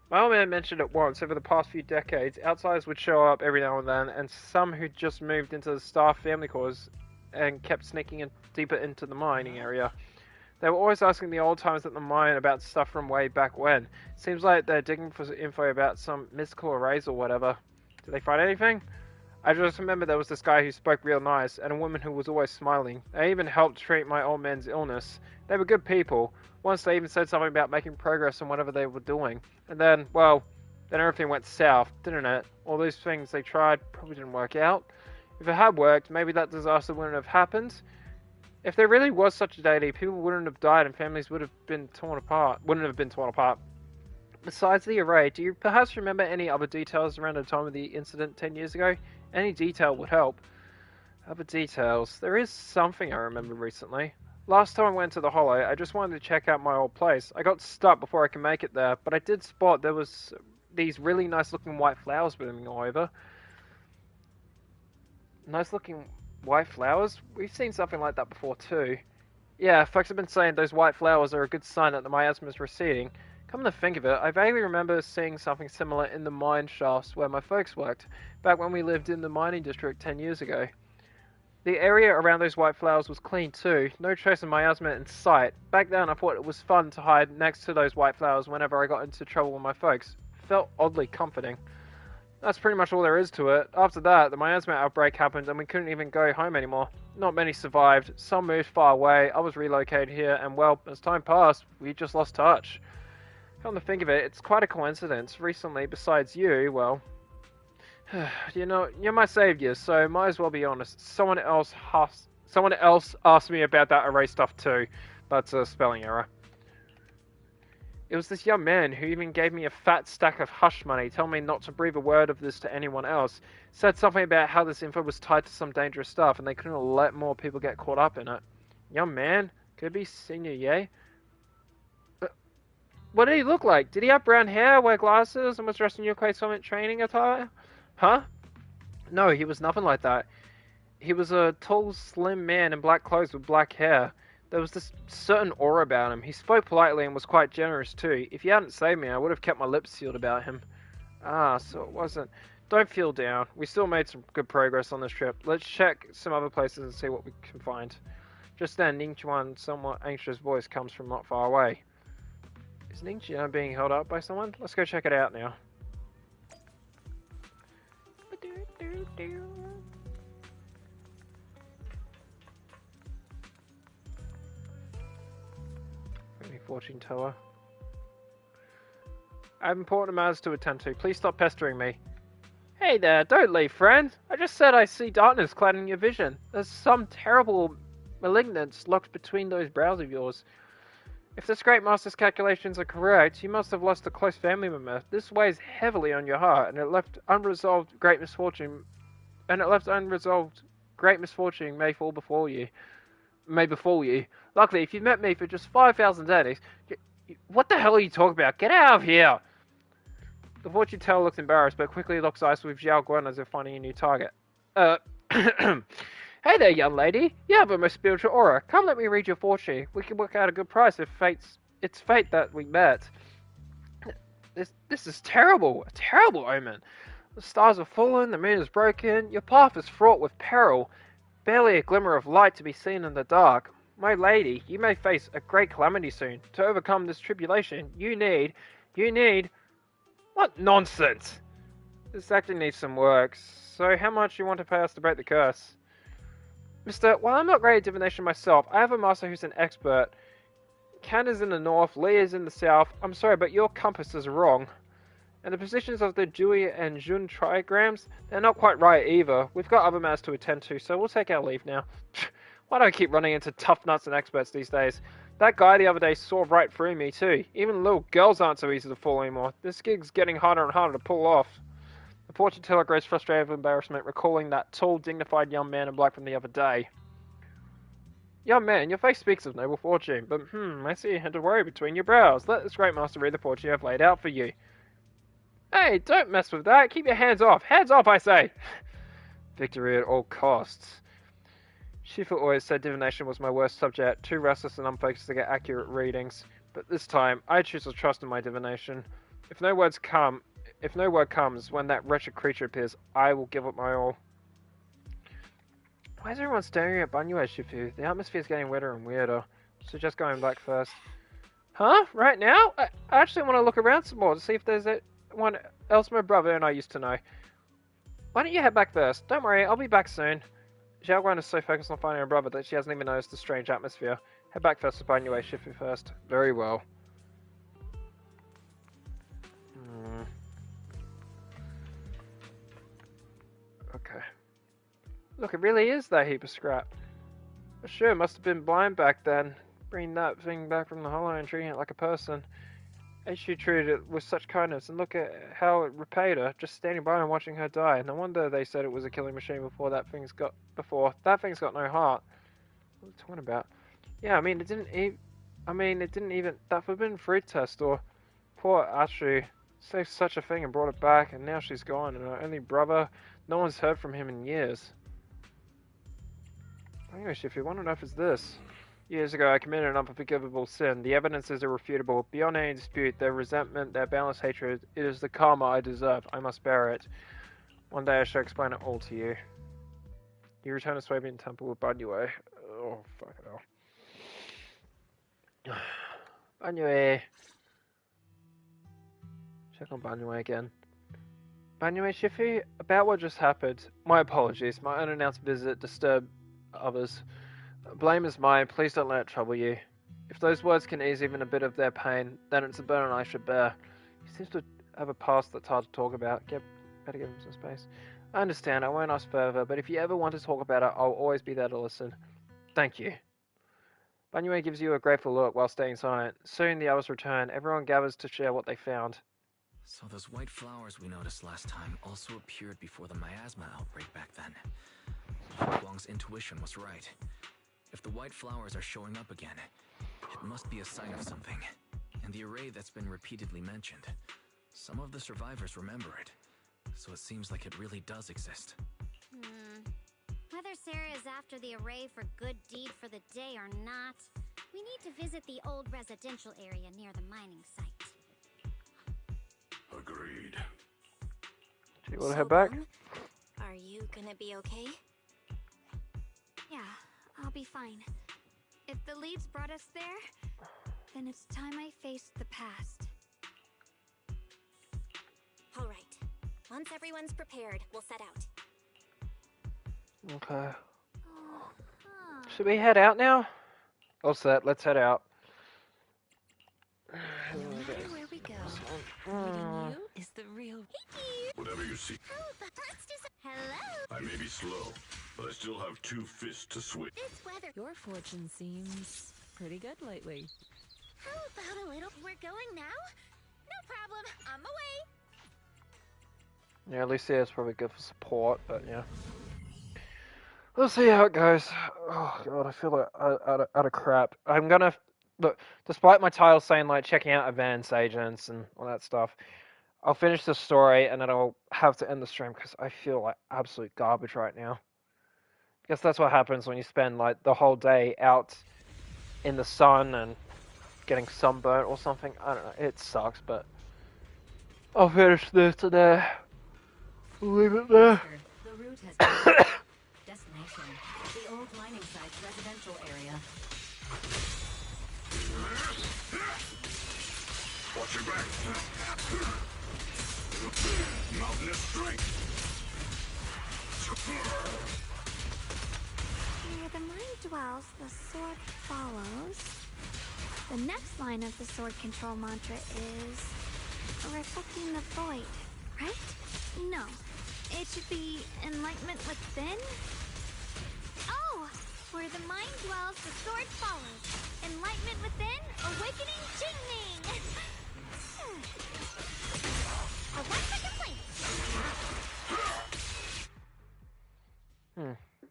My old man mentioned it once. Over the past few decades, outsiders would show up every now and then, and some who just moved into the staff family quarters and kept sneaking in deeper into the mining area. They were always asking the old timers at the mine about stuff from way back when. Seems like they're digging for info about some mystical arrays or whatever. Did they find anything? I just remember there was this guy who spoke real nice, and a woman who was always smiling. They even helped treat my old man's illness. They were good people. Once they even said something about making progress on whatever they were doing. And then, well, then everything went south, didn't it? All those things they tried probably didn't work out. If it had worked, maybe that disaster wouldn't have happened. If there really was such a deity, people wouldn't have died and families would have been torn apart. Wouldn't have been torn apart. Besides the array, do you perhaps remember any other details around the time of the incident 10 years ago? Any detail would help. Other details. There is something I remember recently. Last time I went to the Hollow, I just wanted to check out my old place. I got stuck before I could make it there, but I did spot there was these really nice looking white flowers blooming all over. Nice looking white flowers? We've seen something like that before too. Yeah, folks have been saying those white flowers are a good sign that the miasma is receding. Come to think of it, I vaguely remember seeing something similar in the mine shafts where my folks worked, back when we lived in the mining district 10 years ago. The area around those white flowers was clean too, no trace of miasma in sight. Back then I thought it was fun to hide next to those white flowers whenever I got into trouble with my folks. Felt oddly comforting. That's pretty much all there is to it. After that, the miasma outbreak happened and we couldn't even go home anymore. Not many survived. Some moved far away. I was relocated here, and well, as time passed, we just lost touch. Come to think of it, it's quite a coincidence. Recently, besides you, well, you know, you're my savior, so might as well be honest. Someone else asked me about that array stuff too. That's a spelling error. It was this young man who even gave me a fat stack of hush money, telling me not to breathe a word of this to anyone else. Said something about how this info was tied to some dangerous stuff, and they couldn't let more people get caught up in it. Young man? Could it be Senior Ye? What did he look like? Did he have brown hair, wear glasses, and was dressed in Yokai Summit training attire? Huh? No, he was nothing like that. He was a tall, slim man in black clothes with black hair. There was this certain aura about him. He spoke politely and was quite generous too. If you hadn't saved me, I would have kept my lips sealed about him. Ah, so it wasn't. Don't feel down. We still made some good progress on this trip. Let's check some other places and see what we can find. Just then, Ning Chuan's somewhat anxious voice comes from not far away. Is Ning Chuan being held up by someone? Let's go check it out now. Fortune teller. I have important matters to attend to. Please stop pestering me. Hey there, don't leave, friend. I just said I see darkness clouding your vision. There's some terrible malignance locked between those brows of yours. If this great master's calculations are correct, you must have lost a close family member. This weighs heavily on your heart, and it left unresolved great misfortune. May fall before you. May befall you. Luckily, if you met me for just 5,000 days, what the hell are you talking about? Get out of here! The fortune teller looks embarrassed, but quickly locks eyes with Zhao Guan as if finding a new target. Hey there, young lady. You have a most spiritual aura. Come let me read your fortune. We can work out a good price if it's fate that we met. This is terrible. A terrible omen. The stars have fallen, the moon is broken, your path is fraught with peril. Barely a glimmer of light to be seen in the dark. My lady, you may face a great calamity soon. To overcome this tribulation, you need... What nonsense! This actually needs some work. So how much you want to pay us to break the curse? Mister, while I'm not great at divination myself, I have a master who's an expert. Kan is in the north, Li is in the south. I'm sorry, but your compass is wrong. And the positions of the Dewey and Jun trigrams, they're not quite right either. We've got other matters to attend to, so we'll take our leave now. Why do I keep running into tough nuts and experts these days? That guy the other day saw right through me too. Even little girls aren't so easy to fool anymore. This gig's getting harder and harder to pull off. The fortune teller grows frustrated with embarrassment, recalling that tall, dignified young man in black from the other day. Young man, your face speaks of noble fortune, but I see a hint of worry between your brows. Let this great master read the fortune I've laid out for you. Hey, don't mess with that. Keep your hands off. Hands off, I say. Victory at all costs. Shifu always said divination was my worst subject, too restless and unfocused to get accurate readings. But this time, I choose to trust in my divination. If no word comes when that wretched creature appears, I will give up my all. Why is everyone staring at Banyue, Shifu? The atmosphere is getting wetter and weirder. Suggest going back first. Huh? Right now? I actually want to look around some more to see if there's one else my brother and I used to know. Why don't you head back first? Don't worry, I'll be back soon. Zhao Guan is so focused on finding her brother that she hasn't even noticed the strange atmosphere. Head back first to Banyue, Shifu first. Very well. Okay. Look, it really is that heap of scrap. Sure, must have been blind back then. Bringing that thing back from the hollow and treating it like a person. She treated it with such kindness, and look at how it repaid her, just standing by and watching her die. No wonder they said it was a killing machine before that thing's got no heart. What are you talking about? Yeah, I mean, it didn't even that forbidden fruit test, or poor Ashu saved such a thing and brought it back, and now she's gone, and her only brother, no one's heard from him in years. Anyway, if you want to know if it's this. Years ago, I committed an unforgivable sin. The evidence is irrefutable. Beyond any dispute, their resentment, their boundless hatred, it is the karma I deserve. I must bear it. One day I shall explain it all to you. You return to Swabian Temple with Banyue. Oh, fuck it all. Banyue. Check on Banyue again. Anyway, Shifu, about what just happened. My apologies. My unannounced visit disturbed others. Blame is mine. Please don't let it trouble you. If those words can ease even a bit of their pain, then it's a burden I should bear. He seems to have a past that's hard to talk about. Better give him some space. I understand. I won't ask further, but if you ever want to talk about it, I'll always be there to listen. Thank you. Banyue gives you a grateful look while staying silent. Soon the others return. Everyone gathers to share what they found. So those white flowers we noticed last time also appeared before the miasma outbreak back then. Guang's intuition was right. If the white flowers are showing up again, it must be a sign of something. And the array that's been repeatedly mentioned, some of the survivors remember it. So it seems like it really does exist. Whether Sarah is after the array for good deed for the day or not, we need to visit the old residential area near the mining site. Agreed. Do you want to head back? Are you gonna be okay? Yeah, I'll be fine. If the leads brought us there, then it's time I faced the past. All right. Once everyone's prepared, we'll set out. Okay. Should we head out now? All set. Let's head out. No matter where we go, meeting you is the real. Whatever you see. Hello. I may be slow, but I still have 2 fists to swing. This weather. Your fortune seems pretty good lately. How about a little? We're going now? No problem. On my way. Yeah, Lucia's probably good for support, but yeah. We'll see how it goes. Oh god, I feel like out of crap. I'm gonna look. Despite my title saying like checking out advanced agents and all that stuff, I'll finish the story and then I'll have to end the stream because I feel like absolute garbage right now. I guess that's what happens when you spend like the whole day out in the sun and getting sunburnt or something. I don't know. It sucks, but I'll finish this today. We'll leave it there. The route has been destination, the old mining site's residential area. Watch your back. Mountainous strength. Where the mind dwells, the sword follows. The next line of the sword control mantra is reflecting the void, right? No, it should be enlightenment within. Oh, where the mind dwells, the sword follows. Enlightenment within, awakening Jingming. A 1 second plane.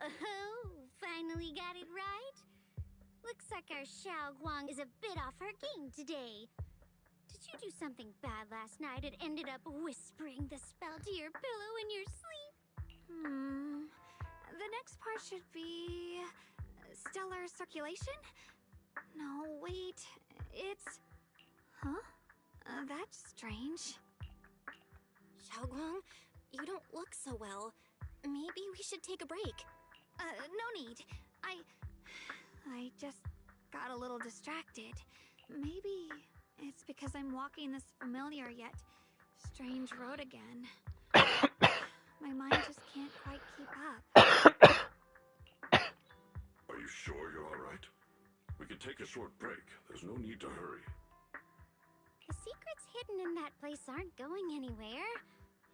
Oh, finally got it right. Looks like our Xiao Guang is a bit off her game today. Did you do something bad last night and ended up whispering the spell to your pillow in your sleep? The next part should be stellar circulation? No, wait. It's... Huh? That's strange. Xiaoguang, you don't look so well. Maybe we should take a break. No need. I just got a little distracted. Maybe it's because I'm walking this familiar yet strange road again. My mind just can't quite keep up. Are you sure you're all right? We can take a short break. There's no need to hurry. The secrets hidden in that place aren't going anywhere.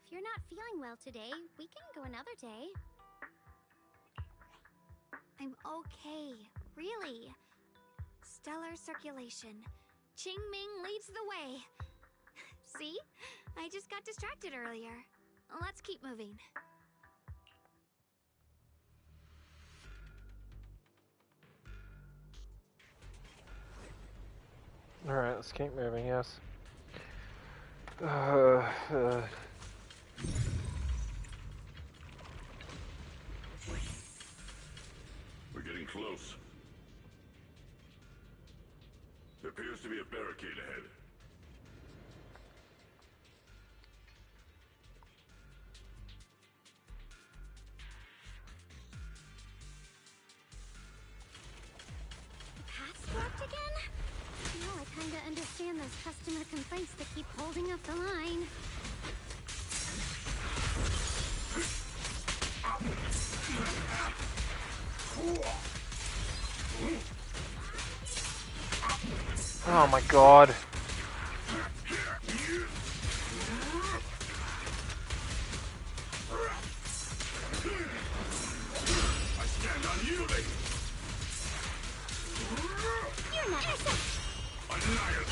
If you're not feeling well today, we can go another day. I'm okay, really. Stellar circulation. Qingming leads the way. See? I just got distracted earlier. Let's keep moving. Alright, let's keep moving, yes. We're getting close. There appears to be a barricade ahead. Password again? No, I kinda understand those customer complaints that keep holding up the line. Oh my god. I stand unyielding. You're not Annihilate.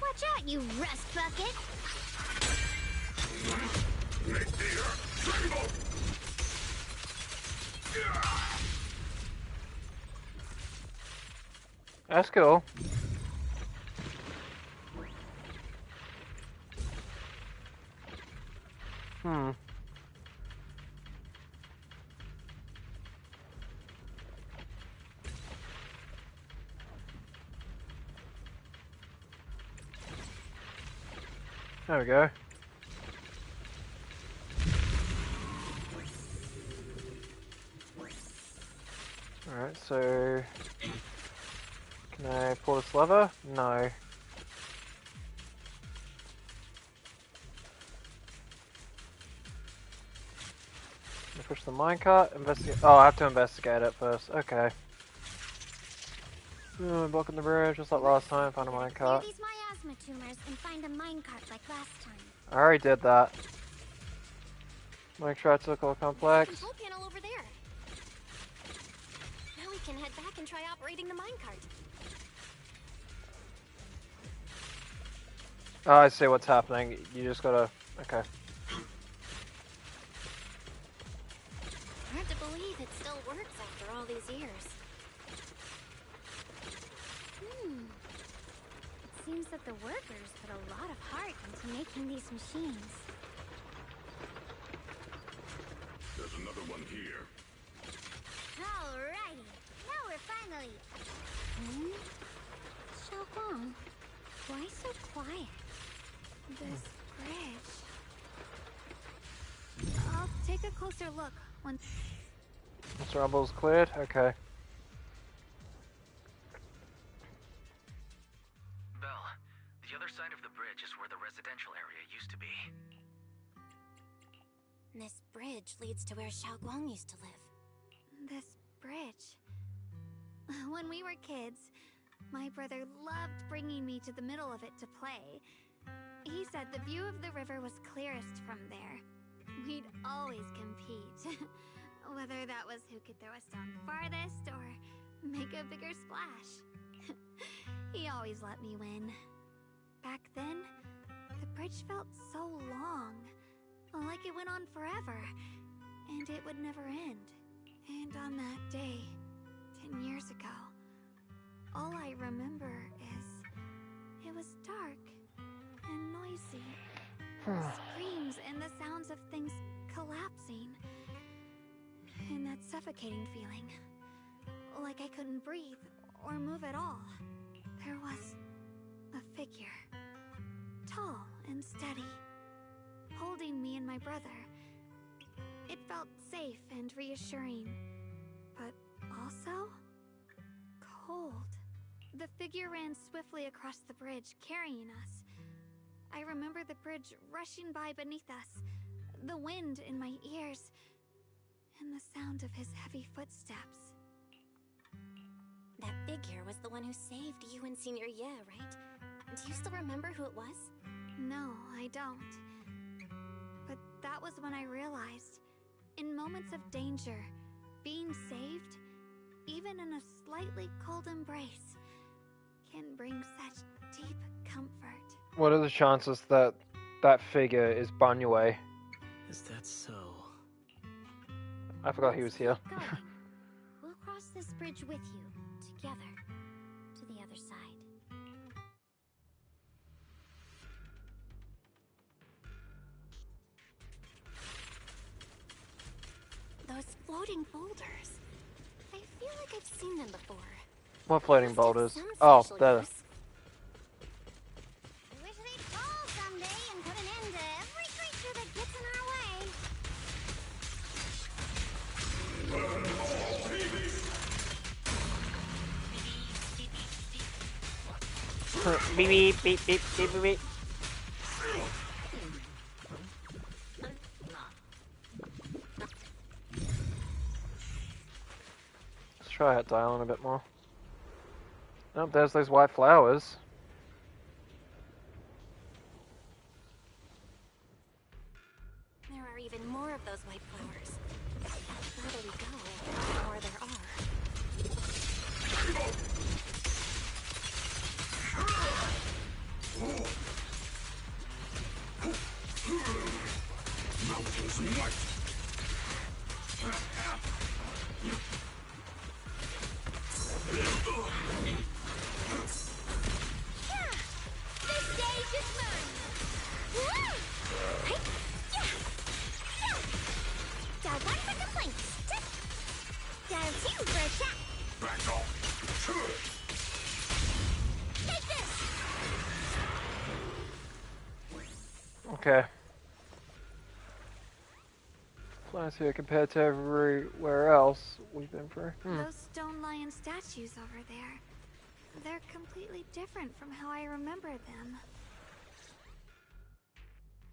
Watch out, you rust bucket! Make the earth tremble. That's cool. Hmm. There we go. Alright, so... Can I pull this lever? No. Can I push the minecart? Investigate. Oh, I have to investigate it first. Okay. Blocking the bridge, just like last time. Find a Clear minecart. these miasma tumors and find a minecart like last time. I already did that. Make tricycle complex. Control panel over there. Now we can head back and try operating the minecart. Oh, I see what's happening. You just gotta... Okay. Hard to believe it still works after all these years. It seems that the workers put a lot of heart into making these machines. There's another one here. Alrighty, now we're finally... Xiaoguang, why so quiet? This bridge. I'll take a closer look once. Once the rumble's cleared? Okay. Belle, the other side of the bridge is where the residential area used to be. This bridge leads to where Xiaoguang used to live. This bridge. When we were kids, my brother loved bringing me to the middle of it to play. He said the view of the river was clearest from there. We'd always compete. Whether that was who could throw a stone farthest or make a bigger splash. He always let me win. Back then, the bridge felt so long. Like it went on forever. And it would never end. And on that day, 10 years ago, all I remember is it was dark and noisy. Screams and the sounds of things collapsing. And that suffocating feeling. Like I couldn't breathe or move at all. There was a figure. Tall and steady. Holding me and my brother. It felt safe and reassuring. But also... cold. The figure ran swiftly across the bridge, carrying us. I remember the bridge rushing by beneath us, the wind in my ears, and the sound of his heavy footsteps. That figure was the one who saved you and Senior Ye, right? Do you still remember who it was? No, I don't. But that was when I realized, in moments of danger, being saved, even in a slightly cold embrace, can bring such deep comfort. What are the chances that that figure is Banyue? Is that so? I forgot he was here. Going. We'll cross this bridge with you, together, to the other side. Those floating boulders. I feel like I've seen them before. What floating boulders? Oh, there. Wish they'd fall someday and put an end to every creature that gets in our way. Beep beep beep beep beep beep beep. try out Dylan a bit more. Oh, there's those white flowers. There are even more of those white flowers. Where do we go? The more there are. Mountains white. The stage is mine! Woo! Hey, yeah! Yeah! Down one for complaints. Down two for a chat. Back off. Take this! Okay. Flies here compared to everywhere else we've been through. Those stone lion statues over there. They're completely different from how I remember them.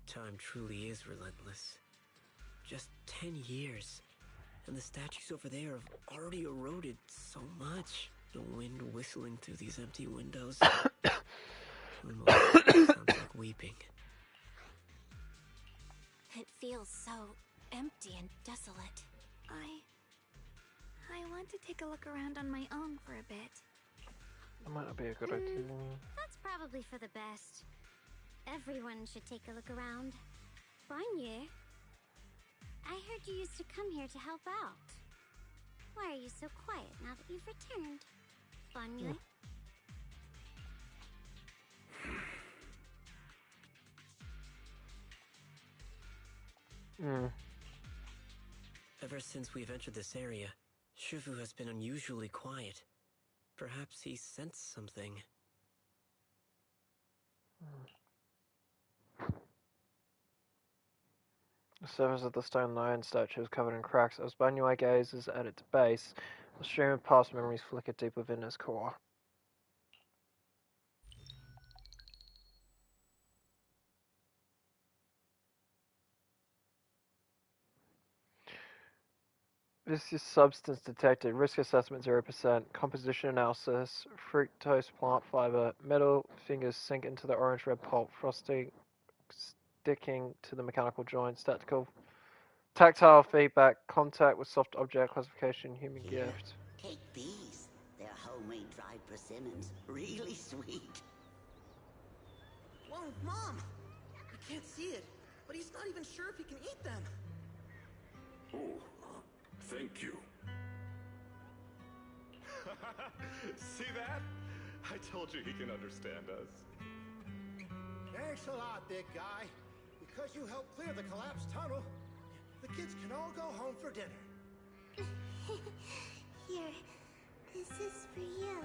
Time truly is relentless. Just 10 years, and the statues over there have already eroded so much. The wind whistling through these empty windows. Almost sounds like weeping. It feels so empty and desolate. I want to take a look around on my own for a bit. That might not be a good idea. That's probably for the best. Everyone should take a look around. Bonnier, I heard you used to come here to help out. Why are you so quiet now that you've returned? Bonnier? Ever since we've entered this area, Shifu has been unusually quiet. Perhaps he sensed something. The surface of the stone lion statue is covered in cracks. As Banyue gazes at its base, a stream of past memories flicker deep within his core. Viscous substance detected. Risk assessment 0%. Composition analysis. Fructose plant fiber. Metal fingers sink into the orange-red pulp. Frosting sticking to the mechanical joints. Tactile feedback. Contact with soft object classification. Human Here, gift. take these. They're homemade dried persimmons. Really sweet. Whoa, Mom! You can't see it, but he's not even sure if he can eat them. Oh, thank you. See that? I told you he can understand us. Thanks a lot, big guy. Because you helped clear the collapsed tunnel, the kids can all go home for dinner. Here, this is for you.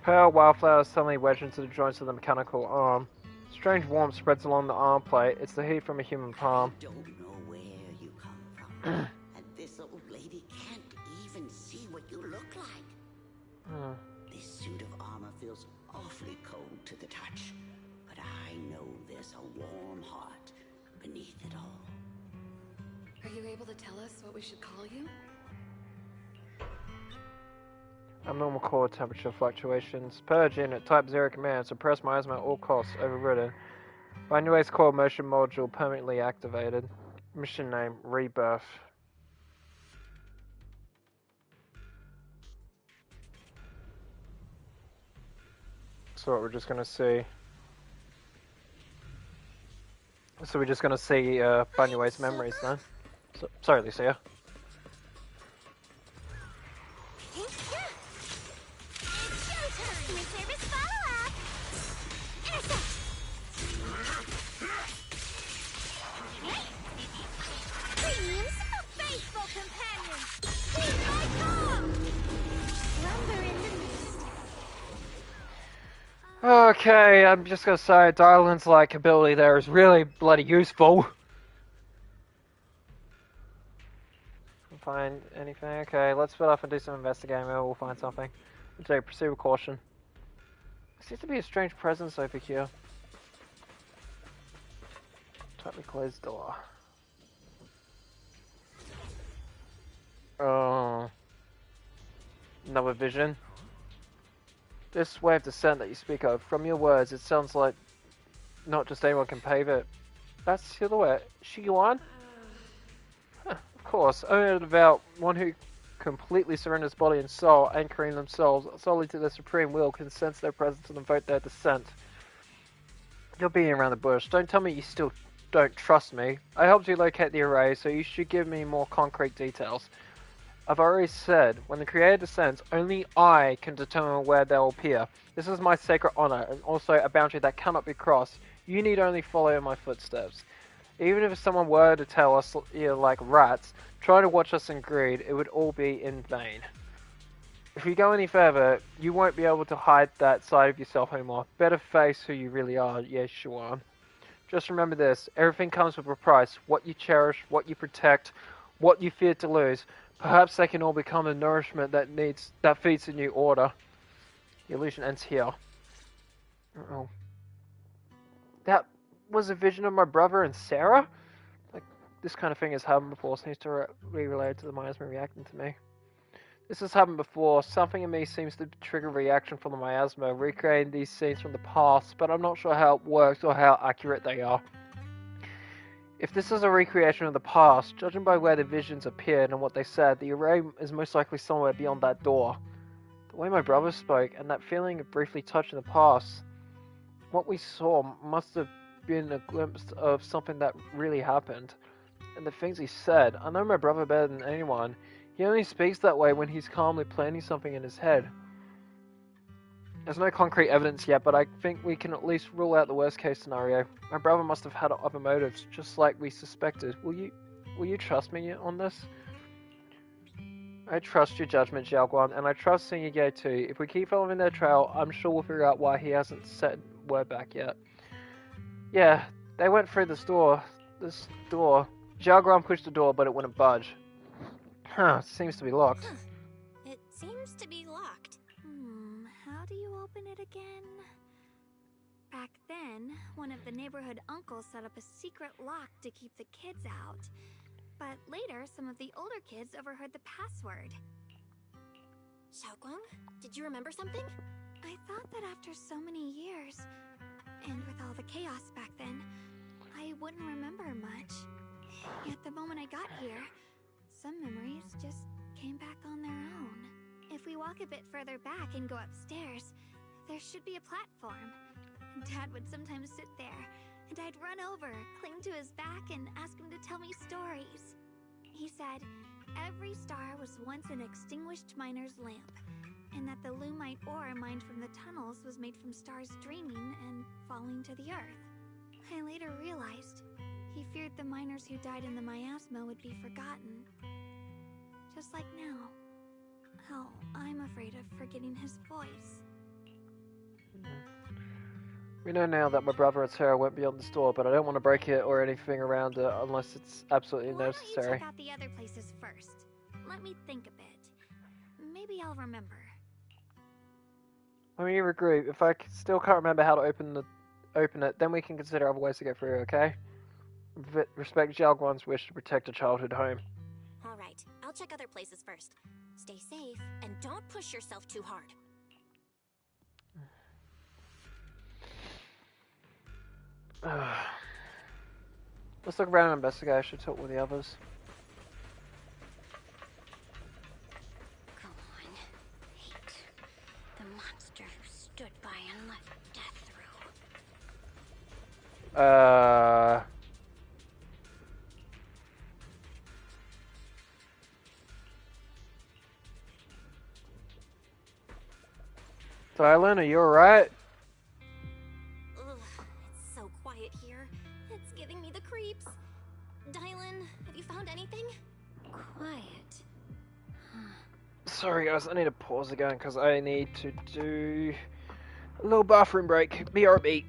Pale wildflowers suddenly wedge into the joints of the mechanical arm. Strange warmth spreads along the arm plate. It's the heat from a human palm. I don't know where you come from, and this old lady can't even see what you look like. This suit of armor feels awfully cold to the touch, but I know there's a warm heart beneath it all. Are you able to tell us what we should call you? Abnormal core temperature fluctuations. Purge unit. Type 0 command. Suppress miasma at all costs. Overridden. Banyue's core motion module permanently activated. Mission name. Rebirth. So what we're just going to see. So we're just going to see Banyue's memories then. So, sorry, Lucia. Okay, I'm just gonna say Dylan's like ability there is really bloody useful. Find anything? Okay, let's split off and do some investigating. Maybe we'll find something. Okay, proceed with caution. There seems to be a strange presence over here. Tightly closed door. Oh. Another vision. This way of descent that you speak of, from your words, it sounds like not just anyone can pave it. That silhouette, Shiyuan? Huh, of course, only a devout, one who completely surrenders body and soul, anchoring themselves solely to their supreme will, can sense their presence and invoke their descent. You're beating around the bush. Don't tell me you still don't trust me. I helped you locate the array, so you should give me more concrete details. I've already said, when the Creator descends, only I can determine where they'll appear. This is my sacred honor, and also a boundary that cannot be crossed. You need only follow in my footsteps. Even if someone were to tell us, like rats, trying to watch us in greed, it would all be in vain. If you go any further, you won't be able to hide that side of yourself anymore. Better face who you really are, Yeshuan. Just remember this, everything comes with a price. What you cherish, what you protect, what you fear to lose. Perhaps they can all become the nourishment that feeds the new order. The illusion ends here. Uh-oh. That was a vision of my brother and Sarah? Like, this kind of thing has happened before, seems to be related to the miasma reacting to me. This has happened before. Something in me seems to trigger a reaction from the miasma, recreating these scenes from the past, but I'm not sure how it works or how accurate they are. If this is a recreation of the past, judging by where the visions appeared and what they said, the array is most likely somewhere beyond that door. The way my brother spoke, and that feeling of briefly touching the past, what we saw must have been a glimpse of something that really happened. And the things he said, I know my brother better than anyone. He only speaks that way when he's calmly planning something in his head. There's no concrete evidence yet, but I think we can at least rule out the worst case scenario. My brother must have had other motives, just like we suspected. Will you trust me on this? I trust your judgment, Xiaoguan, and I trust Senior Gay too. If we keep following their trail, I'm sure we'll figure out why he hasn't sent word back yet. Yeah, they went through this door. Xiaoguan pushed the door, but it wouldn't budge. Huh, seems to be locked. It seems to be locked. How do you open it again? Back then, one of the neighborhood uncles set up a secret lock to keep the kids out. But later, some of the older kids overheard the password. Xiaoguang, did you remember something? I thought that after so many years, and with all the chaos back then, I wouldn't remember much. Yet the moment I got here, some memories just came back on their own. If we walk a bit further back and go upstairs, there should be a platform. Dad would sometimes sit there, and I'd run over, cling to his back, and ask him to tell me stories. He said every star was once an extinguished miner's lamp, and that the lumite ore mined from the tunnels was made from stars dreaming and falling to the earth. I later realized he feared the miners who died in the miasma would be forgotten. Just like now. How I'm afraid of forgetting his voice. We know now that my brother and Sarah went beyond the store, but I don't want to break it or anything around it unless it's absolutely necessary. Why don't you check out the other places first? Let me think a bit. Maybe I'll remember. When we regroup, if I still can't remember how to open it, then we can consider other ways to get through, okay? Respect Xiaoguan's wish to protect a childhood home. Alright, I'll check other places first. Stay safe, and don't push yourself too hard. Let's look around and investigate. I should talk with the others. Go on. Hate. The monster who stood by and let death through. Dylan, are you alright? Ugh, it's so quiet here. It's giving me the creeps. Dylan, have you found anything? Quiet. Sorry guys, I need to pause again because I need to do a little bathroom break. BRB.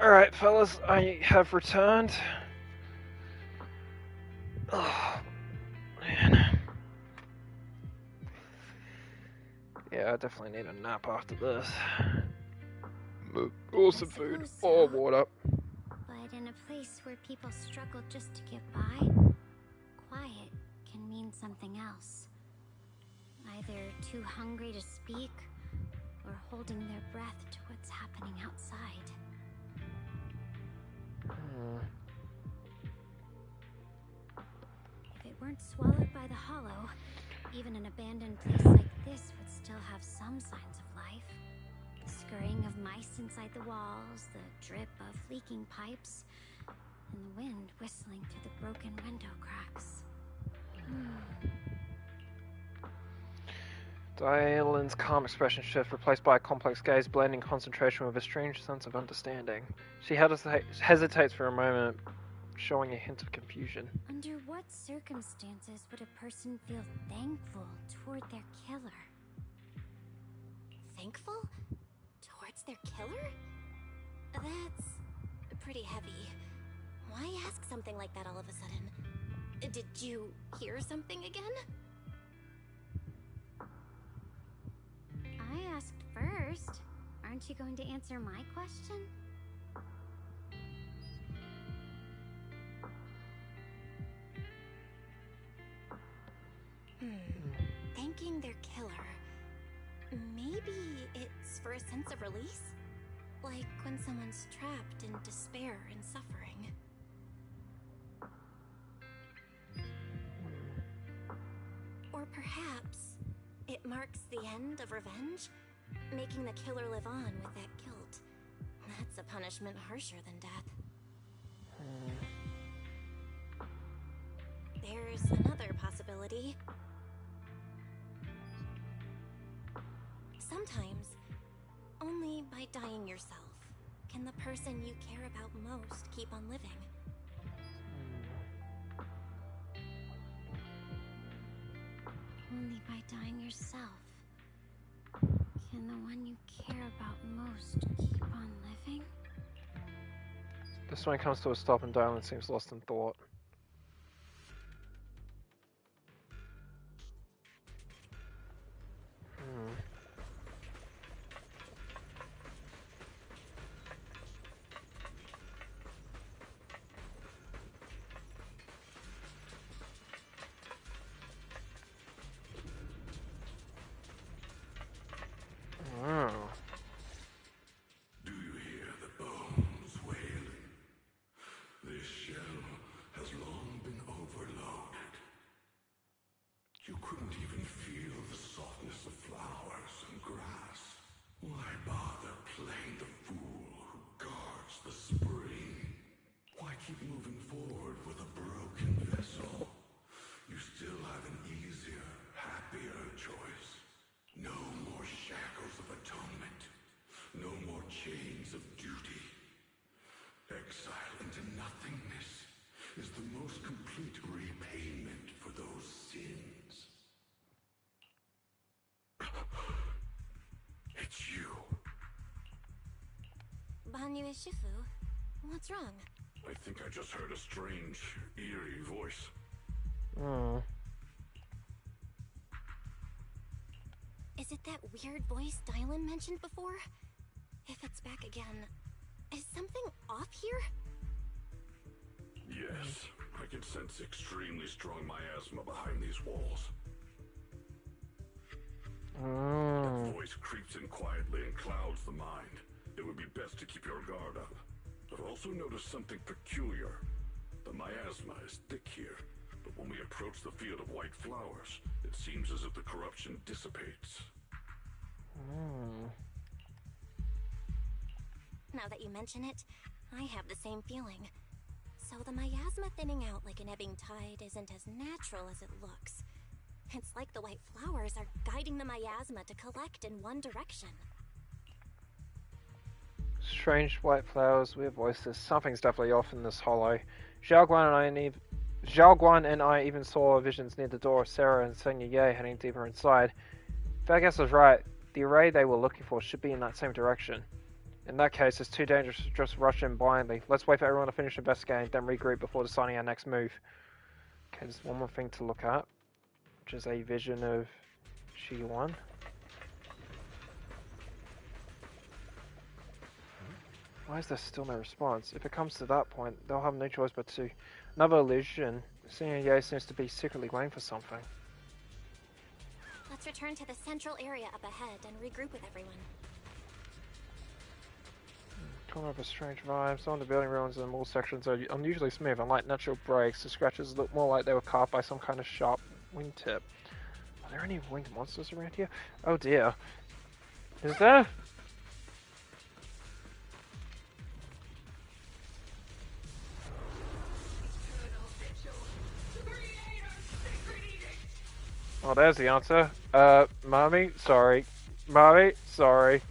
Alright, fellas, I have returned. Oh, man. Yeah, I definitely need a nap after this. Or some food, or water. But in a place where people struggle just to get by, quiet can mean something else. Either too hungry to speak, or holding their breath to what's happening outside. If it weren't swallowed by the hollow, even an abandoned place like this would still have some signs of life. The scurrying of mice inside the walls, the drip of leaking pipes, and the wind whistling through the broken window cracks. Dylan's calm expression shifts, replaced by a complex gaze, blending concentration with a strange sense of understanding. She hesitates for a moment, showing a hint of confusion. Under what circumstances would a person feel thankful toward their killer? Thankful? Towards their killer? That's pretty heavy. Why ask something like that all of a sudden? Did you hear something again? I asked first. Aren't you going to answer my question? Thanking their killer. Maybe it's for a sense of release? Like when someone's trapped in despair and suffering. Or perhaps it marks the end of revenge, making the killer live on with that guilt. That's a punishment harsher than death. There's another possibility. Sometimes, only by dying yourself can the person you care about most keep on living. Only by dying yourself can the one you care about most keep on living? This one comes to a stop and Dylan seems lost in thought. Do you hear the bones wailing? This shell has long been overloaded. You couldn't even feel the softness of flowers and grass. Why bother playing the fool who guards the spring? Why keep moving forward with a broken vessel? You still have an easier, happier choice. No more shackles of atonement. No more chains of duty. Exile into nothingness is the most complete repayment for those sins. It's you. Banyu is Shifu. What's wrong? I think I just heard a strange, eerie voice. Is it that weird voice Dylan mentioned before? If it's back again, is something off here? Yes, I can sense extremely strong miasma behind these walls. That voice creeps in quietly and clouds the mind. It would be best to keep your guard up. I've also noticed something peculiar. The miasma is thick here, but when we approach the field of white flowers, it seems as if the corruption dissipates. Now that you mention it, I have the same feeling. So the miasma thinning out like an ebbing tide isn't as natural as it looks. It's like the white flowers are guiding the miasma to collect in one direction. Strange white flowers, weird voices. Something's definitely off in this hollow. Xiaoguan and I even saw visions near the door of Sarah and Senya Ye heading deeper inside. Vegas was right. The array they were looking for should be in that same direction. In that case, it's too dangerous to just rush in blindly. Let's wait for everyone to finish investigating, then regroup before deciding our next move. Okay, there's one more thing to look at, which is a vision of Shi-1. Why is there still no response? If it comes to that point, they'll have no choice but to. Another illusion. Senior Ye seems to be secretly waiting for something. Let's return to the central area up ahead and regroup with everyone. Corner of a strange vibe. Some of the building ruins and wall sections are unusually smooth, unlike natural breaks. The scratches look more like they were carved by some kind of sharp wingtip. Are there any winged monsters around here? Oh dear. Is there? Oh, there's the answer. Mommy, sorry. Mommy, sorry.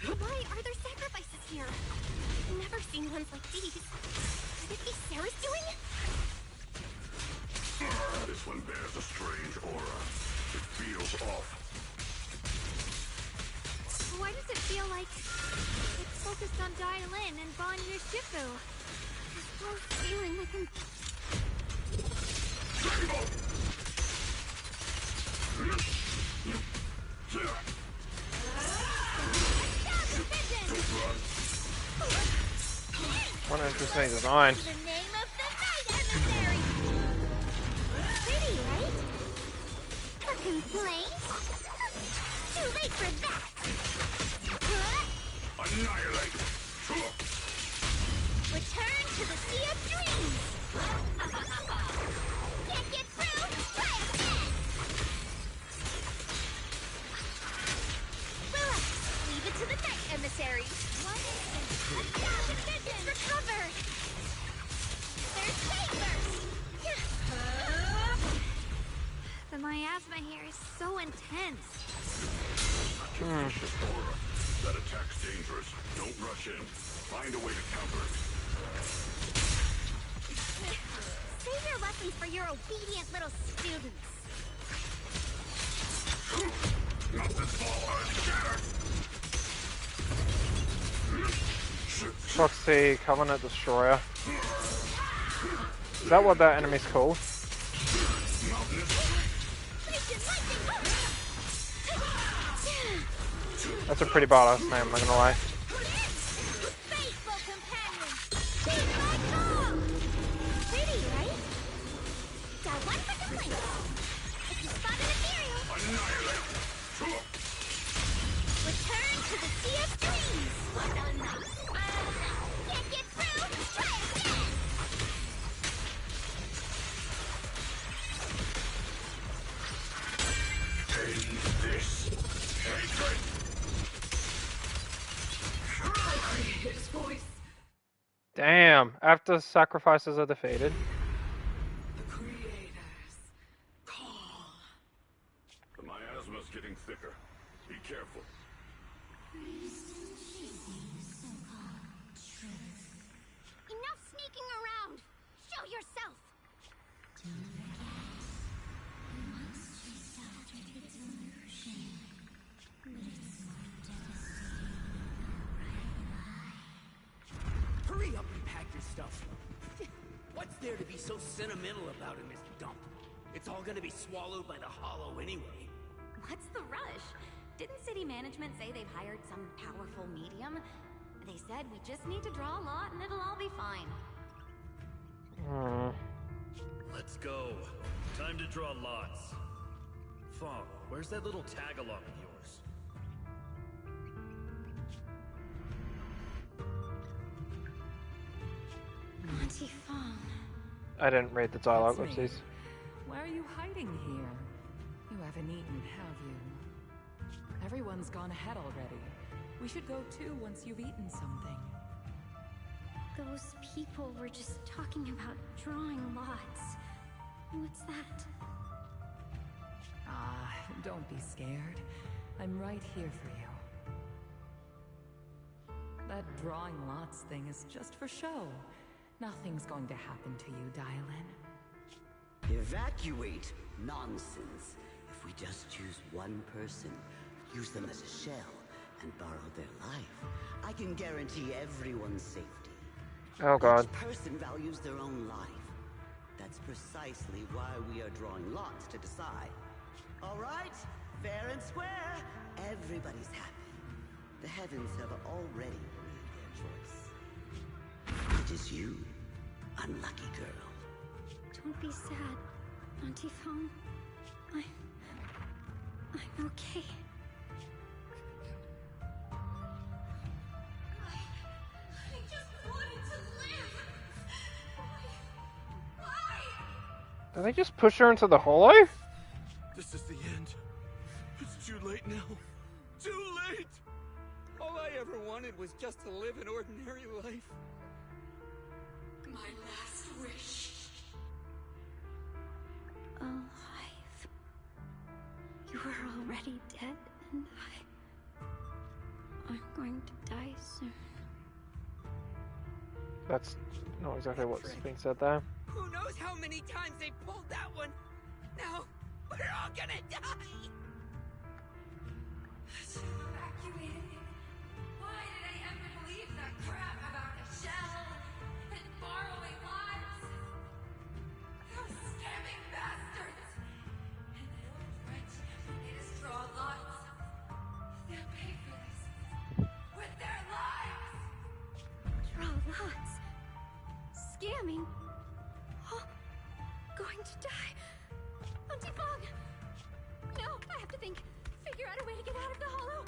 Why are there sacrifices here? I've never seen ones like these. Could it be Sarah's doing? This one bears a strange aura. It feels off. Why does it feel like it's focused on Dial-In and Banyu Shifu? This whole feeling like I'm... What an interesting design. The name of the night, adversary! Pretty, right? A complaint? Too late for that! Annihilate! Return to the Sea of Dreams! Can't get through? Try again! Relax. Leave it to the night emissary. What is this? It's recovered! There's papers! The miasma here is so intense. Vicious aura. That attack's dangerous. Don't rush in. Find a way to counter it. Save your lessons for your obedient little students. Not this ball, Proxy Covenant Destroyer. Is that what that enemy's called? That's a pretty badass name, I'm not gonna lie. Faithful companion! Heed my call! Pretty, right? Got one for complaint. If you spot an ethereal... Annihilate! Return to the Sea of Dreams! Can't get through? Try again! End this hatred! His voice. Damn, after sacrifices are defeated. The creators call. The miasma's getting thicker. Be careful. Enough sneaking around! Show yourself! Hurry up and pack your stuff. What's there to be so sentimental about in this dump? It's all gonna be swallowed by the hollow anyway. What's the rush? Didn't city management say they've hired some powerful medium? They said we just need to draw a lot and it'll all be fine. Let's go. Time to draw lots. Fong, where's that little tag-along of yours? Monty Fong. I didn't read the dialogue, That's me. oopsies. Why are you hiding here? You haven't eaten, have you? Everyone's gone ahead already. We should go too once you've eaten something. Those people were just talking about drawing lots. What's that? Ah, don't be scared. I'm right here for you. That drawing lots thing is just for show. Nothing's going to happen to you, Dial-In. Evacuate? Nonsense. If we just choose one person, use them as a shell, and borrow their life, I can guarantee everyone's safety. Oh God. Each person values their own life. That's precisely why we are drawing lots to decide. All right, fair and square. Everybody's happy. The heavens have already made their choice. It is you, unlucky girl. Don't be sad, Auntie Fawn. I'm okay. I just wanted to live. Why? Did they just push her into the hollow? This is the end. It's too late now. Too late! All I ever wanted was just to live an ordinary life. My last wish. Alive. You were already dead, and I'm going to die soon. That's not exactly what's being said there. Who knows how many times they pulled that one? Now, we're all gonna die! Should have evacuated him. Why did I ever believe that crap about a shell and borrowing lives? Those scamming bastards! And the old rich made us draw lots. They'll pay for this with their lives! Draw lots. Scamming. Oh, going to die. Auntie Fawn! No, I have to think. Figure out a way to get out of the hollow.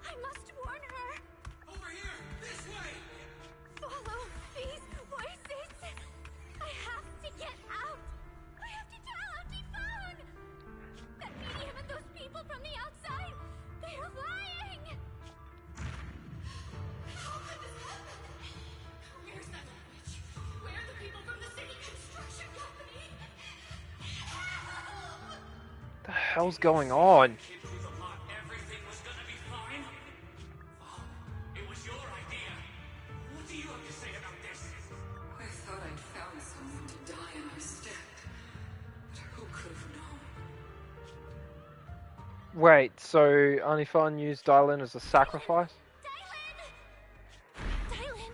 I must warn her. Over here! This way! Follow these voices. I have to get out. I have to tell Auntie Fawn. That medium and those people from the outside, they are lying. How could this happen? Where's that witch? Where are the people from the city construction company? Help! What the hell's going on? Everything was gonna be fine? Oh, it was your idea. What do you have to say about this? I thought I'd found someone to die in my stead. But who could have known? Wait, so Anifan used Dylan as a sacrifice? Dylan!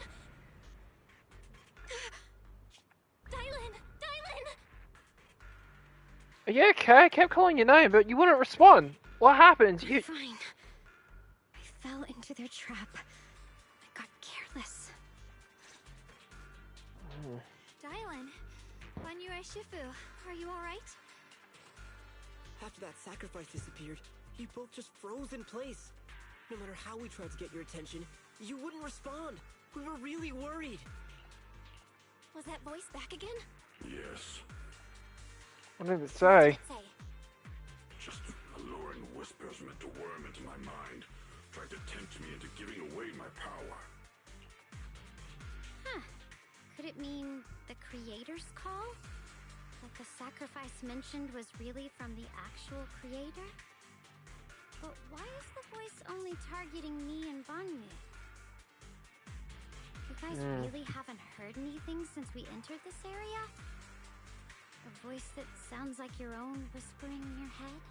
Dylan! Dylan! Are you okay? I kept calling your name, but you wouldn't respond. What happened? I'm fine. I fell into their trap. I got careless. Dylan, Banyue Shifu, are you alright? After that sacrifice disappeared, you both just froze in place. No matter how we tried to get your attention, you wouldn't respond. We were really worried. Was that voice back again? Yes. What did it say? Just alluring whispers meant to worm into my mind. Tried to tempt me into giving away my power. Huh. Could it mean the creator's call? That the sacrifice mentioned was really from the actual creator? But why is the voice only targeting me and Banyue? You guys really haven't heard anything since we entered this area? A voice that sounds like your own whispering in your head?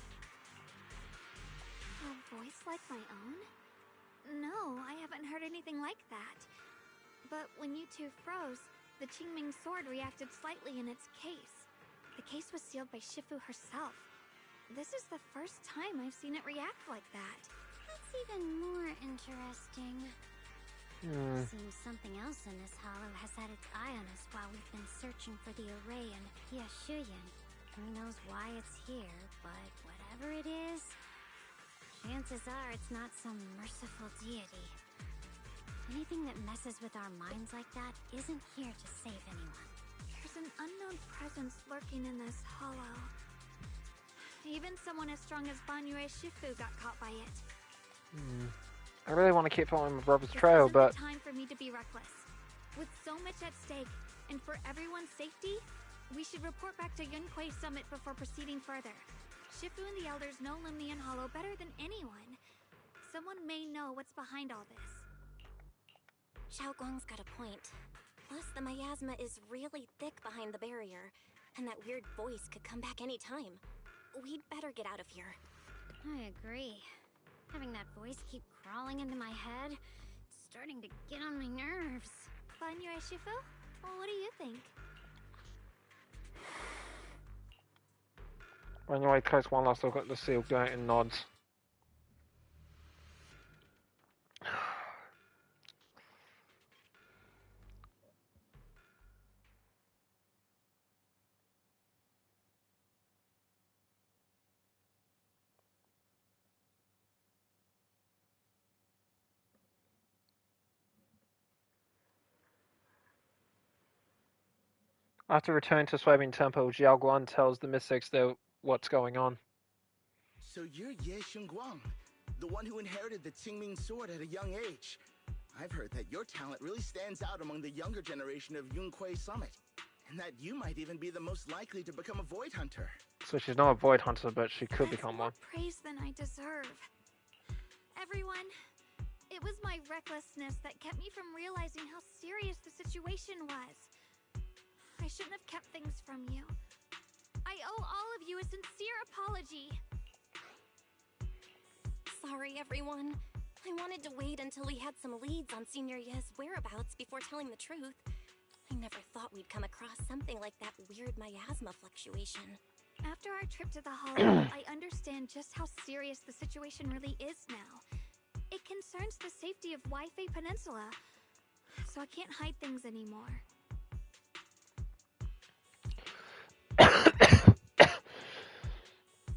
A voice like my own? No, I haven't heard anything like that. But when you two froze, the Qingming sword reacted slightly in its case. The case was sealed by Shifu herself. This is the first time I've seen it react like that. That's even more interesting. Seems something else in this hollow has had its eye on us while we've been searching for the array in Hyashuyan. Who knows why it's here, but whatever it is, chances are it's not some merciful deity. Anything that messes with our minds like that isn't here to save anyone. There's an unknown presence lurking in this hollow. Even someone as strong as Banyue Shifu got caught by it. I really want to keep following my brother's This trail, isn't but the time for me to be reckless. With so much at stake, and for everyone's safety, we should report back to Yunquei Summit before proceeding further. Shifu and the elders know Limnian Hollow better than anyone. Someone may know what's behind all this. Xiaoguang's got a point. Plus, the miasma is really thick behind the barrier, and that weird voice could come back any time. We'd better get out of here. I agree. Having that voice keep crawling into my head. It's starting to get on my nerves. Fun, you Shifu? Well, what do you think? Anyway, takes one last look at the seal going and nods. After returning to Swabian Temple, Xiao Guan tells the mystics what's going on. So you're Ye Shengguang, the one who inherited the Qingming sword at a young age. I've heard that your talent really stands out among the younger generation of Yunque Summit, and that you might even be the most likely to become a Void Hunter. So she's not a Void Hunter, but she could become one. Praise than I deserve. Everyone, it was my recklessness that kept me from realizing how serious the situation was. I shouldn't have kept things from you. I owe all of you a sincere apology. Sorry, everyone. I wanted to wait until we had some leads on Senior Ye's whereabouts before telling the truth. I never thought we'd come across something like that weird miasma fluctuation. After our trip to the Hollow, I understand just how serious the situation really is now. It concerns the safety of Wi-Fi Peninsula, so I can't hide things anymore.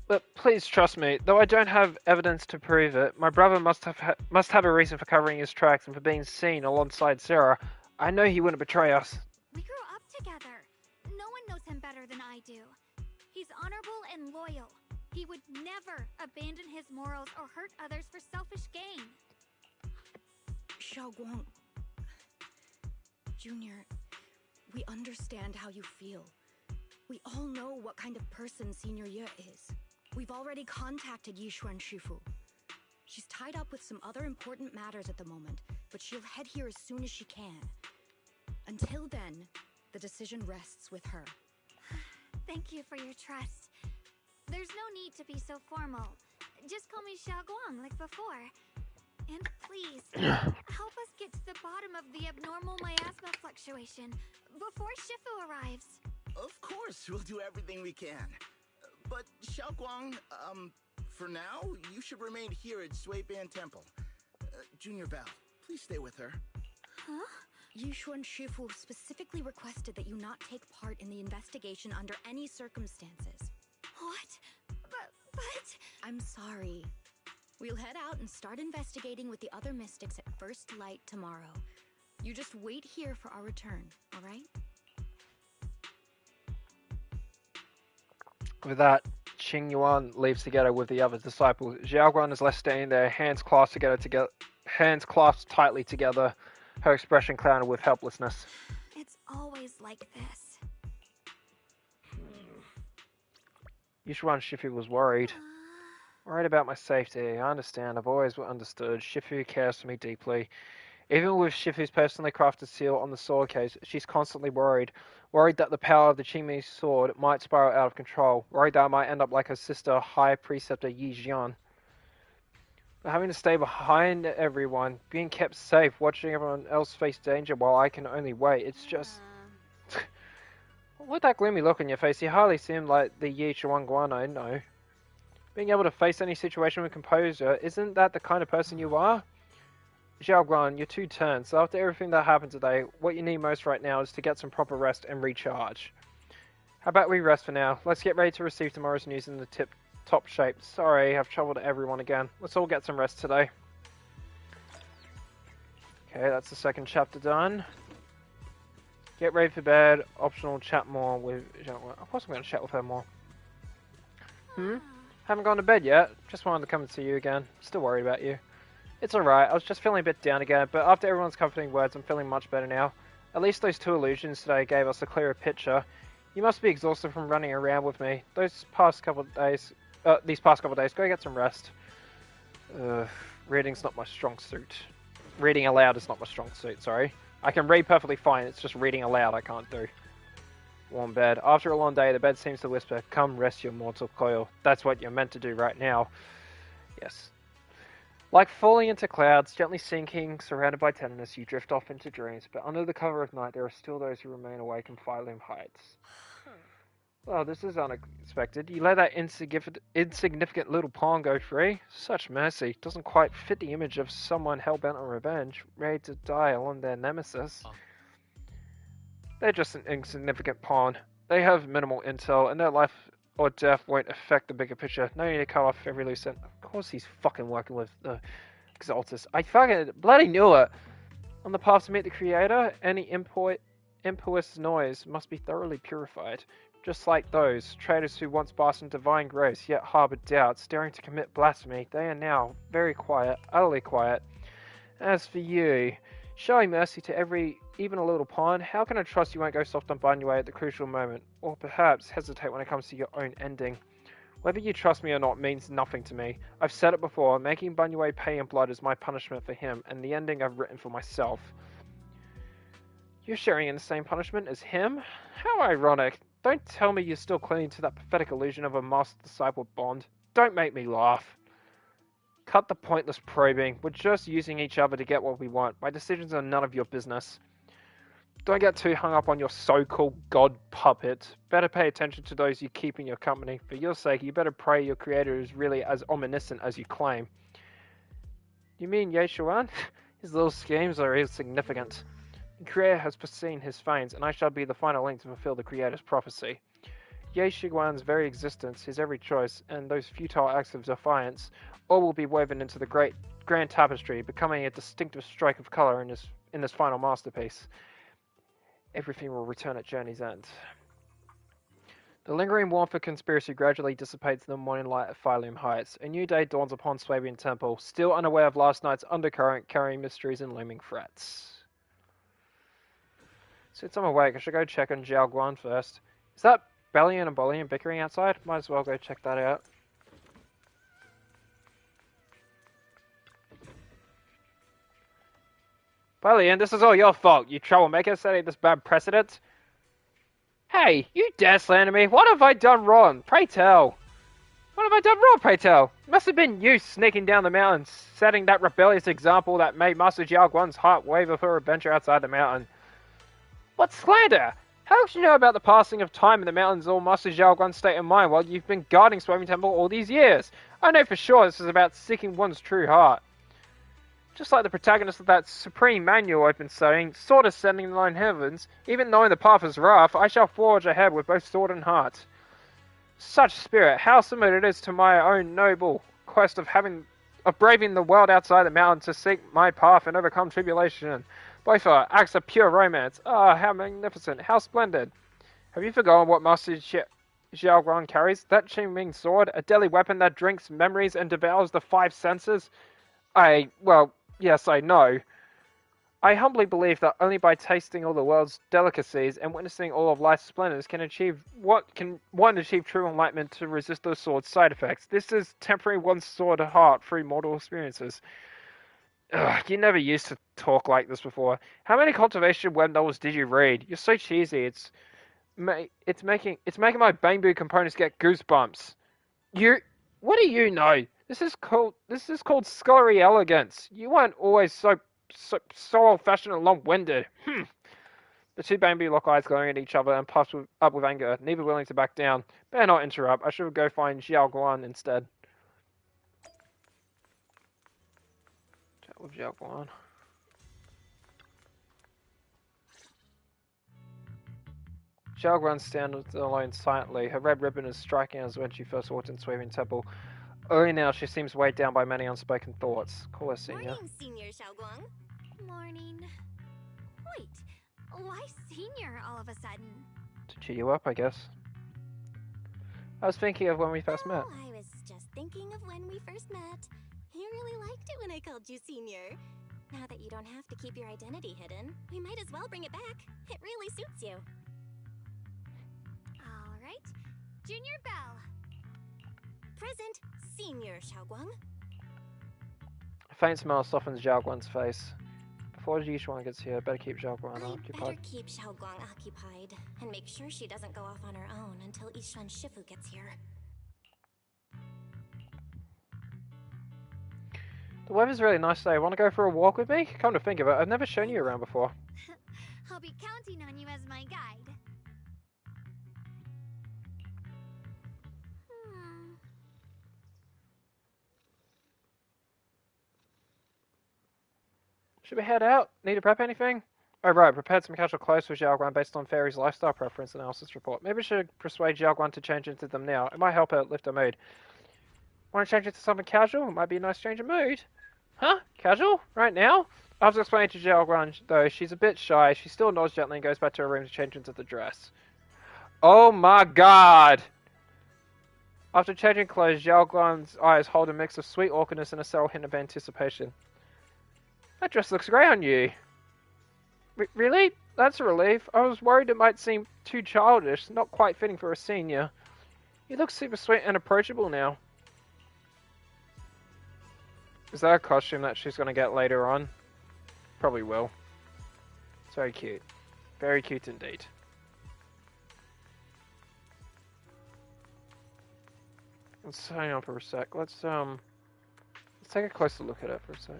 But please trust me, though I don't have evidence to prove it, my brother must have a reason for covering his tracks and for being seen alongside Sarah. I know he wouldn't betray us. We grew up together. No one knows him better than I do. He's honorable and loyal. He would never abandon his morals or hurt others for selfish gain. Xiaoguang, Junior, we understand how you feel. We all know what kind of person Senior Ye is. We've already contacted Yishuan Shifu. She's tied up with some other important matters at the moment, but she'll head here as soon as she can. Until then, the decision rests with her. Thank you for your trust. There's no need to be so formal. Just call me Xiaoguang like before. And please, help us get to the bottom of the abnormal miasma fluctuation before Shifu arrives. Of course, we'll do everything we can. But Xiaoguang, for now, you should remain here at Shuiban Temple. Junior Bao, please stay with her. Huh? Yishuan Shifu specifically requested that you not take part in the investigation under any circumstances. What? But... I'm sorry. We'll head out and start investigating with the other mystics at first light tomorrow. You just wait here for our return, alright? With that, Qing Yuan leaves together with the other disciples. Xiao Guan is left standing there, hands clasped tightly together, her expression clouded with helplessness. It's always like this. Yishuan Shifu was worried. Worried about my safety. I understand. I've always understood. Shifu cares for me deeply. Even with Shifu's personally crafted seal on the sword case, she's constantly worried. Worried that the power of the Qingming sword might spiral out of control. Worried that I might end up like her sister, High Preceptor Yi Jian. But having to stay behind everyone, being kept safe, watching everyone else face danger while I can only wait, it's just... With that gloomy look on your face, you hardly seem like the Yi Chuanguan I know. Being able to face any situation with composure, isn't that the kind of person you are? Xiao Guan, you're too turned, so after everything that happened today, what you need most right now is to get some proper rest and recharge. How about we rest for now? Let's get ready to receive tomorrow's news in the tip-top shape. Sorry, I've troubled everyone again. Let's all get some rest today. Okay, that's the second chapter done. Get ready for bed. Optional chat more with Xiao Guan. Of course I'm going to chat with her more. Haven't gone to bed yet. Just wanted to come and see you again. Still worried about you. It's alright, I was just feeling a bit down again, but after everyone's comforting words, I'm feeling much better now. At least those two illusions today gave us a clearer picture. You must be exhausted from running around with me. These past couple of days, go get some rest. Reading's not my strong suit. Reading aloud is not my strong suit, sorry. I can read perfectly fine, it's just reading aloud I can't do. Warm bed. After a long day, the bed seems to whisper, "Come rest your mortal coil." That's what you're meant to do right now. Yes. Like falling into clouds, gently sinking, surrounded by tenderness, you drift off into dreams, but under the cover of night there are still those who remain awake in Firelum Heights. Well, this is unexpected. You let that insignificant little pawn go free? Such mercy. Doesn't quite fit the image of someone hell-bent on revenge, ready to die along their nemesis. They're just an insignificant pawn. They have minimal intel, and their life or death won't affect the bigger picture. No need to cut off every loose end. Of course he's fucking working with the Exaltus. I fucking bloody knew it! On the path to meet the Creator, any impious noise must be thoroughly purified. Just like those traitors who once basked in divine grace, yet harbored doubts, daring to commit blasphemy, they are now very quiet, utterly quiet. As for you, showing mercy to even a little pawn, how can I trust you won't go soft on Bunyue at the crucial moment, or perhaps hesitate when it comes to your own ending? Whether you trust me or not means nothing to me. I've said it before, making Bunyue pay in blood is my punishment for him, and the ending I've written for myself. You're sharing in the same punishment as him? How ironic. Don't tell me you're still clinging to that pathetic illusion of a master-disciple bond. Don't make me laugh. Cut the pointless probing. We're just using each other to get what we want. My decisions are none of your business. Don't get too hung up on your so-called god puppet. Better pay attention to those you keep in your company. For your sake, you better pray your creator is really as omniscient as you claim. You mean Yeshuan? His little schemes are insignificant. The Creator has foreseen his fanes, and I shall be the final link to fulfill the Creator's prophecy. Yeshuan's very existence, his every choice, and those futile acts of defiance, all will be woven into the grand tapestry, becoming a distinctive strike of color in this final masterpiece. Everything will return at journey's end. The lingering warmth of conspiracy gradually dissipates in the morning light of Firelum Heights. A new day dawns upon Swabian Temple, still unaware of last night's undercurrent, carrying mysteries and looming threats. Since I'm awake, I should go check on Jiao Guan first. Is that Bellion and Bollion bickering outside? Might as well go check that out. Bellion, this is all your fault, you troublemaker, setting this bad precedent. Hey, you dare slander me? What have I done wrong? Pray tell. What have I done wrong, pray tell? It must have been you sneaking down the mountain, setting that rebellious example that made Master Jiao Guan's heart waver for adventure outside the mountain. What slander? How did you know about the passing of time in the mountains or Master Jiao Guan's state of mind while you've been guarding Swabian Temple all these years? I know for sure this is about seeking one's true heart. Just like the protagonist of that supreme manual I've been studying, sword ascending in the nine heavens, even knowing the path is rough, I shall forge ahead with both sword and heart. Such spirit, how similar it is to my own noble quest of braving the world outside the mountain to seek my path and overcome tribulation. Both are acts of pure romance. Ah, how magnificent, how splendid. Have you forgotten what Master Jiao Guan carries? That Qingming sword, a deadly weapon that drinks memories and devours the five senses? Well, yes, I know. I humbly believe that only by tasting all the world's delicacies and witnessing all of life's splendors can one achieve true enlightenment to resist the sword's side effects. This is tempering one's sword heart through mortal experiences. Ugh, you never used to talk like this before. How many cultivation web novels did you read? You're so cheesy. It's making my bamboo components get goosebumps. What do you know? This is called scholarly elegance. You weren't always so old-fashioned and long-winded. The two bamboo lock eyes glaring at each other and puffed up with anger, neither willing to back down. Better not interrupt. I should go find Jiao Guan instead. Chat with Jiao Guan. Jiao Guan stands alone silently. Her red ribbon is striking as when she first walked into Swabian Temple. Early now, she seems weighed down by many unspoken thoughts. Call her Senior. Morning, Senior Xiaoguang. Morning. Wait, why Senior all of a sudden? To cheer you up, I guess. I was thinking of when we first met. I was just thinking of when we first met. You really liked it when I called you Senior. Now that you don't have to keep your identity hidden, we might as well bring it back. It really suits you. All right. Junior Bell. Present, Senior Xiaoguang. A faint smile softens Jiao Guan's face. Before Yishuan gets here, better keep Jiao Guan occupied. Better keep Xiaoguang occupied, and make sure she doesn't go off on her own until Yishuan Shifu gets here. The weather's really nice today. Want to go for a walk with me? Come to think of it, I've never shown you around before. I'll be counting on you as my guide. Should we head out? Need to prep anything? Oh right, prepared some casual clothes for Xiaoguan based on Fairy's lifestyle preference analysis report. Maybe I should persuade Xiaoguan to change into them now. It might help her lift her mood. Want to change into something casual? It might be a nice change of mood. Huh? Casual? Right now? After explaining to Xiaoguan, though, she's a bit shy. She still nods gently and goes back to her room to change into the dress. Oh my god! After changing clothes, Xiaoguan's eyes hold a mix of sweet awkwardness and a subtle hint of anticipation. That dress looks great on you. Really? That's a relief. I was worried it might seem too childish, not quite fitting for a senior. You look super sweet and approachable now. Is that a costume that she's going to get later on? Probably will. It's very cute. Very cute indeed. Let's hang on for a sec. Let's take a closer look at it for a sec.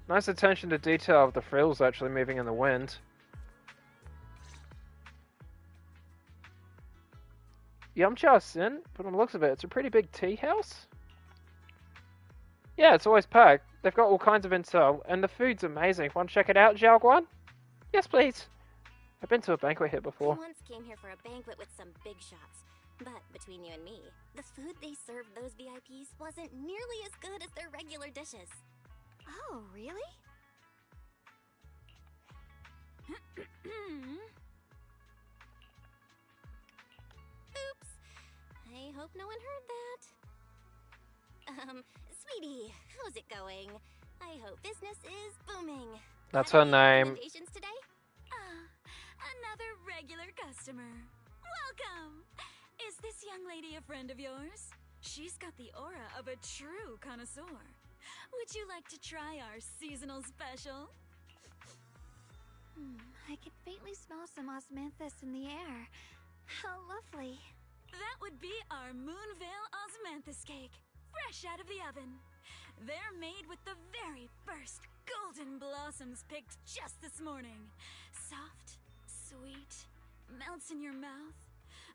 Nice attention to detail of the frills actually moving in the wind. Yumcha Sin, but on the looks of it, it's a pretty big tea house. Yeah, it's always packed. They've got all kinds of intel, and the food's amazing. Want to check it out, Xiaoguan? Yes, please. I've been to a banquet here before. I once came here for a banquet with some big shots. But between you and me, the food they served those VIPs wasn't nearly as good as their regular dishes. Oh, really? Oops. I hope no one heard that. Sweetie, how's it going? I hope business is booming. That's her name. Recommendations today? Another regular customer. Welcome! Is this young lady a friend of yours? She's got the aura of a true connoisseur. Would you like to try our seasonal special? I can faintly smell some osmanthus in the air. How lovely. That would be our Moonvale osmanthus cake, fresh out of the oven. They're made with the very first golden blossoms picked just this morning. Soft, sweet, melts in your mouth.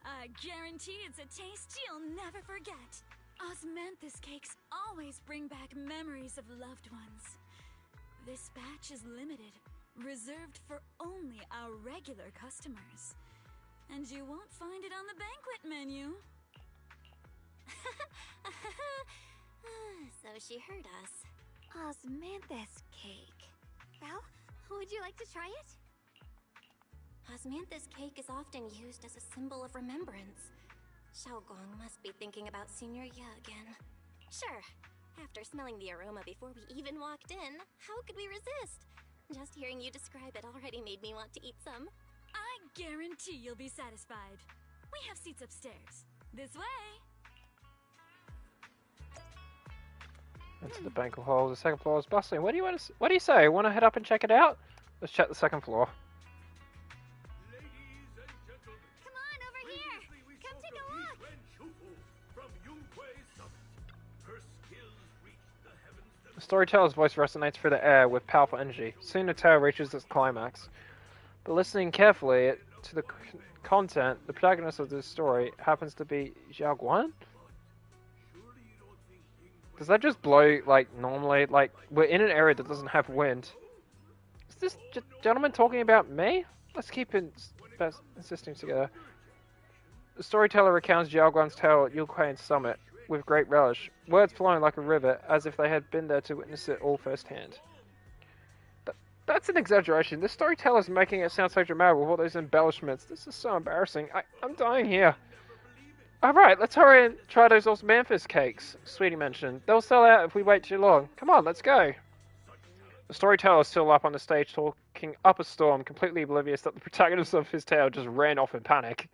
I guarantee it's a taste you'll never forget. Osmanthus cakes always bring back memories of loved ones. This batch is limited, reserved for only our regular customers. And you won't find it on the banquet menu. So she heard us. Osmanthus cake. Well, would you like to try it? Osmanthus cake is often used as a symbol of remembrance. Xiaoguang must be thinking about Senior Ye again. Sure. After smelling the aroma before we even walked in, how could we resist? Just hearing you describe it already made me want to eat some. I guarantee you'll be satisfied. We have seats upstairs. This way. Into the banquet hall. The second floor is bustling. What do you say? Want to head up and check it out? Let's check the second floor. Come on over here. Come take a look. The storyteller's voice resonates through the air with powerful energy. Soon the tale reaches its climax. But listening carefully to the content, the protagonist of this story happens to be Xiaoguan? Does that just blow, like, normally? Like, we're in an area that doesn't have wind. Is this gentleman talking about me? Let's keep insisting together. The storyteller recounts Xiaoguan's tale at Yunquain's summit with great relish, words flowing like a river, as if they had been there to witness it all firsthand. That's an exaggeration. This storyteller's making it sound so dramatic with all those embellishments. This is so embarrassing. I'm dying here. Alright, let's hurry and try those osmanthus cakes Sweetie mentioned. They'll sell out if we wait too long. Come on, let's go. The storyteller is still up on the stage talking up a storm, completely oblivious that the protagonist of his tale just ran off in panic.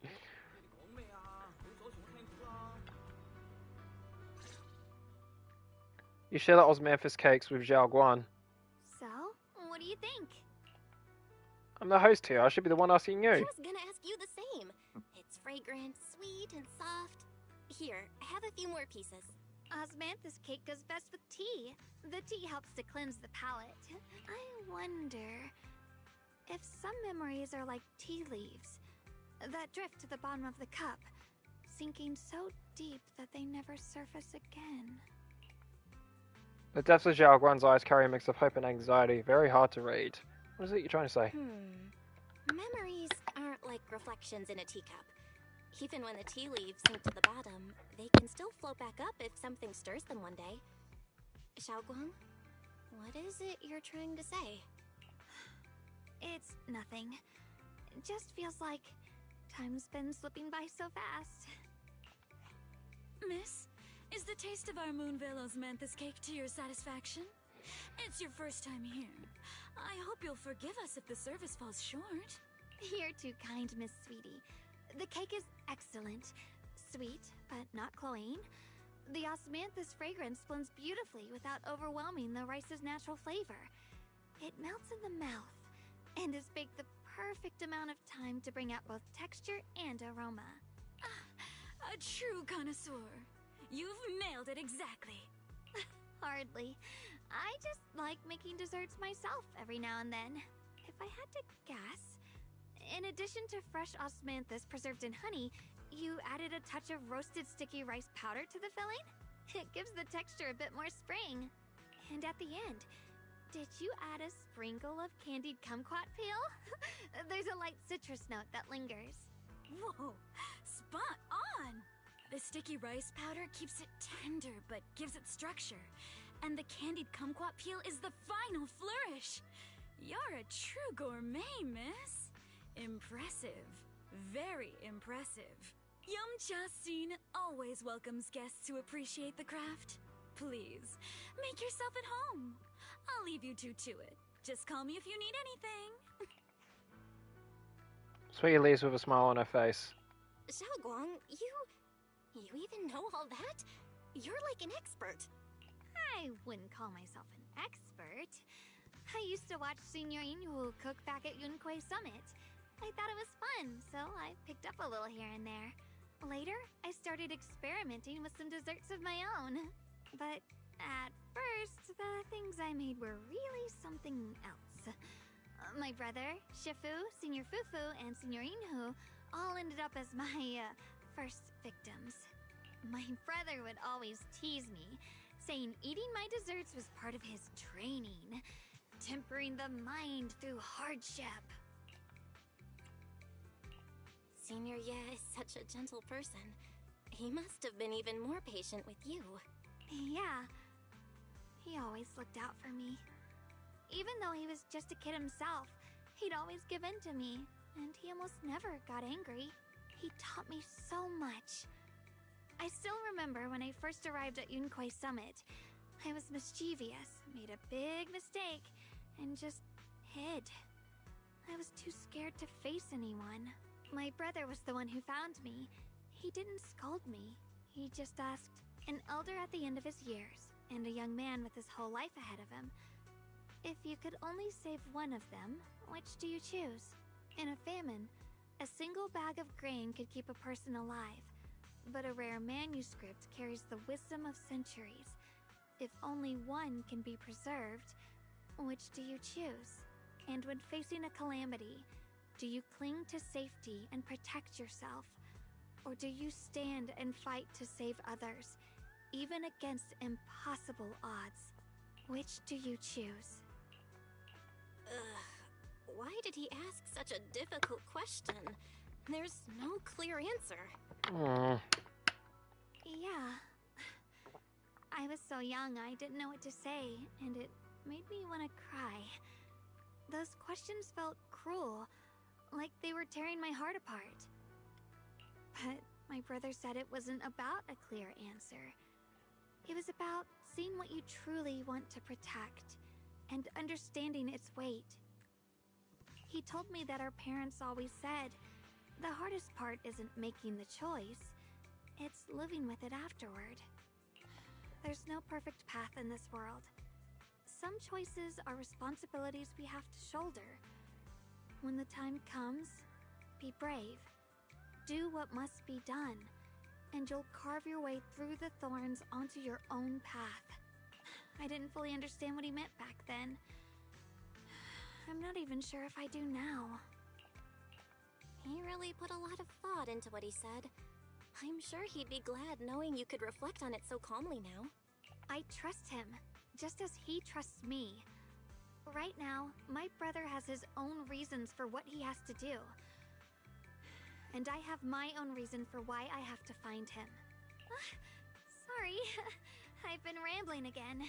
You share the osmanthus cakes with Xiaoguan. So, what do you think? I'm the host here. I should be the one asking you. I was gonna ask you the same. It's fragrant, sweet, and soft. Here, have a few more pieces. Osmanthus cake goes best with tea. The tea helps to cleanse the palate. I wonder if some memories are like tea leaves that drift to the bottom of the cup, sinking so deep that they never surface again. The depths of Zhao Guan's eyes carry a mix of hope and anxiety. Very hard to read. What is it you're trying to say? Memories aren't like reflections in a teacup. Even when the tea leaves sink to the bottom, they can still float back up if something stirs them one day. Xiaoguang, what is it you're trying to say? It's nothing. It just feels like time's been slipping by so fast. Miss, is the taste of our Moonvale Osmanthus cake to your satisfaction? It's your first time here. I hope you'll forgive us if the service falls short. You're too kind, Miss Sweetie. The cake is excellent. Sweet, but not cloying. The osmanthus fragrance blends beautifully without overwhelming the rice's natural flavor. It melts in the mouth and is baked the perfect amount of time to bring out both texture and aroma. A true connoisseur. You've nailed it exactly. Hardly. I just like making desserts myself every now and then. If I had to guess, in addition to fresh osmanthus preserved in honey, you added a touch of roasted sticky rice powder to the filling? It gives the texture a bit more spring. And at the end, did you add a sprinkle of candied kumquat peel? There's a light citrus note that lingers. Whoa, spot on! The sticky rice powder keeps it tender but gives it structure. And the candied kumquat peel is the final flourish. You're a true gourmet, miss. Impressive. Very impressive. Yum-Cha Scene always welcomes guests who appreciate the craft. Please, make yourself at home. I'll leave you two to it. Just call me if you need anything. Sweetie leaves with a smile on her face. Xiaoguang, you even know all that? You're like an expert. I wouldn't call myself an expert. I used to watch Senior Inhu cook back at Yunquay Summit. I thought it was fun, so I picked up a little here and there. Later, I started experimenting with some desserts of my own. But at first, the things I made were really something else. My brother, Shifu, Senior Fufu, and Senior Inhu all ended up as my first victims. My brother would always tease me, saying eating my desserts was part of his training, tempering the mind through hardship. Senior Ye is such a gentle person. He must have been even more patient with you. Yeah. He always looked out for me. Even though he was just a kid himself, he'd always give in to me, and he almost never got angry. He taught me so much. I still remember when I first arrived at Yunquay Summit. I was mischievous, made a big mistake, and just hid. I was too scared to face anyone. My brother was the one who found me. He didn't scold me. He just asked, an elder at the end of his years, and a young man with his whole life ahead of him, if you could only save one of them, which do you choose? In a famine, a single bag of grain could keep a person alive, but a rare manuscript carries the wisdom of centuries. If only one can be preserved, which do you choose? And when facing a calamity, do you cling to safety and protect yourself? Or do you stand and fight to save others, even against impossible odds? Which do you choose? Why did he ask such a difficult question? There's no clear answer. Yeah. I was so young I didn't know what to say, and it made me want to cry. Those questions felt cruel, like they were tearing my heart apart. But my brother said it wasn't about a clear answer. It was about seeing what you truly want to protect, and understanding its weight. He told me that our parents always said, the hardest part isn't making the choice, it's living with it afterward. There's no perfect path in this world. Some choices are responsibilities we have to shoulder. When the time comes, be brave. Do what must be done. and you'll carve your way through the thorns onto your own path. I didn't fully understand what he meant back then. I'm not even sure if I do now. He really put a lot of thought into what he said. I'm sure he'd be glad knowing you could reflect on it so calmly now. I trust him, just as he trusts me. Right now, my brother has his own reasons for what he has to do. And I have my own reason for why I have to find him. Sorry, I've been rambling again.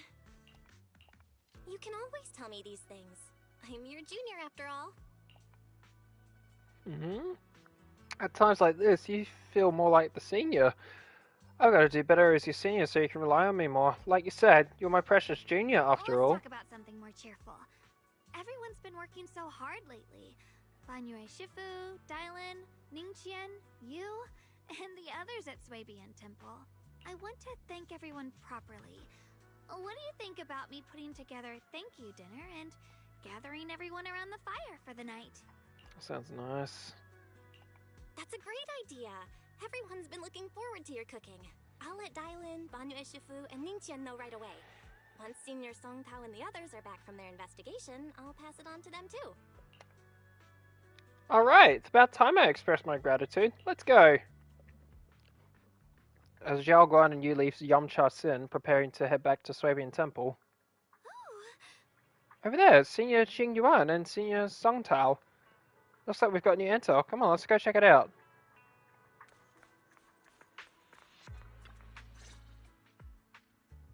You can always tell me these things. I'm your junior after all. At times like this, you feel more like the senior. I've got to do better as your senior so you can rely on me more. Like you said, you're my precious junior after all. Let's talk about something more cheerful. Everyone's been working so hard lately. Banyue Shifu, Dylan, Ningqian, you, and the others at Swabian Temple. I want to thank everyone properly. What do you think about me putting together a thank you dinner and gathering everyone around the fire for the night? Sounds nice. That's a great idea. Everyone's been looking forward to your cooking. I'll let Dylan, Banyue Shifu, and Ningqian know right away. Once Senior Song Tao and the others are back from their investigation, I'll pass it on to them too. Alright, it's about time I express my gratitude. Let's go. As Zhao Guan and Yu leave Yamcha Sin, preparing to head back to Swabian Temple. Over there, Senior Xing Yuan and Senior Song Tao. Looks like we've got new intel. Come on, let's go check it out.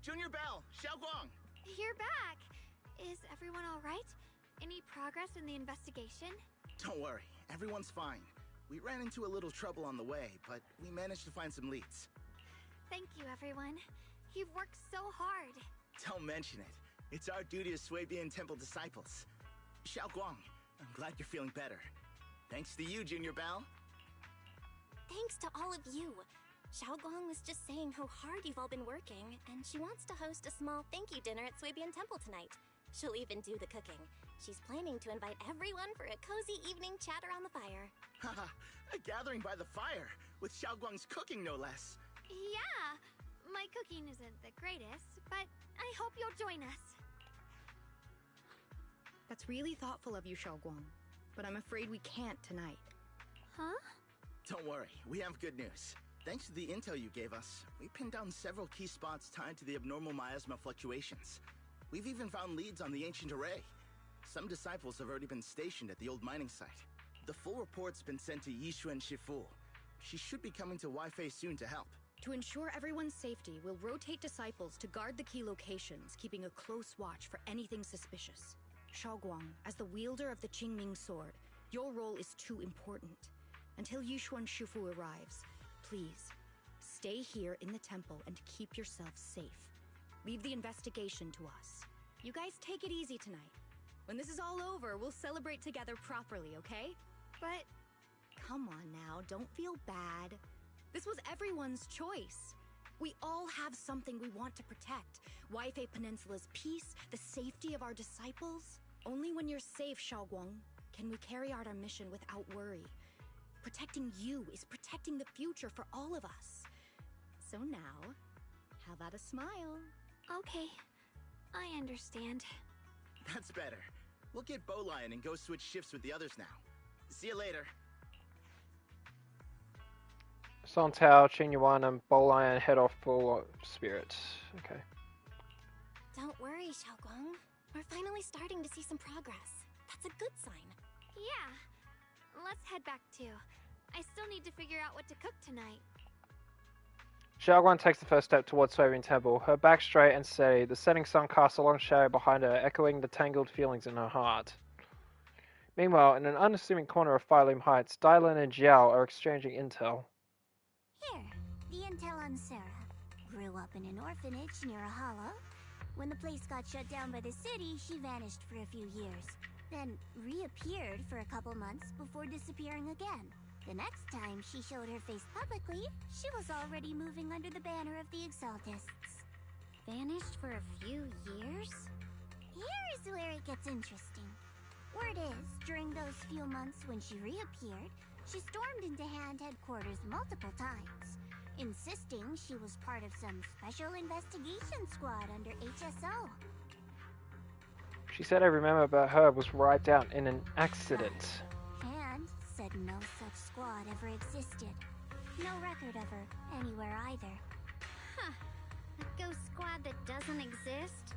Junior Bell, Xiaoguang! You're back! Is everyone alright? Any progress in the investigation? Don't worry, everyone's fine. We ran into a little trouble on the way, but we managed to find some leads. Thank you, everyone. You've worked so hard. Don't mention it. It's our duty as Swabian Temple disciples. Xiaoguang, I'm glad you're feeling better. Thanks to you, Junior Bell. Thanks to all of you. Xiaoguang was just saying how hard you've all been working, and she wants to host a small thank you dinner at Swabian Temple tonight. She'll even do the cooking. She's planning to invite everyone for a cozy evening chat around the fire. Haha, a gathering by the fire, with Xiaoguang's cooking no less. Yeah, my cooking isn't the greatest, but I hope you'll join us. That's really thoughtful of you, Xiaoguang, but I'm afraid we can't tonight. Huh? Don't worry, we have good news. Thanks to the intel you gave us, we pinned down several key spots tied to the abnormal miasma fluctuations. We've even found leads on the ancient array. Some disciples have already been stationed at the old mining site. The full report's been sent to Yishuan Shifu. She should be coming to Waifei soon to help. To ensure everyone's safety, we'll rotate disciples to guard the key locations, keeping a close watch for anything suspicious. Xiaoguang, as the wielder of the Qingming sword, your role is too important. Until Yishuan Shifu arrives, please, stay here in the temple and keep yourself safe. Leave the investigation to us. You guys take it easy tonight. When this is all over, we'll celebrate together properly, okay? But... Come on now, don't feel bad. This was everyone's choice. We all have something we want to protect. Waifei Peninsula's peace, the safety of our disciples. Only when you're safe, Xiaoguang, can we carry out our mission without worry. Protecting you is protecting the future for all of us. So now, how about a smile? Okay, I understand. That's better. We'll get Bowlion and go switch shifts with the others now. See you later. Song Tao, Xing Yuan, and Bolian head off for Spirit. Okay. Don't worry, Xiaoguang. We're finally starting to see some progress. That's a good sign. Yeah. Let's head back too. I still need to figure out what to cook tonight. Xiaoguan takes the first step towards Swabian Temple, her back straight and steady, the setting sun casts a long shadow behind her, echoing the tangled feelings in her heart. Meanwhile, in an unassuming corner of Fireloom Heights, Dylan and Jiao are exchanging intel. Here, the intel on Sarah. Grew up in an orphanage near a hollow. When the place got shut down by the city, she vanished for a few years. Then reappeared for a couple months before disappearing again. The next time she showed her face publicly, she was already moving under the banner of the Exaltists. Vanished for a few years? Here's where it gets interesting. Word is, during those few months when she reappeared, she stormed into Hand headquarters multiple times. insisting she was part of some special investigation squad under HSO. She said every member but her was wiped out in an accident. And said no such squad ever existed. No record of her anywhere either. Huh. A ghost squad that doesn't exist?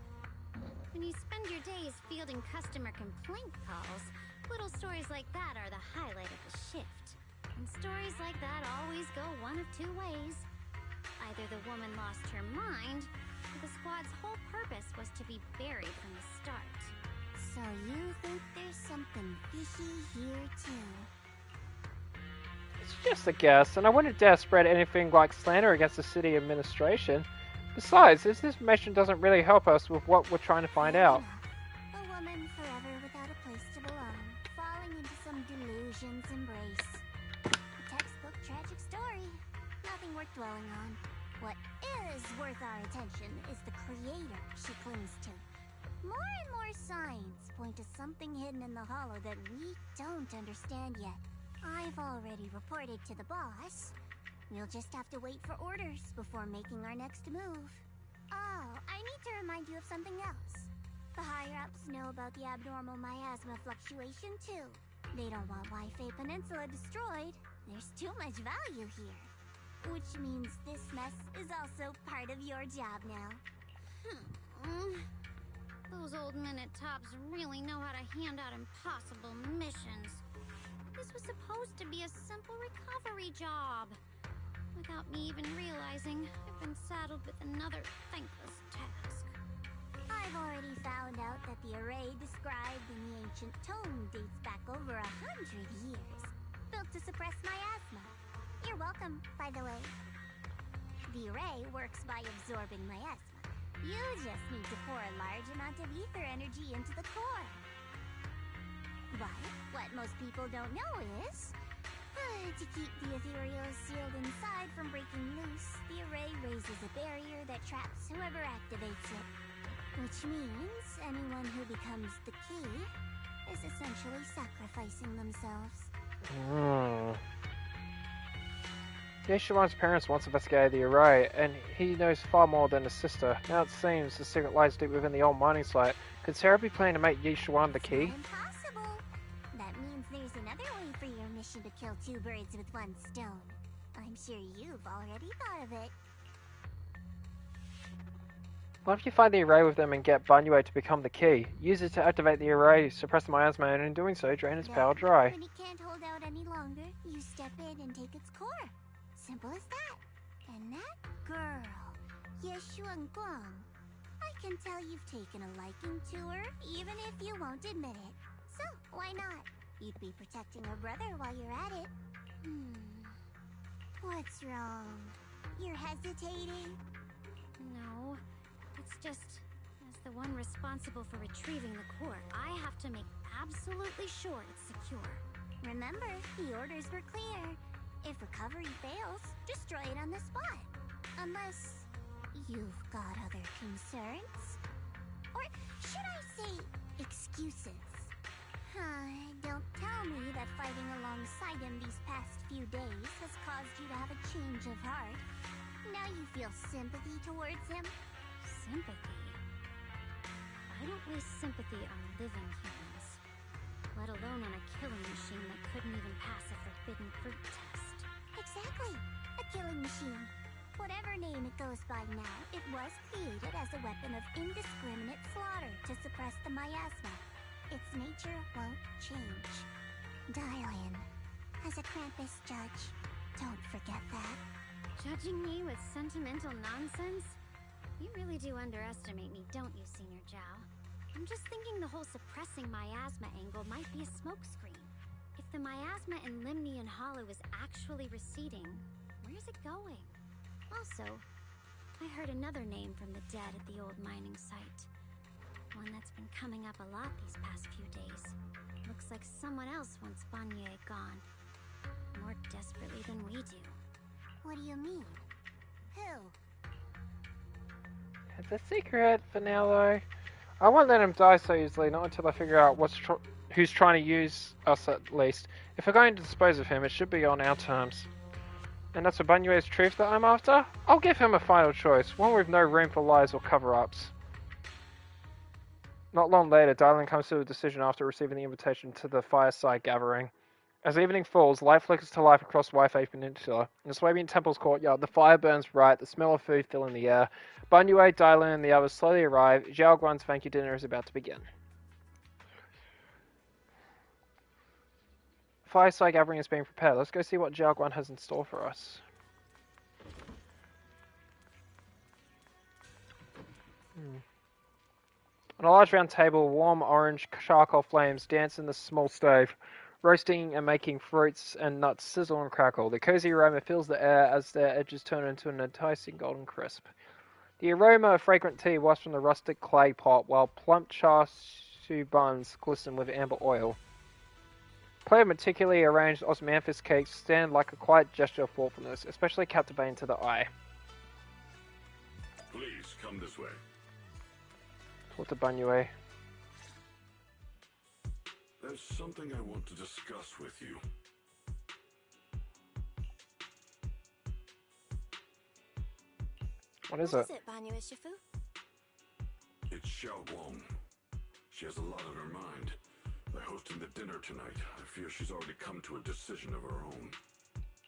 When you spend your days fielding customer complaint calls, little stories like that are the highlight of the shift. And stories like that always go one of two ways. Either the woman lost her mind, or the squad's whole purpose was to be buried from the start. So you think there's something fishy here too? It's just a guess, and I wouldn't dare spread anything like slander against the city administration. Besides, this information doesn't really help us with what we're trying to find out. A woman forever without a place to belong, falling into some delusion's embrace. A textbook tragic story. Nothing worth dwelling on. What is worth our attention is the creator she clings to. More and more signs point to something hidden in the hollow that we don't understand yet. I've already reported to the boss. We'll just have to wait for orders before making our next move. Oh, I need to remind you of something else. The higher-ups know about the abnormal miasma fluctuation, too. They don't want Wi-Fi Peninsula destroyed. There's too much value here. Which means this mess is also part of your job now. Those old minute tops really know how to hand out impossible missions. This was supposed to be a simple recovery job. Without me even realizing, I've been saddled with another thankless task. I've already found out that the array described in the ancient tome dates back over 100 years. Built to suppress miasma. You're welcome, by the way. The array works by absorbing miasma. You just need to pour a large amount of ether energy into the core. But what most people don't know is, to keep the ethereal sealed inside from breaking loose, the array raises a barrier that traps whoever activates it. Which means anyone who becomes the key is essentially sacrificing themselves. Yeshuan's parents once investigated the array, and he knows far more than his sister. Now it seems the secret lies deep within the old mining site. Could Sarah be planning to make Yeshuan the key? Impossible! That means there's another way for your mission to kill two birds with one stone. I'm sure you've already thought of it. What if you find the array with them and get Banyue to become the key? Use it to activate the array, suppress the miasma, and in doing so, drain its power dry. When it can't hold out any longer, you step in and take its core. Simple as that. And that girl, Yeshuan Guang, I can tell you've taken a liking to her, even if you won't admit it. So, why not? You'd be protecting her brother while you're at it. What's wrong? You're hesitating? No, it's just, as the one responsible for retrieving the core, I have to make absolutely sure it's secure. Remember, the orders were clear. If recovery fails, destroy it on the spot. Unless you've got other concerns? Or should I say, excuses? Don't tell me that fighting alongside him these past few days has caused you to have a change of heart. Now you feel sympathy towards him? Sympathy? I don't waste sympathy on living humans. Let alone on a killing machine that couldn't even pass a forbidden fruit test. Exactly. A killing machine. Whatever name it goes by now, it was created as a weapon of indiscriminate slaughter to suppress the miasma. Its nature won't change. Dial in. As a Krampus judge, don't forget that. Judging me with sentimental nonsense? You really do underestimate me, don't you, Senior Zhao? I'm just thinking the whole suppressing miasma angle might be a smokescreen. If the miasma in Limnian Hollow is actually receding, where's it going? Also, I heard another name from the dead at the old mining site. One that's been coming up a lot these past few days. Looks like someone else wants Banyue gone. More desperately than we do. What do you mean? Who? It's a secret for now, though. I won't let him die so easily, not until I figure out who's trying to use us at least. If we're going to dispose of him, it should be on our terms. And that's a Bunyue's truth that I'm after? I'll give him a final choice, one with no room for lies or cover-ups. Not long later, Dylan comes to a decision after receiving the invitation to the fireside gathering. As evening falls, light flickers to life across Waifei Peninsula. In the Swabian Temple's courtyard, the fire burns bright, the smell of food filling the air. Bunyue, Dylan, and the others slowly arrive. Zhao Guan's thank you dinner is about to begin. Fireside gathering is being prepared. Let's go see what Zhao Guan has in store for us. On a large round table, warm orange charcoal flames dance in the small stove, roasting and making fruits and nuts sizzle and crackle. The cozy aroma fills the air as their edges turn into an enticing golden crisp. The aroma of fragrant tea wafts from the rustic clay pot, while plump char siu buns glisten with amber oil. A plate of meticulously arranged osmanthus cakes stand like a quiet gesture of thoughtfulness, especially captivating to the eye. Please, come this way. Toward the Bunyue. There's something I want to discuss with you. What is What is it, Banyue Shifu? It's Xiao Guang. She has a lot on her mind. By hosting the dinner tonight, I fear she's already come to a decision of her own.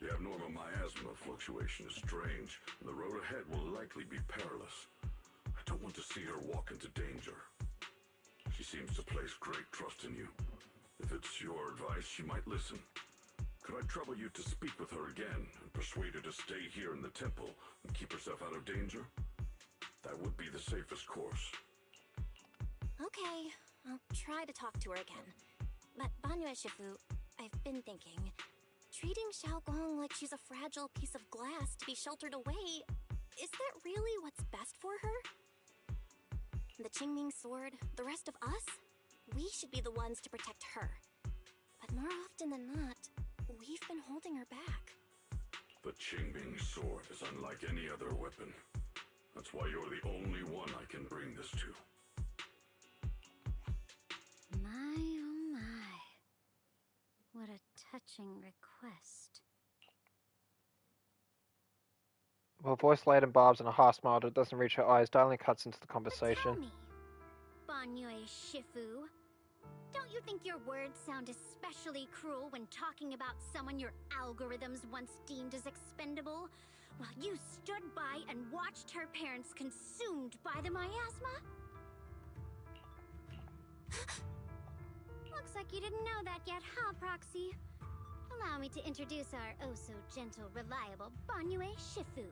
The abnormal miasma fluctuation is strange, and the road ahead will likely be perilous. I don't want to see her walk into danger. She seems to place great trust in you. If it's your advice, she might listen. Could I trouble you to speak with her again and persuade her to stay here in the temple and keep herself out of danger? That would be the safest course. Okay, I'll try to talk to her again. But Banyue Shifu, I've been thinking, treating Xiaoguang like she's a fragile piece of glass to be sheltered away, is that really what's best for her? The Qingming sword, the rest of us, we should be the ones to protect her. But more often than not, we've been holding her back. The Qingming sword is unlike any other weapon. That's why you're the only one I can bring this to. My, oh my. What a touching request. With voice-laden barbs and a harsh smile that doesn't reach her eyes, Darling cuts into the conversation. Tell me, Banyue Shifu, don't you think your words sound especially cruel when talking about someone your algorithms once deemed as expendable, while you stood by and watched her parents consumed by the miasma? Looks like you didn't know that yet, huh, Proxy? Allow me to introduce our oh-so-gentle, reliable Banyue Shifu.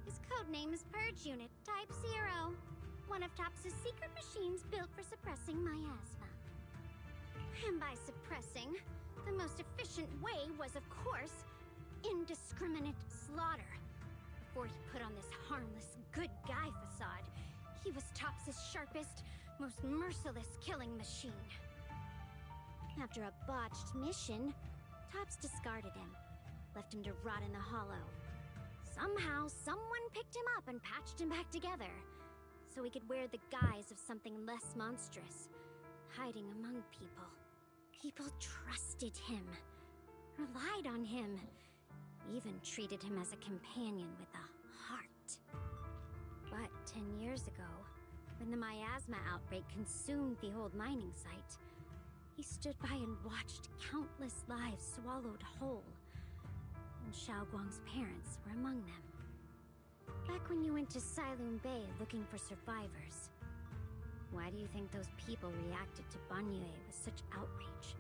His codename is Purge Unit Type 0, one of TOPS' secret machines built for suppressing miasma. And by suppressing, the most efficient way was, of course, indiscriminate slaughter. Before he put on this harmless, good guy facade, he was TOPS' sharpest, most merciless killing machine. After a botched mission, TOPS discarded him, left him to rot in the hollow. Somehow, someone picked him up and patched him back together, so he could wear the guise of something less monstrous, hiding among people. People trusted him, relied on him, even treated him as a companion with a heart. But 10 years ago, when the miasma outbreak consumed the old mining site, he stood by and watched countless lives swallowed whole. And Xiaoguang's parents were among them. Back when you went to Silum Bay looking for survivors, why do you think those people reacted to Banyue with such outrage,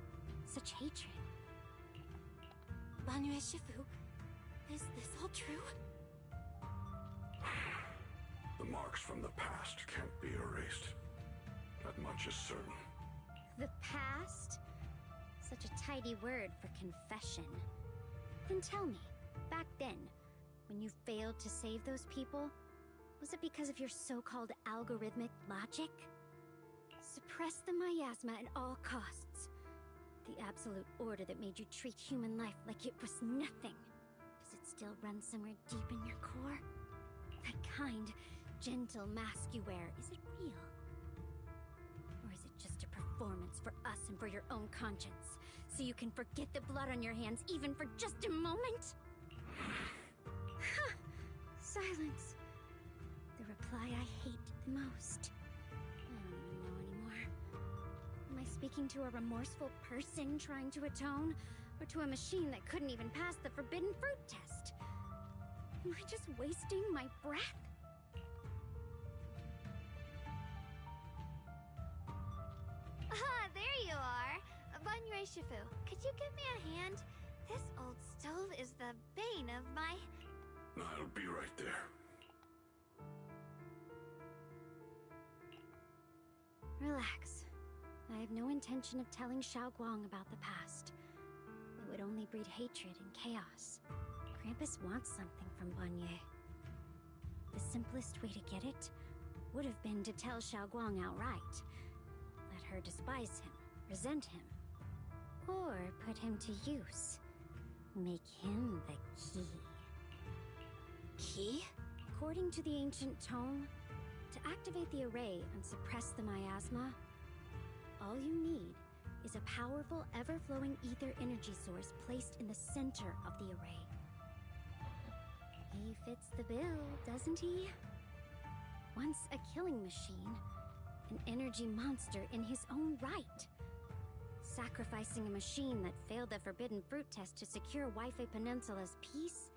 such hatred? Banyue Shifu, is this all true? The marks from the past can't be erased. That much is certain. The past? Such a tidy word for confession. Then tell me, back then, when you failed to save those people, was it because of your so-called algorithmic logic? Suppress the miasma at all costs. The absolute order that made you treat human life like it was nothing. Does it still run somewhere deep in your core? That kind, gentle mask you wear, is it real? Or is it just a performance for us and for your own conscience, so you can forget the blood on your hands even for just a moment? Silence. The reply I hate the most. I don't even know anymore. Am I speaking to a remorseful person trying to atone? Or to a machine that couldn't even pass the forbidden fruit test? Am I just wasting my breath? Ah, there you are! Banyu Shifu, could you give me a hand? This old stove is the bane of my... I'll be right there. Relax. I have no intention of telling Xiaoguang about the past. It would only breed hatred and chaos. Krampus wants something from Banyu. The simplest way to get it would have been to tell Xiaoguang outright. Let her despise him, resent him, or put him to use. Make him the key. Key? According to the ancient tome, to activate the array and suppress the miasma, all you need is a powerful, ever-flowing ether energy source placed in the center of the array. He fits the bill, doesn't he? Once a killing machine, an energy monster in his own right. Sacrificing a machine that failed the forbidden fruit test to secure Waifei Peninsula's peace?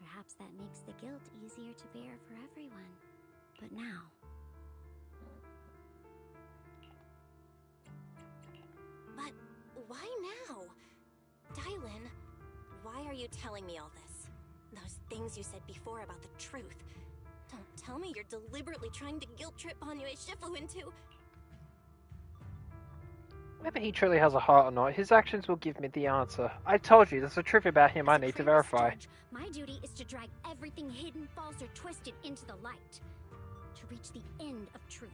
Perhaps that makes the guilt easier to bear for everyone. But now... But why now? Dylan, why are you telling me all this? Those things you said before about the truth. Don't tell me you're deliberately trying to guilt-trip Banyu Shifu into... Whether he truly has a heart or not, his actions will give me the answer. I told you, there's a truth about him I need to verify. Judge, my duty is to drag everything hidden, false, or twisted into the light. To reach the end of truth.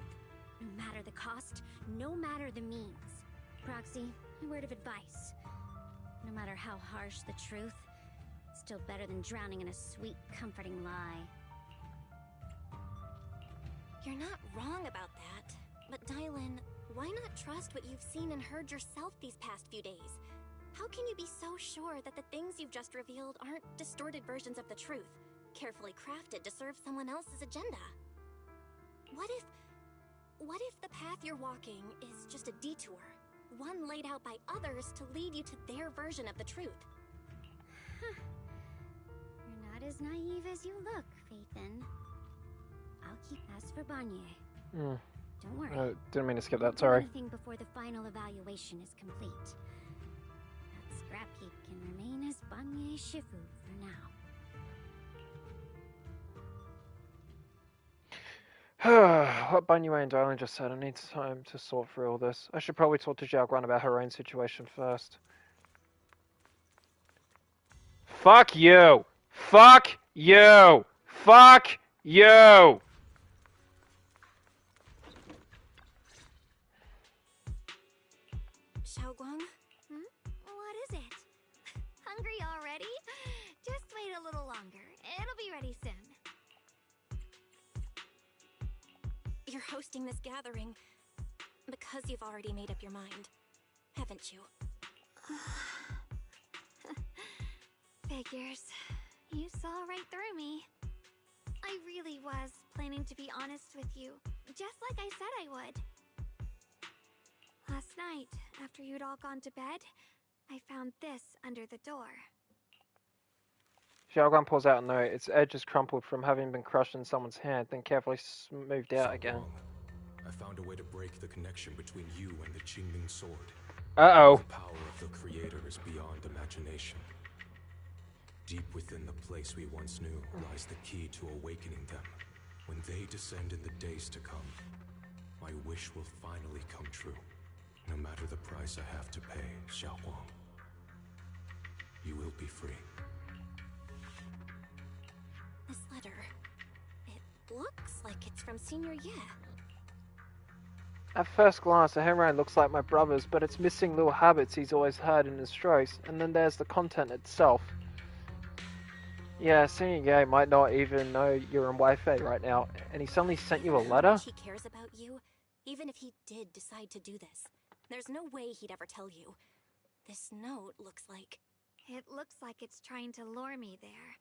No matter the cost, no matter the means. Proxy, a word of advice. No matter how harsh the truth, it's still better than drowning in a sweet, comforting lie. You're not wrong about that. But Dylan, why not trust what you've seen and heard yourself these past few days? How can you be so sure that the things you've just revealed aren't distorted versions of the truth, carefully crafted to serve someone else's agenda? What if the path you're walking is just a detour, one laid out by others to lead you to their version of the truth? You're not as naive as you look, Phaethon. I'll keep as for Banyu. Don't worry. Didn't mean to skip that, sorry. Anything before the final evaluation is complete. That scrap heap can remain as Banyu Shifu for now. What Banyu and Dylan just said, I need time to sort through all this. I should probably talk to Xiaoguan about her own situation first. Fuck you! Fuck you! Fuck you! Xiaoguang? What is it? Hungry already? Just wait a little longer. It'll be ready soon. You're hosting this gathering because you've already made up your mind, haven't you? Figures. You saw right through me. I really was planning to be honest with you, just like I said I would. Last night, after you'd all gone to bed, I found this under the door. Xiaoguan pulls out a note. Its edge is crumpled from having been crushed in someone's hand, then carefully smoothed out again. I found a way to break the connection between you and the Qingming sword. Uh-oh. The power of the Creator is beyond imagination. Deep within the place we once knew lies the key to awakening them. When they descend in the days to come, my wish will finally come true. No matter the price I have to pay, Xiaoguang, you will be free. This letter, it looks like it's from Senior Ye. At first glance, the handwriting looks like my brother's, but it's missing little habits he's always had in his strokes, and then there's the content itself. Yeah, Senior Ye might not even know you're in Wi-Fi right now, and he suddenly sent you a letter? How much he cares about you, even if he did decide to do this. There's no way he'd ever tell you. This note looks like It looks like it's trying to lure me there.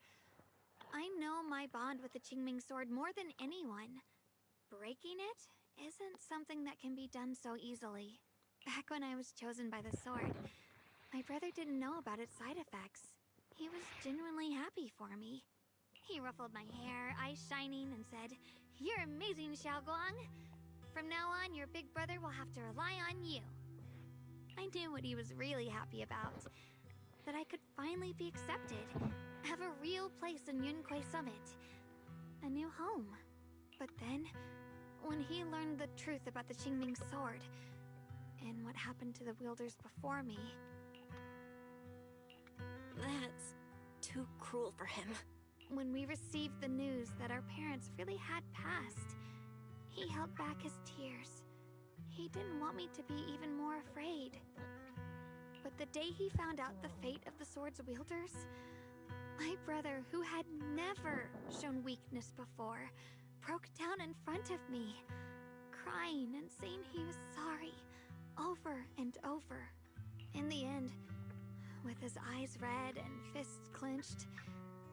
I know my bond with the Qingming sword more than anyone. Breaking it isn't something that can be done so easily. Back when I was chosen by the sword, my brother didn't know about its side effects. He was genuinely happy for me. He ruffled my hair, eyes shining, and said, "You're amazing, Xiaoguang. From now on, your big brother will have to rely on you." I knew what he was really happy about. That I could finally be accepted, have a real place in Yunquei Summit, a new home. But then, when he learned the truth about the Qingming sword, and what happened to the wielders before me... That's too cruel for him. When we received the news that our parents really had passed, he held back his tears. He didn't want me to be even more afraid. But the day he found out the fate of the sword's wielders, my brother, who had never shown weakness before, broke down in front of me, crying and saying he was sorry, over and over. In the end, with his eyes red and fists clenched,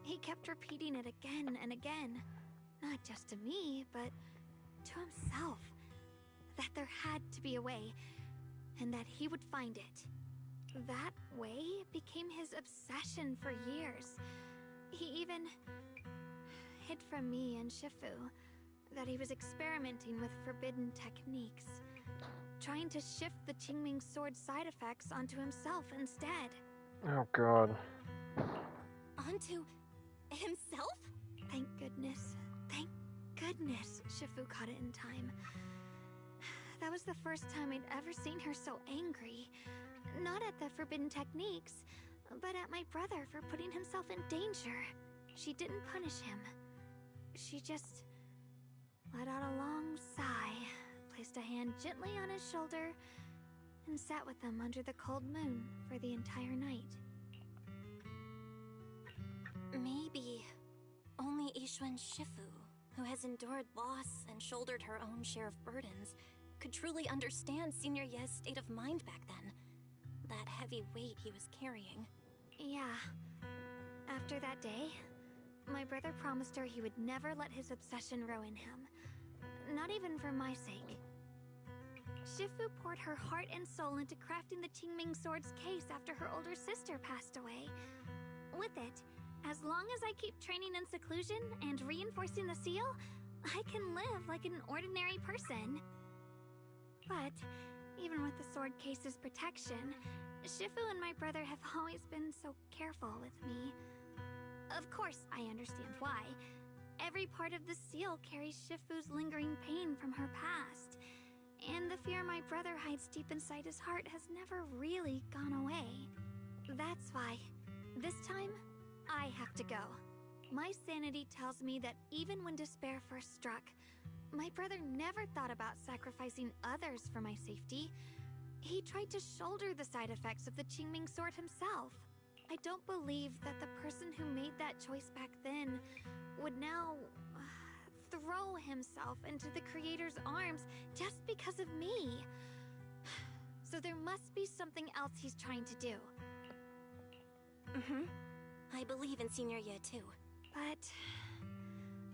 he kept repeating it again and again, not just to me, but to himself, that there had to be a way, and that he would find it. That way became his obsession for years. He even hid from me and Shifu that he was experimenting with forbidden techniques, trying to shift the Qingming sword's side effects onto himself instead. Oh god. Onto himself? Thank goodness. Thank goodness Shifu caught it in time. That was the first time I'd ever seen her so angry. Not at the forbidden techniques, but at my brother for putting himself in danger. She didn't punish him. She just let out a long sigh, placed a hand gently on his shoulder, and sat with him under the cold moon for the entire night. Maybe only Yixuan Shifu, who has endured loss and shouldered her own share of burdens, could truly understand Senior Ye's state of mind back then. That heavy weight he was carrying. Yeah. After that day, my brother promised her he would never let his obsession ruin him. Not even for my sake. Shifu poured her heart and soul into crafting the Qingming sword's case after her older sister passed away. With it, as long as I keep training in seclusion and reinforcing the seal, I can live like an ordinary person. But even with the sword case's protection, Shifu and my brother have always been so careful with me. Of course, I understand why. Every part of the seal carries Shifu's lingering pain from her past, and the fear my brother hides deep inside his heart has never really gone away. That's why, this time, I have to go. My sanity tells me that even when despair first struck, my brother never thought about sacrificing others for my safety. He tried to shoulder the side effects of the Qingming sword himself. I don't believe that the person who made that choice back then would now throw himself into the Creator's arms just because of me. So there must be something else he's trying to do. I believe in Senior Ye too. But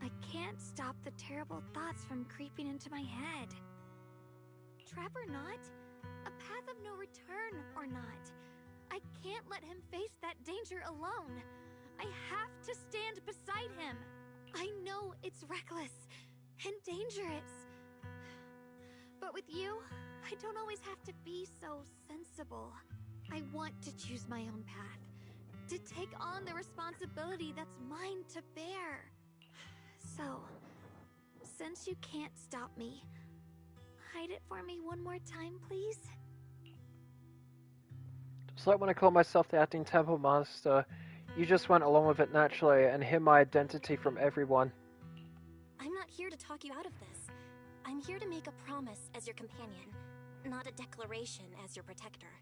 I can't stop the terrible thoughts from creeping into my head. Trap or not, a path of no return or not, I can't let him face that danger alone. I have to stand beside him. I know it's reckless and dangerous. But with you, I don't always have to be so sensible. I want to choose my own path, to take on the responsibility that's mine to bear. So, since you can't stop me, hide it for me one more time, please? Just like when I called myself the acting temple master, you just went along with it naturally and hid my identity from everyone. I'm not here to talk you out of this. I'm here to make a promise as your companion, not a declaration as your protector.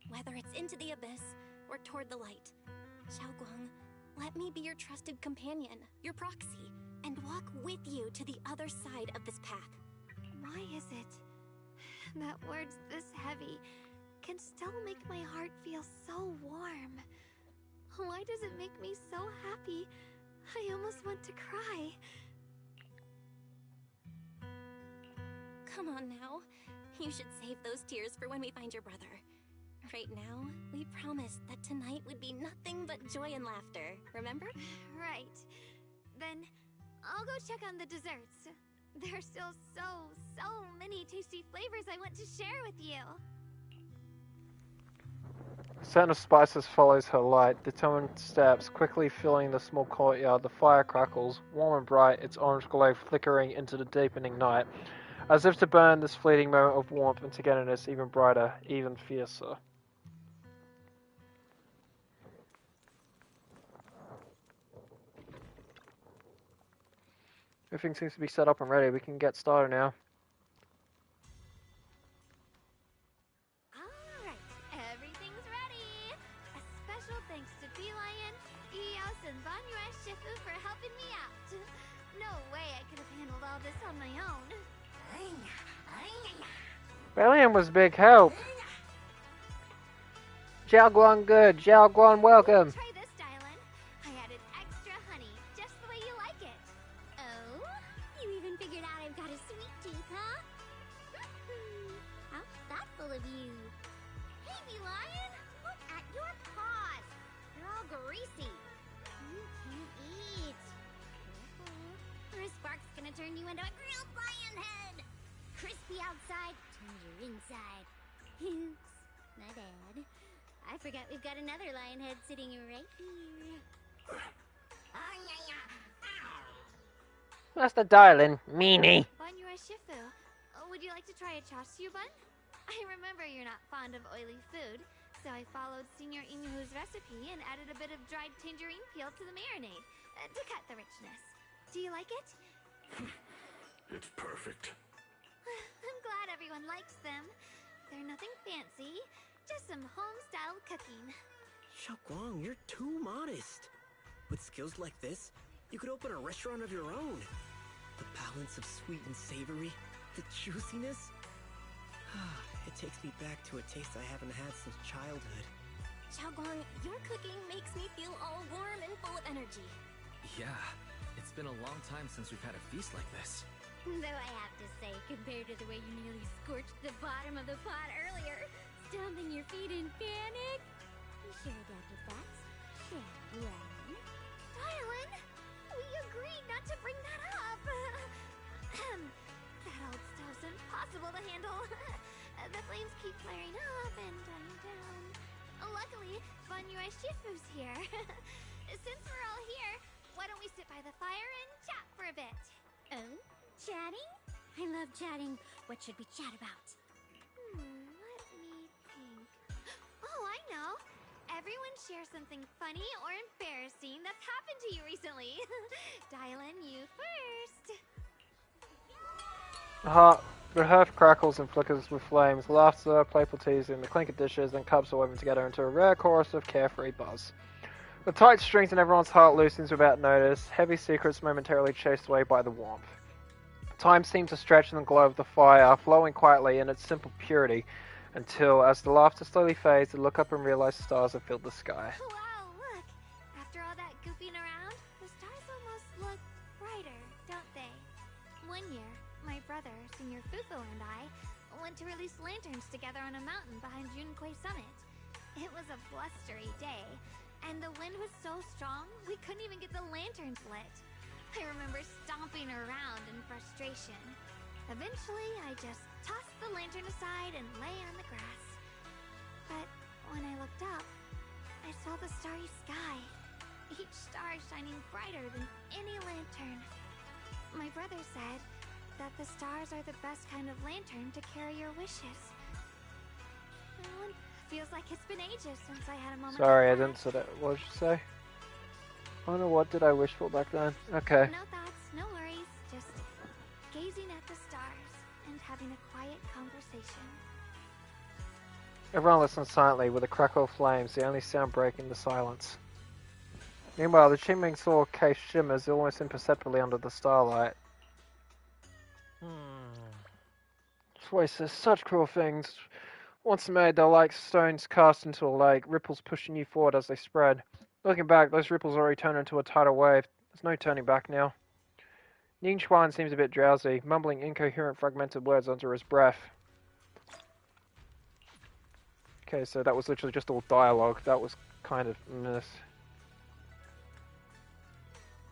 Whether it's into the abyss or toward the light. Xiaoguang, let me be your trusted companion, your proxy, and walk with you to the other side of this path. Why is it that words this heavy can still make my heart feel so warm? Why does it make me so happy? I almost want to cry. Come on now. You should save those tears for when we find your brother. Right now, we promised that tonight would be nothing but joy and laughter, remember? Right. Then I'll go check on the desserts. There's still so many tasty flavors I want to share with you. A scent of spices follows her light, determined steps, quickly filling the small courtyard. The fire crackles, warm and bright, its orange glow flickering into the deepening night, as if to burn this fleeting moment of warmth and togetherness even brighter, even fiercer. Everything seems to be set up and ready. We can get started now. Alright, everything's ready! A special thanks to Lion, Eos, and Banyue Shifu for helping me out. No way I could have handled all this on my own. Brilliant was big help. Xiaoguan good, Xiaoguan welcome. Try this, Dylan. I added extra honey, just the way you like it. Oh? You even figured out I've got a sweet tooth, huh? How's that full of you? Hey, Lion! Look at your paws! They're all greasy. You can't eat. Or a spark's gonna turn you into a grilled lion head! Crispy outside, tender inside. Oops, my bad. I forgot we've got another lion head sitting right here. Master Dylan, meanie. Banyue Shifu, would you like to try a chashu bun? I remember you're not fond of oily food, so I followed Senior Inuhu's recipe and added a bit of dried tangerine peel to the marinade to cut the richness. Do you like it? It's perfect. I'm glad everyone likes them. They're nothing fancy, just some home-style cooking. Xiaoguang, you're too modest. With skills like this, you could open a restaurant of your own. The balance of sweet and savory, the juiciness. It takes me back to a taste I haven't had since childhood. Xiaoguang, your cooking makes me feel all warm and full of energy. Yeah, it's been a long time since we've had a feast like this. Though I have to say, compared to the way you nearly scorched the bottom of the pot earlier, stomping your feet in panic, you sure adapted fast. Xiaoguang. Dylan, we agreed not to bring that up. That old stuff's impossible to handle. The flames keep flaring up and dying down. Luckily, Banyue Shifu's here. Since we're all here, why don't we sit by the fire and chat for a bit? Oh? Chatting? I love chatting. What should we chat about? Let me think. Oh, I know. Everyone share something funny or embarrassing that's happened to you recently. Dylan, you first. The hearth crackles and flickers with flames, laughter, playful teasing, the clink of dishes and cups are woven together into a rare chorus of carefree buzz. The tight strings in everyone's heart loosens without notice, heavy secrets momentarily chased away by the warmth. Time seemed to stretch in the glow of the fire, flowing quietly in its simple purity, until, as the laughter slowly fades, they look up and realize stars have filled the sky. Wow, look! After all that goofing around, the stars almost look brighter, don't they? One year, my brother, Senior Fufu, and I went to release lanterns together on a mountain behind Yunquei Summit. It was a blustery day, and the wind was so strong, we couldn't even get the lanterns lit. I remember stomping around in frustration. Eventually, I just tossed the lantern aside and lay on the grass. But when I looked up, I saw the starry sky, each star shining brighter than any lantern. My brother said that the stars are the best kind of lantern to carry your wishes. Well, it feels like it's been ages since I had a moment. Sorry, I didn't say that. What did you say? I don't know, what did I wish for back then? Okay. No thoughts, no worries, just gazing at the stars and having a quiet conversation. Everyone listens silently with a crackle of flames, the only sound breaking the silence. Meanwhile, the Qingming sword case shimmers almost imperceptibly under the starlight. Voice says such cruel things. Once made, they're like stones cast into a lake, ripples pushing you forward as they spread. Looking back, those ripples already turned into a tidal wave. There's no turning back now. Ning Chuan seems a bit drowsy, mumbling incoherent fragmented words under his breath. Okay, so that was literally just all dialogue. That was kind of miss.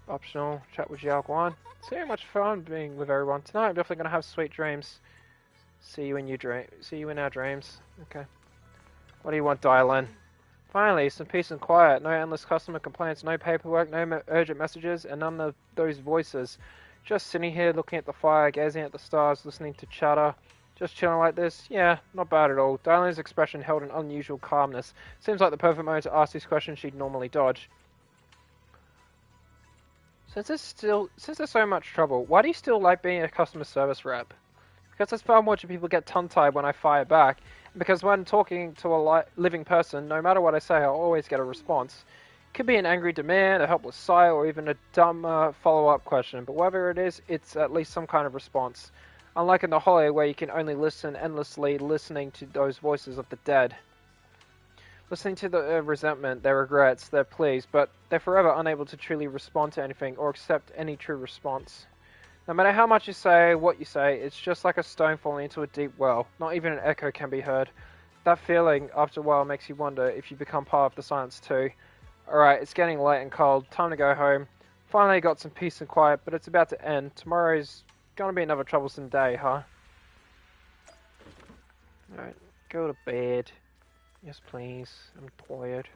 Optional, chat with Xiao Guan. So much fun being with everyone. Tonight I'm definitely gonna have sweet dreams. See you in our dreams. Okay. What do you want, Dylan? Finally, some peace and quiet. No endless customer complaints, no paperwork, no urgent messages, and none of those voices. Just sitting here looking at the fire, gazing at the stars, listening to chatter. Just chilling like this? Yeah, not bad at all. Dylan's expression held an unusual calmness. Seems like the perfect moment to ask these questions she'd normally dodge. Since there's so much trouble, why do you still like being a customer service rep? Because there's far more people get tongue-tied when I fire back, and because when talking to a living person, no matter what I say, I'll always get a response. It could be an angry demand, a helpless sigh, or even a dumb follow-up question, but whatever it is, it's at least some kind of response. Unlike in the Hollow, where you can only listen endlessly, listening to those voices of the dead. Listening to the resentment, their regrets, their pleas, but they're forever unable to truly respond to anything or accept any true response. No matter how much you say, what you say, it's just like a stone falling into a deep well. Not even an echo can be heard. That feeling, after a while, makes you wonder if you become part of the silence too. Alright, it's getting late and cold. Time to go home. Finally got some peace and quiet, but it's about to end. Tomorrow's gonna be another troublesome day, huh? Alright, go to bed. Yes, please. I'm tired.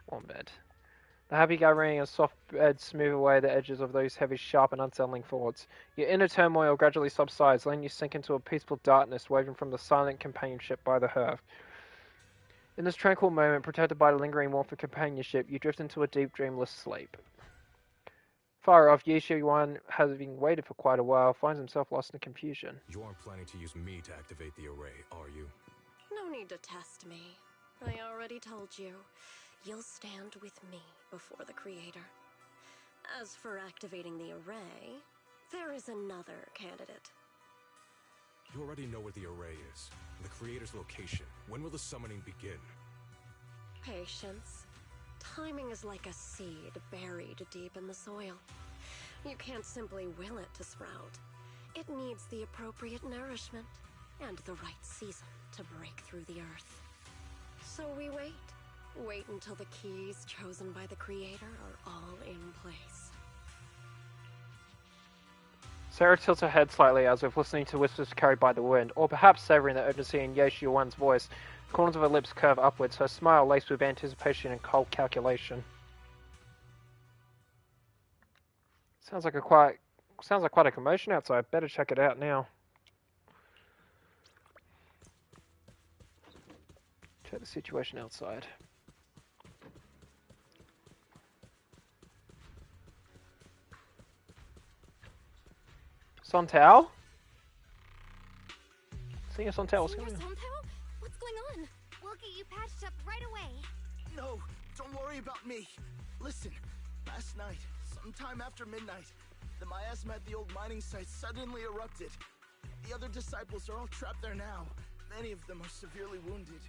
One bed. The happy gathering and soft bed smooth away the edges of those heavy, sharp, and unsettling thoughts. Your inner turmoil gradually subsides, letting you sink into a peaceful darkness waving from the silent companionship by the hearth. In this tranquil moment, protected by the lingering warmth of companionship, you drift into a deep, dreamless sleep. Far off, Yuan, having waited for quite a while, finds himself lost in confusion. You aren't planning to use me to activate the array, are you? No need to test me. I already told you. You'll stand with me before the Creator. As for activating the array, there is another candidate. You already know where the array is. The Creator's location. When will the summoning begin? Patience. Timing is like a seed buried deep in the soil. You can't simply will it to sprout. It needs the appropriate nourishment and the right season to break through the earth. So we wait. Wait until the keys chosen by the Creator are all in place. Sarah tilts her head slightly as if listening to whispers carried by the wind, or perhaps savoring the urgency in Yuan's voice. The corners of her lips curve upwards, her smile laced with anticipation and cold calculation. Sounds like quite a commotion outside. Better check it out now. Check the situation outside. Sontao? Senior Sontao, what's going on? What's going on? We'll get you patched up right away. No, don't worry about me. Listen, last night, sometime after midnight, the miasma at the old mining site suddenly erupted. The other disciples are all trapped there now. Many of them are severely wounded.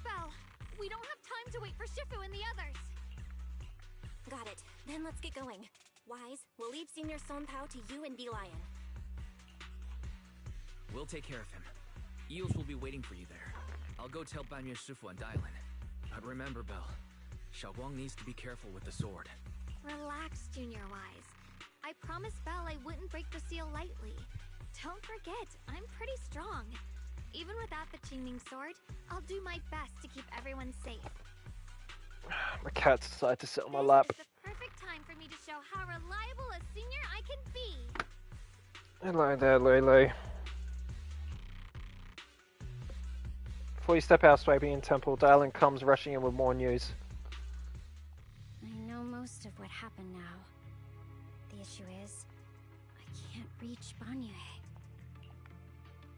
Belle, we don't have time to wait for Shifu and the others. Got it. Then let's get going. Wise, we'll leave Senior Sontao to you and D-Lion. We'll take care of him. Eels will be waiting for you there. I'll go tell Banyu Shifu and Dylan. But remember, Belle, Xiaoguang needs to be careful with the sword. Relax, Junior Wise. I promised Belle I wouldn't break the seal lightly. Don't forget, I'm pretty strong. Even without the Qingming sword, I'll do my best to keep everyone safe. My cat's decided to sit on my lap. This is the perfect time for me to show how reliable a senior I can be. Hello there, Lulu. Before you step out of Swabian Temple, Dylan comes rushing in with more news. I know most of what happened now. The issue is, I can't reach Banyu.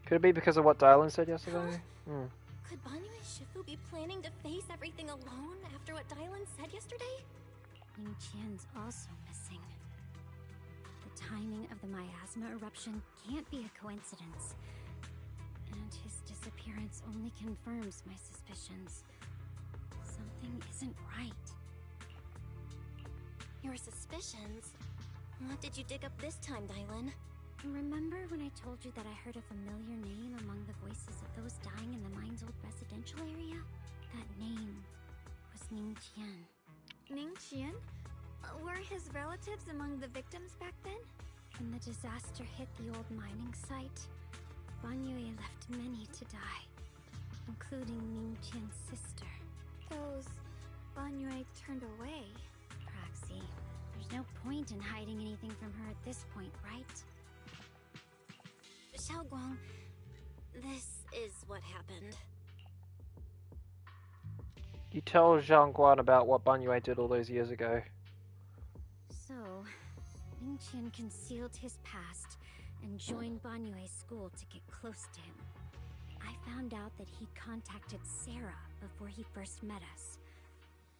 Could it be because of what Dylan said yesterday? Could Banyu Shifu be planning to face everything alone after what Dylan said yesterday? Ning Qian's also missing. The timing of the miasma eruption can't be a coincidence. And his disappearance only confirms my suspicions. Something something isn't right. Your suspicions? What did you dig up this time, Dylan? Remember when I told you that I heard a familiar name among the voices of those dying in the mine's old residential area? That name was Ning Qian. Ning Qian? Were his relatives among the victims back then? When the disaster hit the old mining site, Banyue left many to die, including Ning Qian's sister. Those Banyue turned away. Proxy, there's no point in hiding anything from her at this point, right? Xiaoguang, this is what happened. You tell Zhang Guan about what Banyue did all those years ago. So, Ning Qian concealed his past and joined Banyue's school to get close to him. I found out that he'd contacted Sarah before he first met us.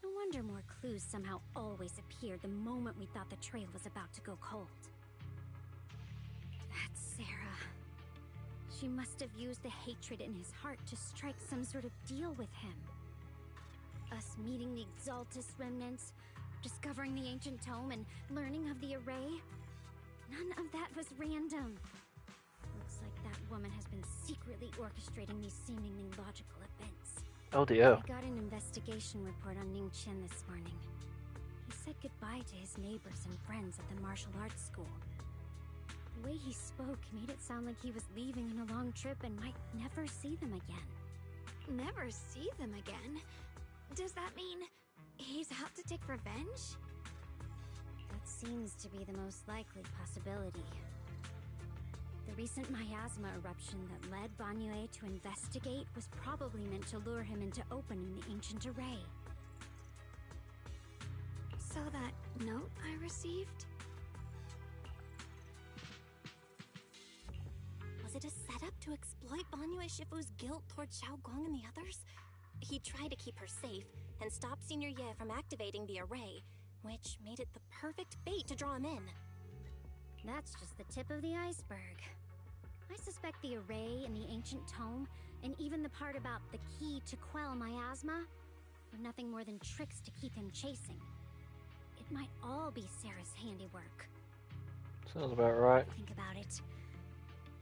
No wonder more clues somehow always appeared the moment we thought the trail was about to go cold. That's Sarah. She must have used the hatred in his heart to strike some sort of deal with him. Us meeting the Exaltus remnants, discovering the ancient tome, and learning of the array. None of that was random. Looks like that woman has been secretly orchestrating these seemingly logical events. Oh dear. I got an investigation report on Ning Qian this morning. He said goodbye to his neighbors and friends at the martial arts school. The way he spoke made it sound like he was leaving on a long trip and might never see them again. Never see them again? Does that mean he's out to take revenge? That seems to be the most likely possibility. The recent miasma eruption that led Banyue to investigate was probably meant to lure him into opening the ancient array. So that note I received? Was it a setup to exploit Banyue Shifu's guilt toward Xiaoguang and the others? He tried to keep her safe and stop Senior Ye from activating the array, which made it the perfect bait to draw him in. That's just the tip of the iceberg. I suspect the array and the ancient tome, and even the part about the key to quell miasma, were nothing more than tricks to keep him chasing. It might all be Sarah's handiwork. Sounds about right. Think about it.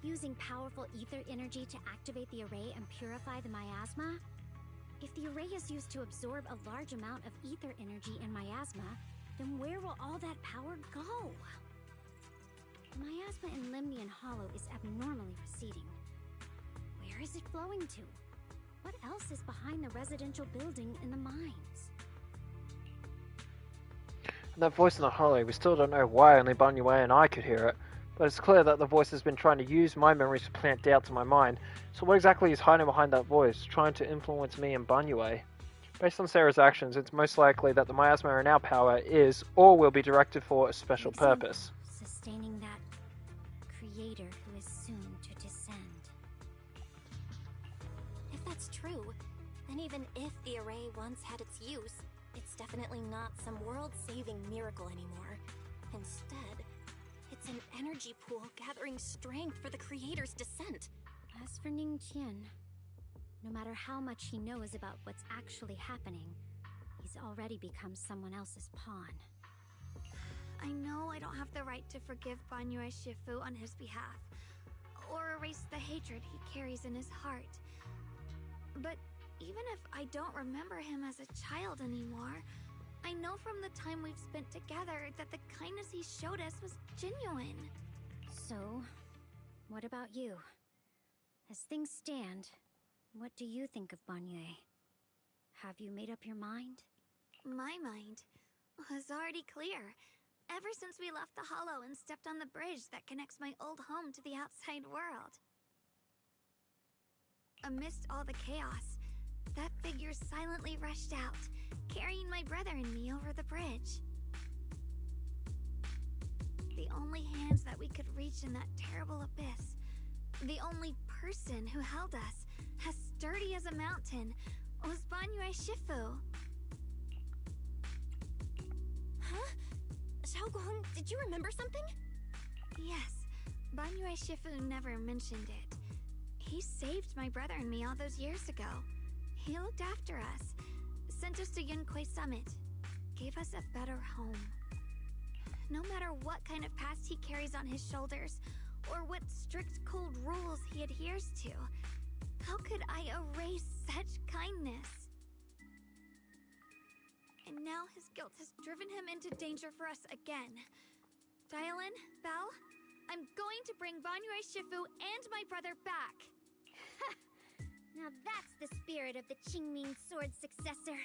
Using powerful ether energy to activate the array and purify the miasma? If the array is used to absorb a large amount of ether energy in miasma, then where will all that power go? The miasma in Limnian Hollow is abnormally receding. Where is it flowing to? What else is behind the residential building in the mines? And that voice in the hollow, we still don't know why only Banyue and I could hear it, but it's clear that the voice has been trying to use my memories to plant doubts in my mind. So what exactly is hiding behind that voice, trying to influence me and Banyue? Based on Sarah's actions, it's most likely that the miasma in our power is, or will be directed for a special purpose. Sustaining that creator who is soon to descend. If that's true, then even if the array once had its use, it's definitely not some world-saving miracle anymore. Instead, it's an energy pool gathering strength for the creator's descent. As for Ning Qian, no matter how much he knows about what's actually happening, he's already become someone else's pawn. I know I don't have the right to forgive Banyue Shifu on his behalf, or erase the hatred he carries in his heart. But even if I don't remember him as a child anymore, I know from the time we've spent together that the kindness he showed us was genuine. So, what about you? As things stand, what do you think of Banyue? Have you made up your mind? My mind was already clear, ever since we left the Hollow and stepped on the bridge that connects my old home to the outside world. Amidst all the chaos, that figure silently rushed out, carrying my brother and me over the bridge. The only hands that we could reach in that terrible abyss, the only person who held us, as sturdy as a mountain, was Banyue Shifu. Huh? Xiaoguang, did you remember something? Yes, Banyue Shifu never mentioned it. He saved my brother and me all those years ago. He looked after us, sent us to Yunquei Summit, gave us a better home. No matter what kind of past he carries on his shoulders, or what strict cold rules he adheres to, how could I erase such kindness? And now his guilt has driven him into danger for us again. Dial in, Belle. I'm going to bring Banyue Shifu and my brother back. Now that's the spirit of the Qingming Sword successor.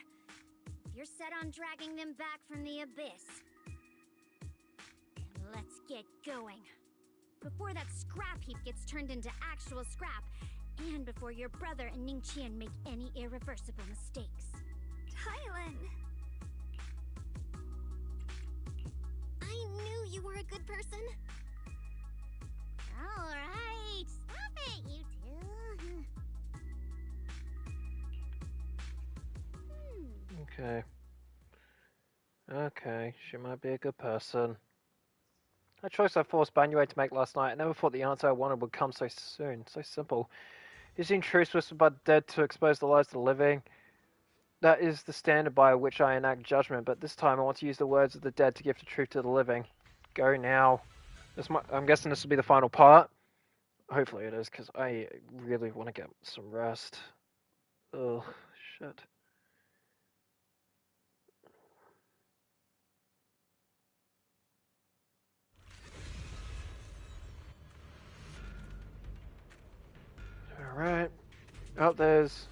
If you're set on dragging them back from the abyss, then let's get going. Before that scrap heap gets turned into actual scrap, and before your brother and Ningqian make any irreversible mistakes. Tylan! I knew you were a good person. Alright, stop it, you two. Okay. Okay, she might be a good person. A choice I forced Banyue to make last night. I never thought the answer I wanted would come so soon. So simple. Using truths whispered by the dead to expose the lies of the living. That is the standard by which I enact judgment, but this time I want to use the words of the dead to give the truth to the living. Go now. I'm guessing this will be the final part. Hopefully it is, because I really want to get some rest. Ugh, shit. Alright. Oh, there's...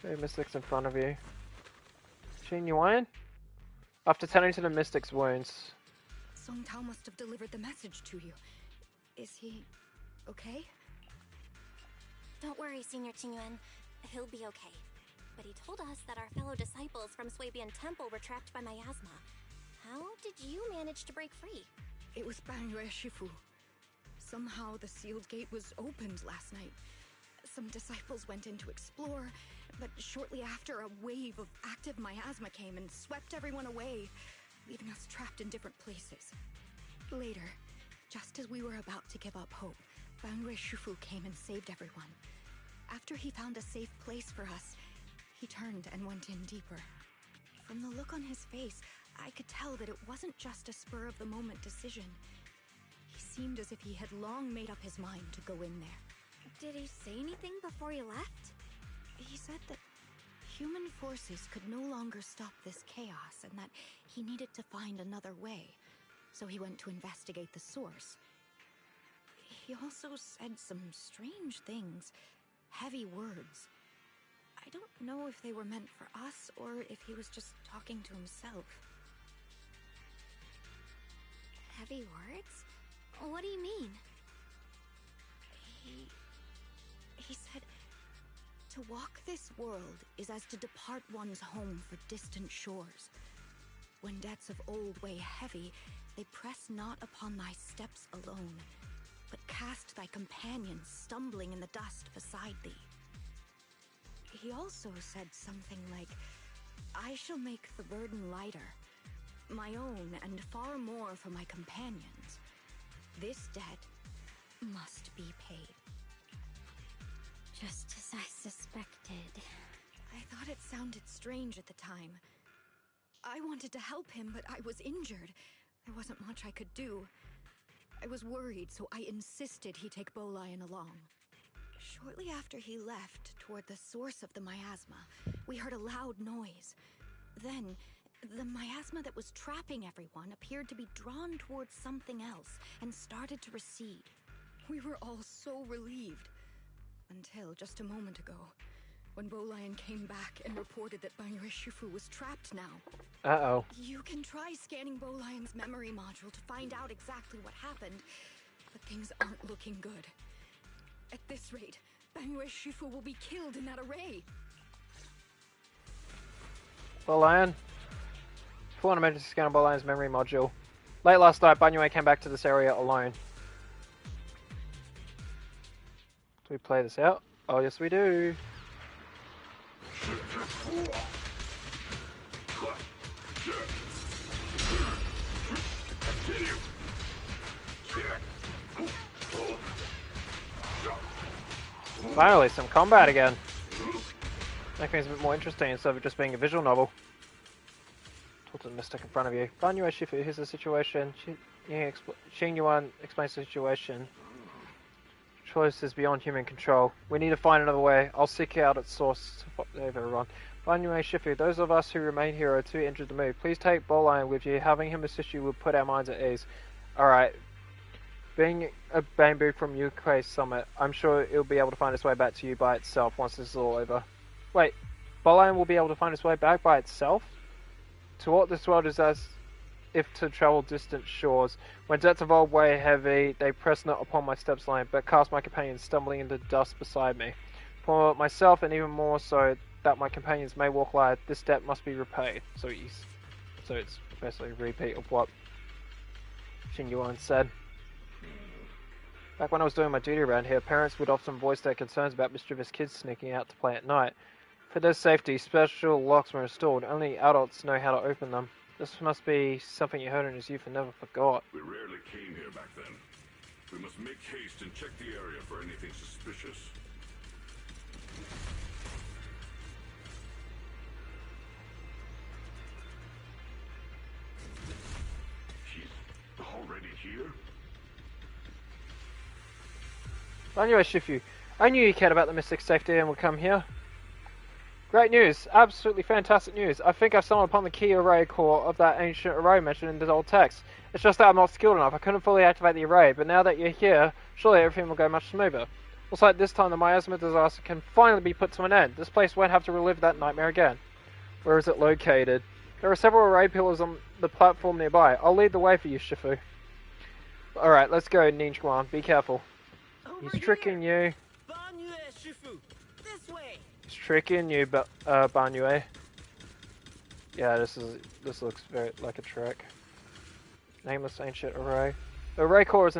Okay, Mystic's in front of you. Jin Yuan? After tending to the Mystic's wounds. Song Tao must have delivered the message to you. Is he... okay? Don't worry, Senior Qingyuan. He'll be okay. But he told us that our fellow disciples from Suibian Temple were trapped by miasma. How did you manage to break free? It was Banyue Shifu. Somehow the sealed gate was opened last night. Some disciples went in to explore, but shortly after, a wave of active miasma came and swept everyone away, leaving us trapped in different places. Later, just as we were about to give up hope, Banyue Shifu came and saved everyone. After he found a safe place for us, he turned and went in deeper. From the look on his face, I could tell that it wasn't just a spur-of-the-moment decision. He seemed as if he had long made up his mind to go in there. Did he say anything before he left? He said that human forces could no longer stop this chaos and that he needed to find another way, so he went to investigate the source. He also said some strange things, heavy words. I don't know if they were meant for us or if he was just talking to himself. Heavy words? What do you mean? He said, to walk this world is as to depart one's home for distant shores. When debts of old weigh heavy, they press not upon thy steps alone, but cast thy companions stumbling in the dust beside thee. He also said something like, I shall make the burden lighter, my own and far more for my companions. This debt must be paid. Just as I suspected. I thought it sounded strange at the time. I wanted to help him, but I was injured. There wasn't much I could do. I was worried, so I insisted he take Bolian along. Shortly after he left, toward the source of the miasma, we heard a loud noise. Then, the miasma that was trapping everyone appeared to be drawn towards something else and started to recede. We were all so relieved. Until just a moment ago, when Bolian came back and reported that Banyue Shifu was trapped now. Uh-oh. You can try scanning Bolian's memory module to find out exactly what happened, but things aren't looking good. At this rate, Banyue Shifu will be killed in that array. Bolian. Full on emergency scan of Bolian's memory module. Late last night, Banyue came back to this area alone. Do we play this out? Oh, yes we do. Finally, some combat again. Make things a bit more interesting instead of just being a visual novel. Talk to the mystic in front of you. Banyu Shifu, here's the situation. Xing Yuan explains the situation. Choice is beyond human control. We need to find another way. I'll seek out its source to save everyone. Banyu Shifu, those of us who remain here are too injured to move. Please take Bolian with you. Having him assist you will put our minds at ease. Alright. Being a bamboo from Yukwei Summit, I'm sure it'll be able to find its way back to you by itself once this is all over. Wait, Bolian will be able to find its way back by itself? To what this world is as if to travel distant shores. When debts of old weigh heavy, they press not upon my steps line, but cast my companions stumbling into dust beside me. For myself, and even more so, that my companions may walk light, this debt must be repaid. So it's basically a repeat of what Xing Yuan said. Back when I was doing my duty around here, parents would often voice their concerns about mischievous kids sneaking out to play at night. For their safety, special locks were installed. Only adults know how to open them. This must be something you heard in his youth and never forgot. We rarely came here back then. We must make haste and check the area for anything suspicious. She's already here? Banyu Shifu, I knew you cared about the mystic's safety and would come here. Great news, absolutely fantastic news. I think I've stumbled upon the key array core of that ancient array mentioned in the old text. It's just that I'm not skilled enough. I couldn't fully activate the array, but now that you're here, surely everything will go much smoother. Looks like this time the miasma disaster can finally be put to an end. This place won't have to relive that nightmare again. Where is it located? There are several array pillars on the platform nearby. I'll lead the way for you, Shifu. Alright, let's go, Ninjuan. Be careful. He's tricking you. He's tricking you, Banyu. Yeah, this looks very like a trick. Nameless ancient array. The array core is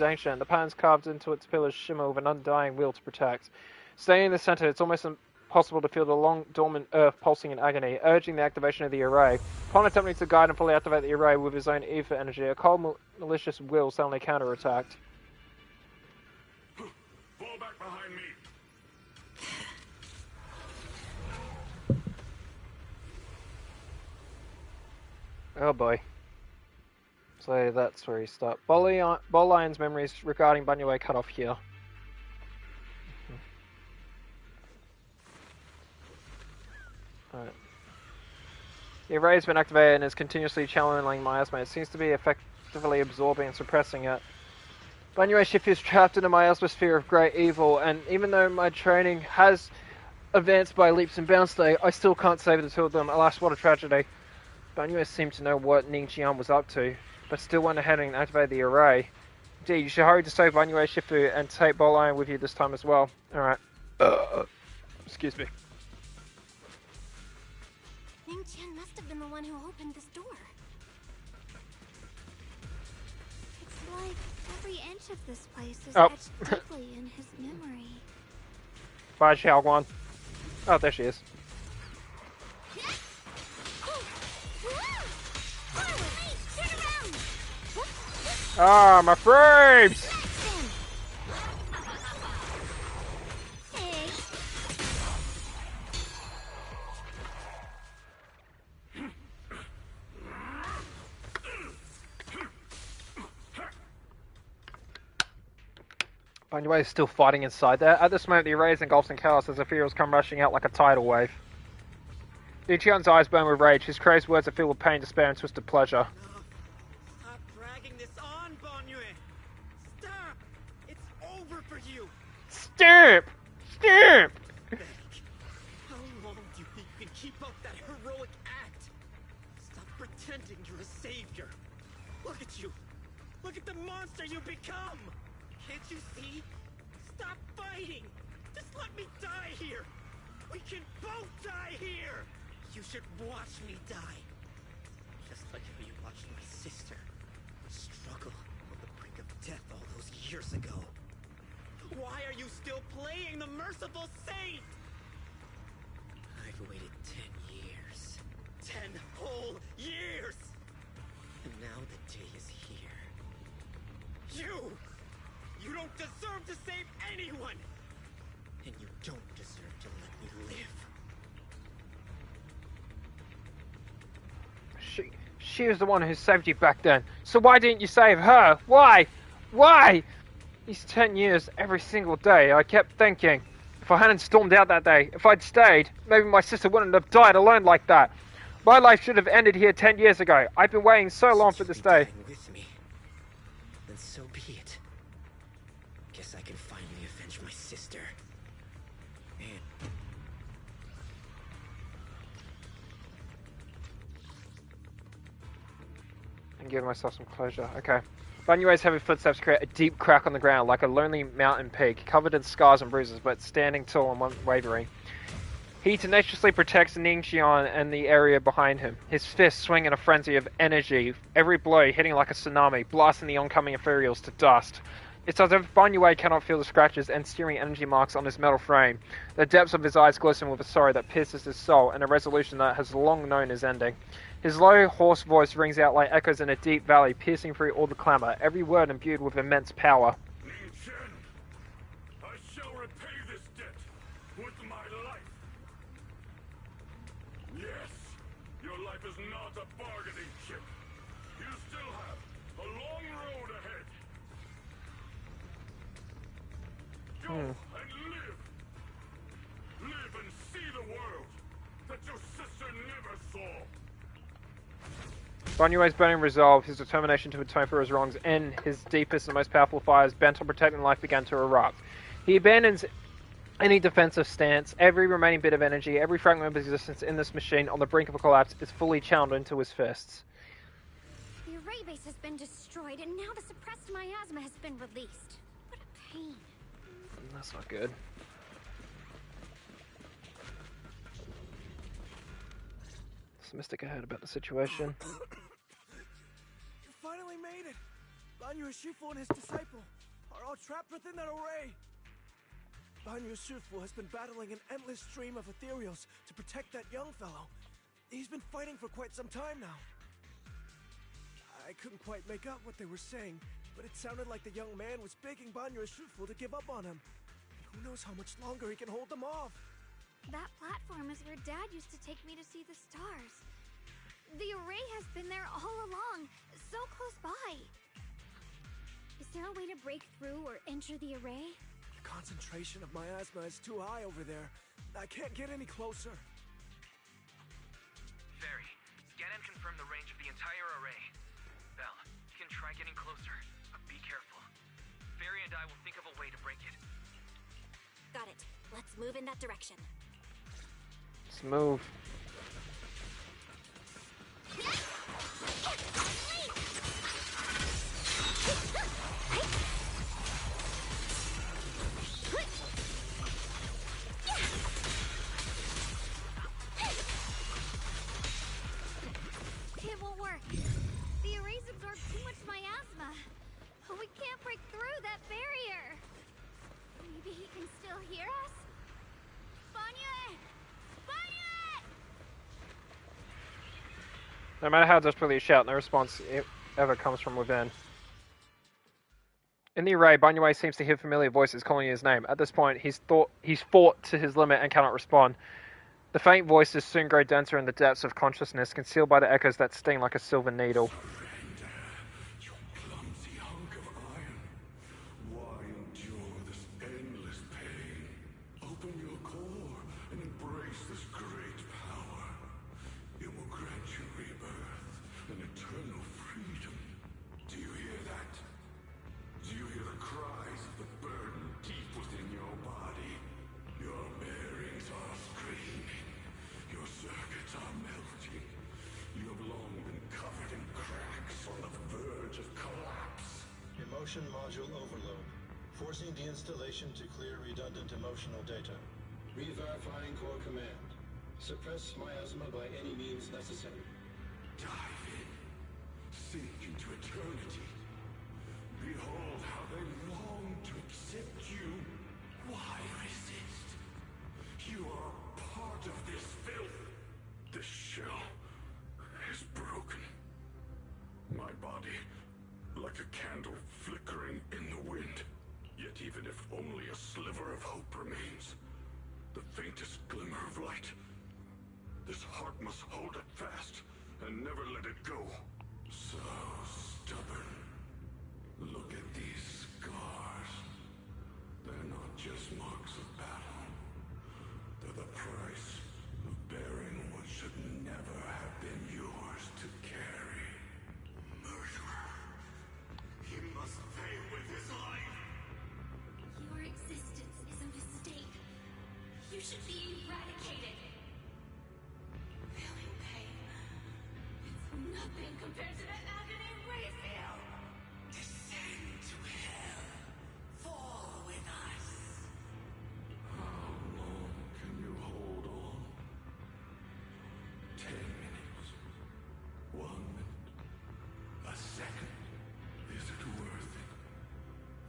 ancient. The patterns carved into its pillars shimmer with an undying will to protect. Staying in the center, it's almost impossible to feel the long dormant earth pulsing in agony, urging the activation of the array. Upon attempting to guide and fully activate the array with his own ether energy, a cold, malicious will suddenly counterattacked. Fall back behind me. Oh boy. So that's where he starts. Bolion's memories regarding Banyu cut off here. Alright. The array has been activated and is continuously channeling miasma. It seems to be effectively absorbing and suppressing it. Banyu Shifu is trapped in a miasma sphere of great evil, and even though my training has advanced by leaps and bounds today, I still can't save the two of them. Alas, what a tragedy. Banyu seemed to know what Ning Qian was up to, but still went ahead and activated the array. Indeed, you should hurry to save Banyu Shifu and take Bolian with you this time as well. Alright. Excuse me. Ning Qian must have been the one who opened this door. It's like every inch of this place is Oh. etched deeply in his memory. Bye, Xiaoguan. Oh, there she is. Ah, my frames! Banyu is still fighting inside there. At this moment, the array is engulfed in chaos as the fears come rushing out like a tidal wave. Ning Qian's eyes burn with rage. His crazed words are filled with pain, despair, and twisted pleasure. Stop dragging this on, Banyu. Stop! It's over for you. Stop! Stop! How long do you think you can keep up that heroic act? Stop pretending you're a savior. Look at you. Look at the monster you become. Can't you see? Stop fighting. Just let me die here. We can both die here. You should watch me die. Just like how you watched my sister struggle on the brink of death all those years ago. Why are you still playing the merciful saint? I've waited 10 years. 10 whole years! And now the day is here. You don't deserve to save anyone! And you don't deserve to let me live. She was the one who saved you back then. So why didn't you save her? Why? Why? These 10 years, every single day, I kept thinking, if I hadn't stormed out that day, if I'd stayed, maybe my sister wouldn't have died alone like that. My life should have ended here 10 years ago. I've been waiting so long for this day. With me. Then so be it. Guess I can finally avenge my sister. And give myself some closure. Okay. Banyue's heavy footsteps create a deep crack on the ground, like a lonely mountain peak, covered in scars and bruises, but standing tall and unwavering. He tenaciously protects Ningxian and the area behind him. His fists swing in a frenzy of energy, every blow hitting like a tsunami, blasting the oncoming ethereals to dust. It's as if Banyue cannot feel the scratches and searing energy marks on his metal frame. The depths of his eyes glisten with a sorrow that pierces his soul and a resolution that has long known his ending. His low, hoarse voice rings out like echoes in a deep valley, piercing through all the clamor, every word imbued with immense power. Ningxian, I shall repay this debt with my life. Yes, your life is not a bargaining chip. You still have a long road ahead. Go and live. Live and see the world that your sister never saw. Banyue's burning resolve, his determination to atone for his wrongs, and his deepest and most powerful fires bent on protecting life began to erupt. He abandons any defensive stance, every remaining bit of energy, every fragment of existence in this machine on the brink of a collapse is fully channeled into his fists. The array base has been destroyed, and now the suppressed miasma has been released. What a pain. That's not good. Some Mystic I heard about the situation. You finally made it! Banyu Shifu and his disciple are all trapped within that array! Banyu Shifu has been battling an endless stream of ethereals to protect that young fellow. He's been fighting for quite some time now. I couldn't quite make out what they were saying, but it sounded like the young man was begging Banyu Shifu to give up on him. Who knows how much longer he can hold them off? That platform is where Dad used to take me to see the stars. The array has been there all along, so close by. Is there a way to break through or enter the array? The concentration of miasma is too high over there. I can't get any closer. Fairy, scan and confirm the range of the entire array. Belle, you can try getting closer, but be careful. Fairy and I will think of a way to break it. Got it. Let's move in that direction. Let's move. It won't work. The arrays absorb too much miasma. We can't break through that barrier. Maybe he can still hear us? Banyue! Banyue! No matter how desperately you shout, no response ever comes from within. In the array, Banyue seems to hear familiar voices calling his name. At this point, he's fought to his limit and cannot respond. The faint voices soon grow denser in the depths of consciousness, concealed by the echoes that sting like a silver needle. Clumsy hunk of iron. Why endure this endless pain? Open your core and embrace this great power. It will grant you rebirth and eternal freedom. Do you hear that? Do you hear the cries of the burden deep within your body? Your bearings are screaming. Your circuits are melting. You have long been covered in cracks on the verge of collapse. Emotion module overload. Forcing deinstallation to clear redundant emotional data. Re-verifying core command. Suppress miasma by any means necessary. Dive in. Sink into eternity. Behold how they long to accept you. Why resist? You are part of this filth. This shell is broken. My body, like a candle flickering in the wind. Yet even if Only a sliver of hope remains. The faintest glimmer of light. This heart must hold it fast and never let it go. So stubborn. Look at these scars. They're not just marks of battle. They're the price of bearing what should never have been yours to carry. Murderer. He must pay with his life. Your existence is a mistake. You should be eradicated. Feeling pain. It's nothing compared to the agony we feel. Descend to hell. Fall with us. How long can you hold on? 10 minutes? 1 minute? A second? Is it worth it?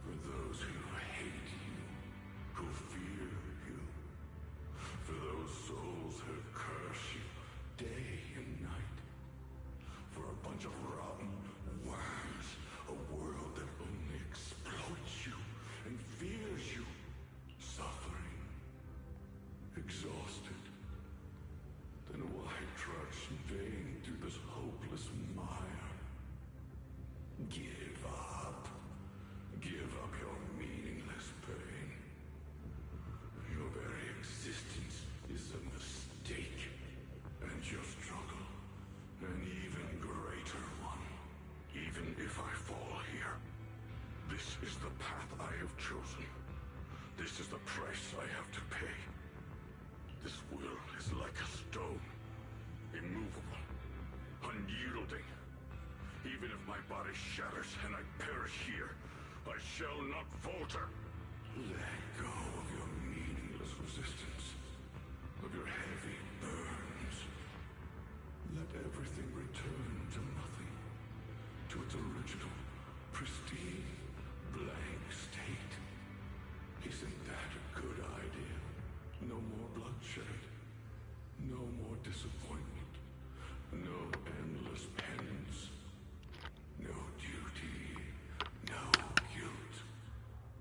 For those who hate you, who fear you, for those souls who curse you day and night, for a bunch of rotten worms, a world that only exploits you and fears you, suffering, exhausted, then why trudge in vain through this hopeless mire? Give up. Give up your meaningless pain. Your very existence is a mistake, and your struggle, an even greater one. Even if I fall here, this is the path I have chosen. This is the price I have to pay. This will is like a stone, immovable, unyielding. Even if my body shatters and I perish here, I shall not falter. Let go of your meaningless resistance, of your heavy burns. Let everything return to nothing, to its original, pristine, blank state. Isn't that a good idea? No more bloodshed, no more disappointment, no endless penance, no duty, no guilt,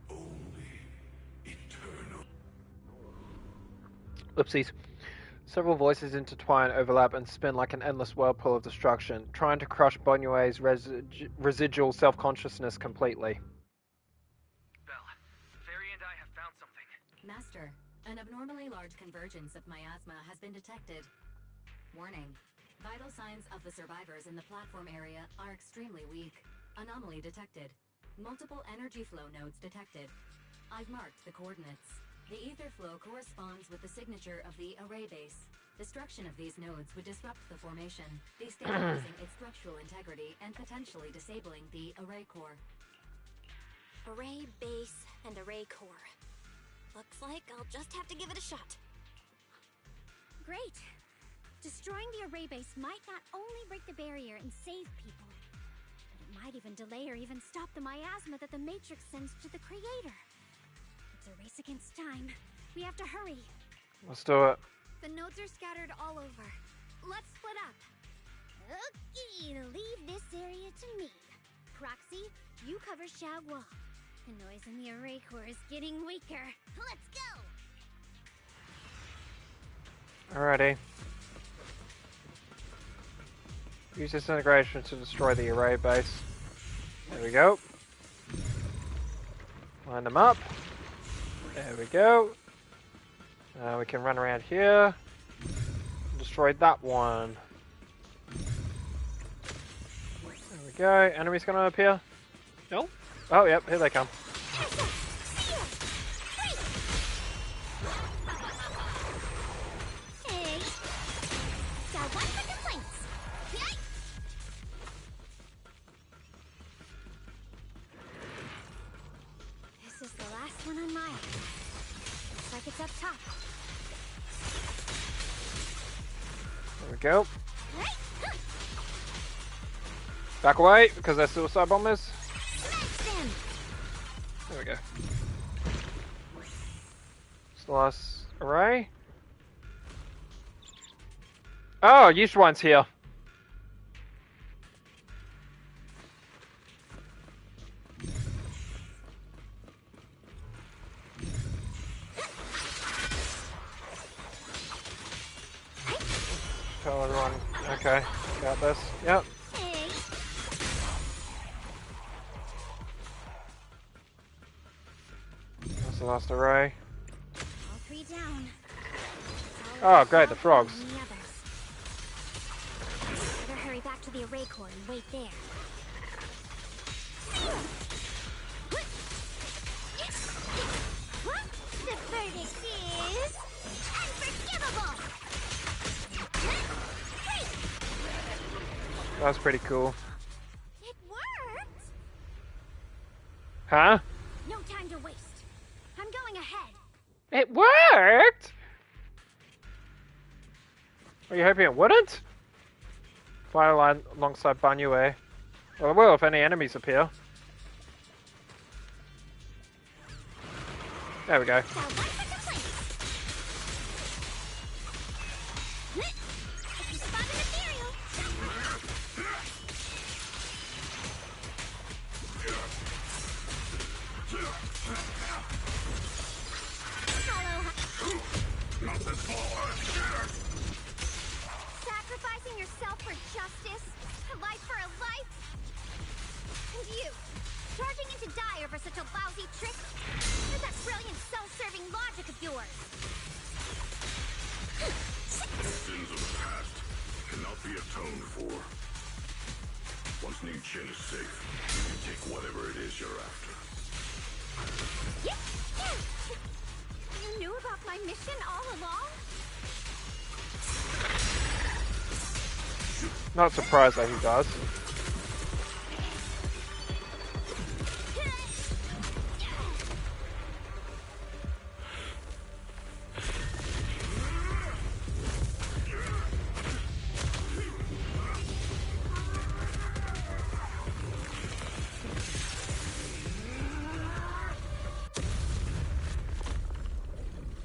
only eternal. Oopsies. Several voices intertwine, overlap, and spin like an endless whirlpool of destruction, trying to crush Bonue's residual self-consciousness completely. Belle, Fairy and I have found something. Master, an abnormally large convergence of miasma has been detected. Warning. Vital signs of the survivors in the platform area are extremely weak. Anomaly detected. Multiple energy flow nodes detected. I've marked the coordinates. The ether flow corresponds with the signature of the array base. Destruction of these nodes would disrupt the formation, destabilizing its structural integrity and potentially disabling the array core. Array base and array core. Looks like I'll just have to give it a shot. Great. Destroying the array base might not only break the barrier and save people, but it might even delay or even stop the miasma that the Matrix sends to the Creator. It's a race against time. We have to hurry. Let's do it. The nodes are scattered all over. Let's split up. Okay, leave this area to me. Proxy, you cover Xiaoguang. The noise in the array core is getting weaker. Let's go! Alrighty. Use disintegration to destroy the array base. There we go. Line them up. There we go. We can run around here. Destroy that one. There we go. Enemies gonna appear? No? Oh, yep, here they come. Hey! Got one for complaints. Yikes! This is the last one on my end. Looks like it's up top. There we go. Back away, because they're suicide bombers. There we go. It's the last array. Oh, Yushuan's here. Everyone, okay, got this. Yep. Hey. That's the last array. All three down. Oh, great, the frogs. And the others. Better hurry back to the array core and wait there. The verdict is unforgivable. That was pretty cool. It worked. Huh? No time to waste. I'm going ahead. It worked! Are you hoping it wouldn't? Fire line alongside Banyue. Well, it will if any enemies appear. There we go. Sacrificing yourself for justice, a life for a life. And you, charging into die over such a lousy trick. With that brilliant self-serving logic of yours. Sins of the past cannot be atoned for. Once Ning-Chen is safe, you can take whatever it is you're after. You knew about my mission all along? Not surprised that he does.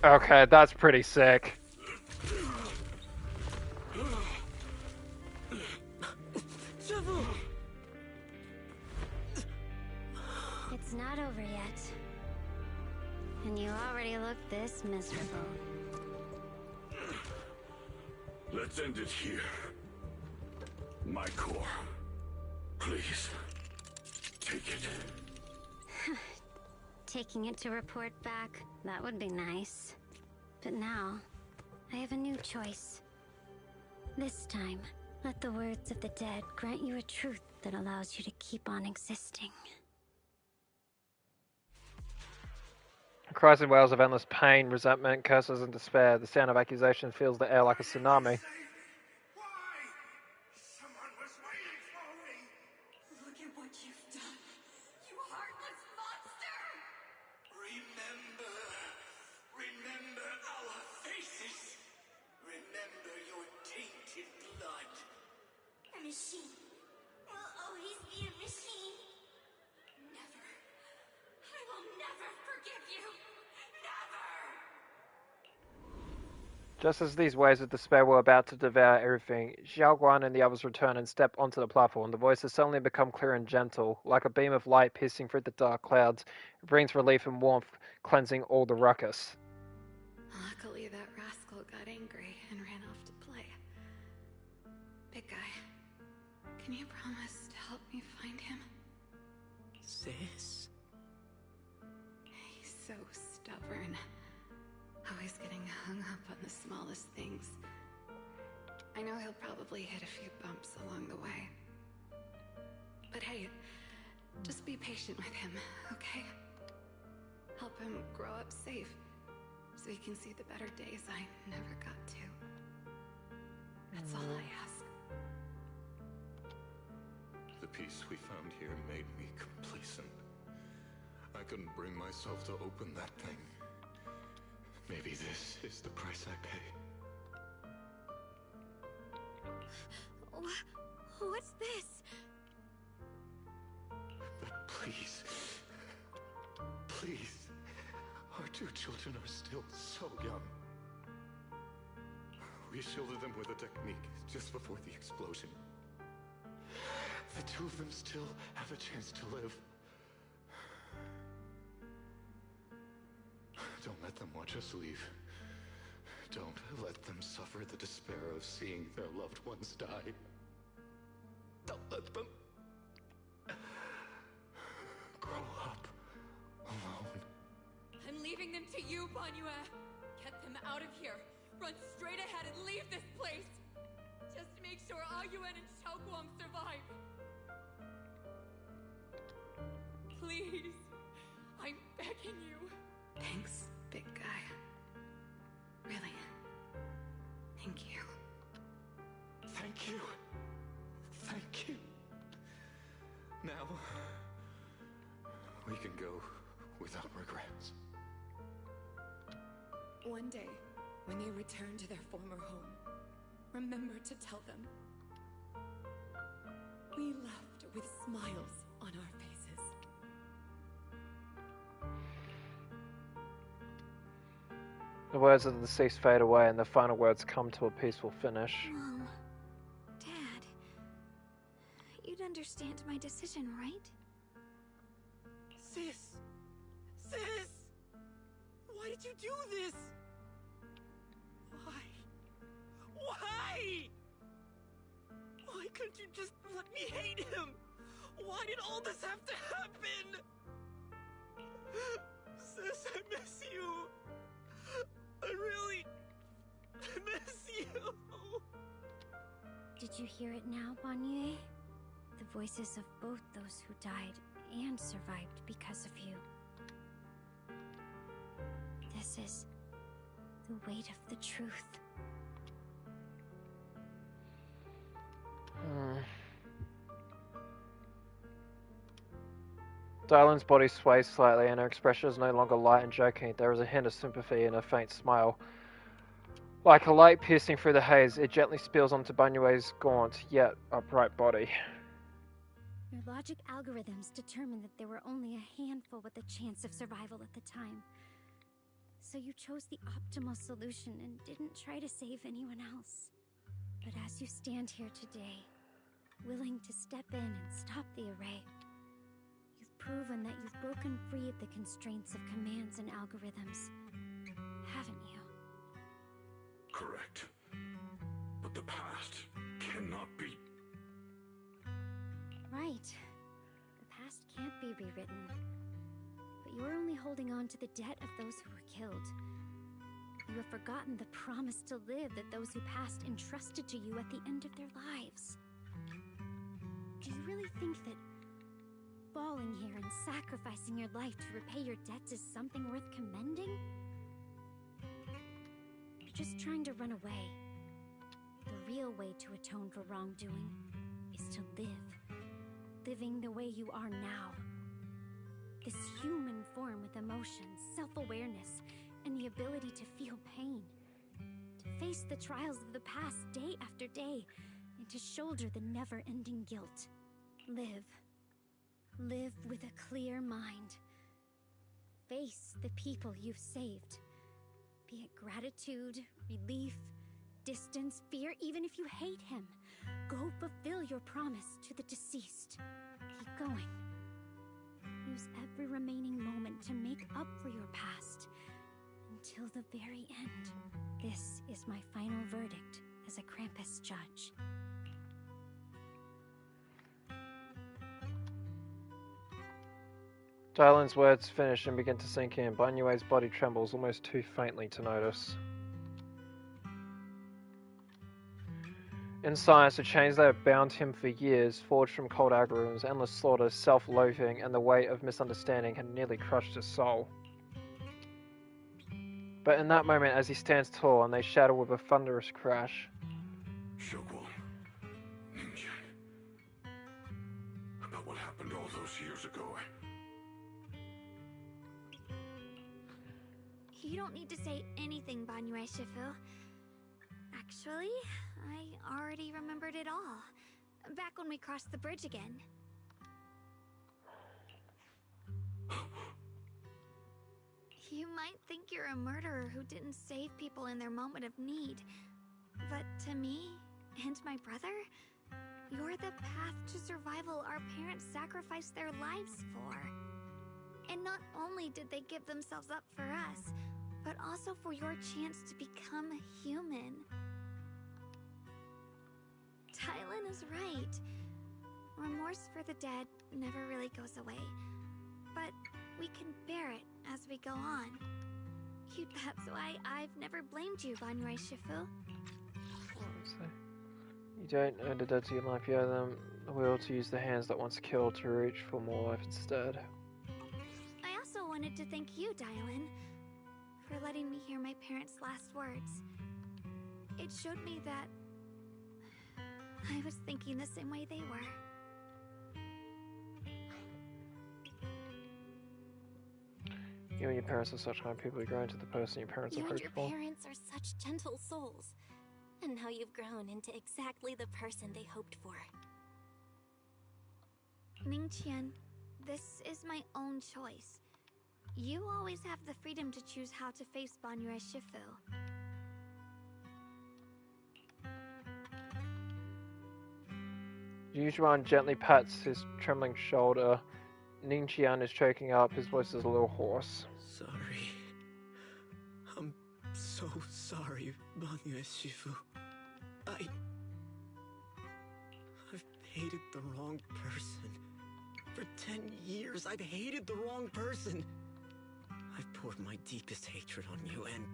Okay, that's pretty sick. It's not over yet. And you already look this miserable. Let's end it here. My core. Please. Take it. Taking it to report back, that would be nice. But now, I have a new choice. This time, let the words of the dead grant you a truth that allows you to keep on existing. Cries and wails of endless pain, resentment, curses and despair. The sound of accusation fills the air like a tsunami. Look at what you've done, you heartless monster! Remember our faces. Remember your tainted blood. A machine will always be a machine. Never. I will never forgive you. Never! Just as these waves of despair were about to devour everything, Xiaoguan and the others return and step onto the platform. The voices suddenly become clear and gentle, like a beam of light piercing through the dark clouds. It brings relief and warmth, cleansing all the ruckus. Luckily, that rascal got angry and ran off to play. Big guy, can you promise to help me find him? Sis? He's so stubborn. Always getting hung up on the smallest things. I know he'll probably hit a few bumps along the way. But hey, just be patient with him, okay? Help him grow up safe, so he can see the better days I never got to. That's all I ask. The peace we found here made me complacent. I couldn't bring myself to open that thing. Maybe this is the price I pay. What's this? But please, please, our two children are still so young. We shielded them with a technique just before the explosion. The two of them still have a chance to live. Don't let them watch us leave. Don't let them suffer the despair of seeing their loved ones die. Don't let them grow up alone. I'm leaving them to you, Banue. Get them out of here. Run straight ahead and leave this place. Just make sure Ayuen and Xiaoguang survive. Please. I'm begging you. Thanks, big guy. Really. Thank you. Thank you. Thank you. Now, we can go without regrets. One day, when they return to their former home, remember to tell them we left with smiles on our faces. The words of the deceased fade away and the final words come to a peaceful finish. Mom, Dad, you'd understand my decision, right? Sis! Sis! Why did you do this? Why? Why? Why couldn't you just let me hate him? Why did all this have to happen? Sis, I miss you. I really miss you. Did you hear it now, Banue? The voices of both those who died and survived because of you. This is the weight of the truth. Dylan's body sways slightly and her expression is no longer light and joking. There is a hint of sympathy in a faint smile. Like a light piercing through the haze, it gently spills onto Banue's gaunt, yet upright body. Your logic algorithms determined that there were only a handful with a chance of survival at the time. So you chose the optimal solution and didn't try to save anyone else. But as you stand here today, willing to step in and stop the array, you've proven that you've broken free of the constraints of commands and algorithms, haven't you? Correct. But the past cannot be. Right. The past can't be rewritten. But you're only holding on to the debt of those who were killed. You have forgotten the promise to live that those who passed entrusted to you at the end of their lives. Do you really think that falling here and sacrificing your life to repay your debts is something worth commending? You're just trying to run away. The real way to atone for wrongdoing is to live. Living the way you are now. This human form with emotions, self-awareness, and the ability to feel pain. To face the trials of the past day after day, and to shoulder the never-ending guilt. Live. Live with a clear mind. Face the people you've saved. Be it gratitude, relief, distance, fear, even if you hate him. Go fulfill your promise to the deceased. Keep going. Use every remaining moment to make up for your past. Until the very end. This is my final verdict as a Krampus judge. Dylan's words finish and begin to sink in. Banue's body trembles almost too faintly to notice. In science, the chains that have bound him for years, forged from cold algorithms, endless slaughter, self-loathing, and the weight of misunderstanding had nearly crushed his soul. But in that moment, as he stands tall and they shatter with a thunderous crash, Xiaoguang, Ningqian, about what happened all those years ago. You don't need to say anything, Banue Shifu. Actually, I already remembered it all. Back when we crossed the bridge again. You might think you're a murderer who didn't save people in their moment of need. But to me, and my brother, you're the path to survival our parents sacrificed their lives for. And not only did they give themselves up for us, but also for your chance to become a human. Tylan is right. Remorse for the dead never really goes away, but we can bear it as we go on. That's why I've never blamed you, Banrei Shifu. You don't owe the dead to your life, you owe them the will to use the hands that once killed to reach for more life instead. I also wanted to thank you, Dylan, for letting me hear my parents' last words. It showed me that I was thinking the same way they were. You and your parents are such kind people. You grow into the person your parents You have and hoped your for. parents are such gentle souls. And now you've grown into exactly the person they hoped for. Ningqian, this is my own choice. You always have the freedom to choose how to face Banrei Shifu. Yushuan gently pats his trembling shoulder. Ningqian is choking up, his voice is a little hoarse. Sorry. I'm so sorry, Banrei Shifu. I've hated the wrong person. For 10 years, I've hated the wrong person. I've poured my deepest hatred on you and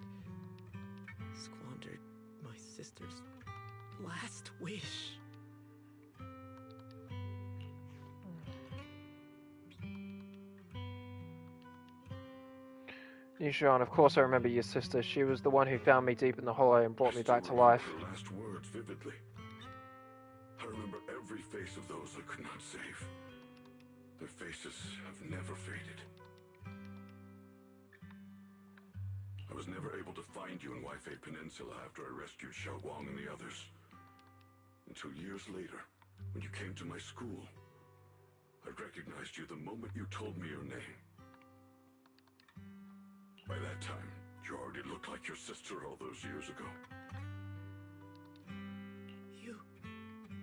squandered my sister's last wish. Yushuan, of course I remember your sister. She was the one who found me deep in the hollow and brought me back to life. Her last words vividly. I remember every face of those I could not save. Their faces have never faded. I was never able to find you in Waifei Peninsula after I rescued Xiao Guang and the others. Until years later, when you came to my school, I recognized you the moment you told me your name. By that time, you already looked like your sister all those years ago.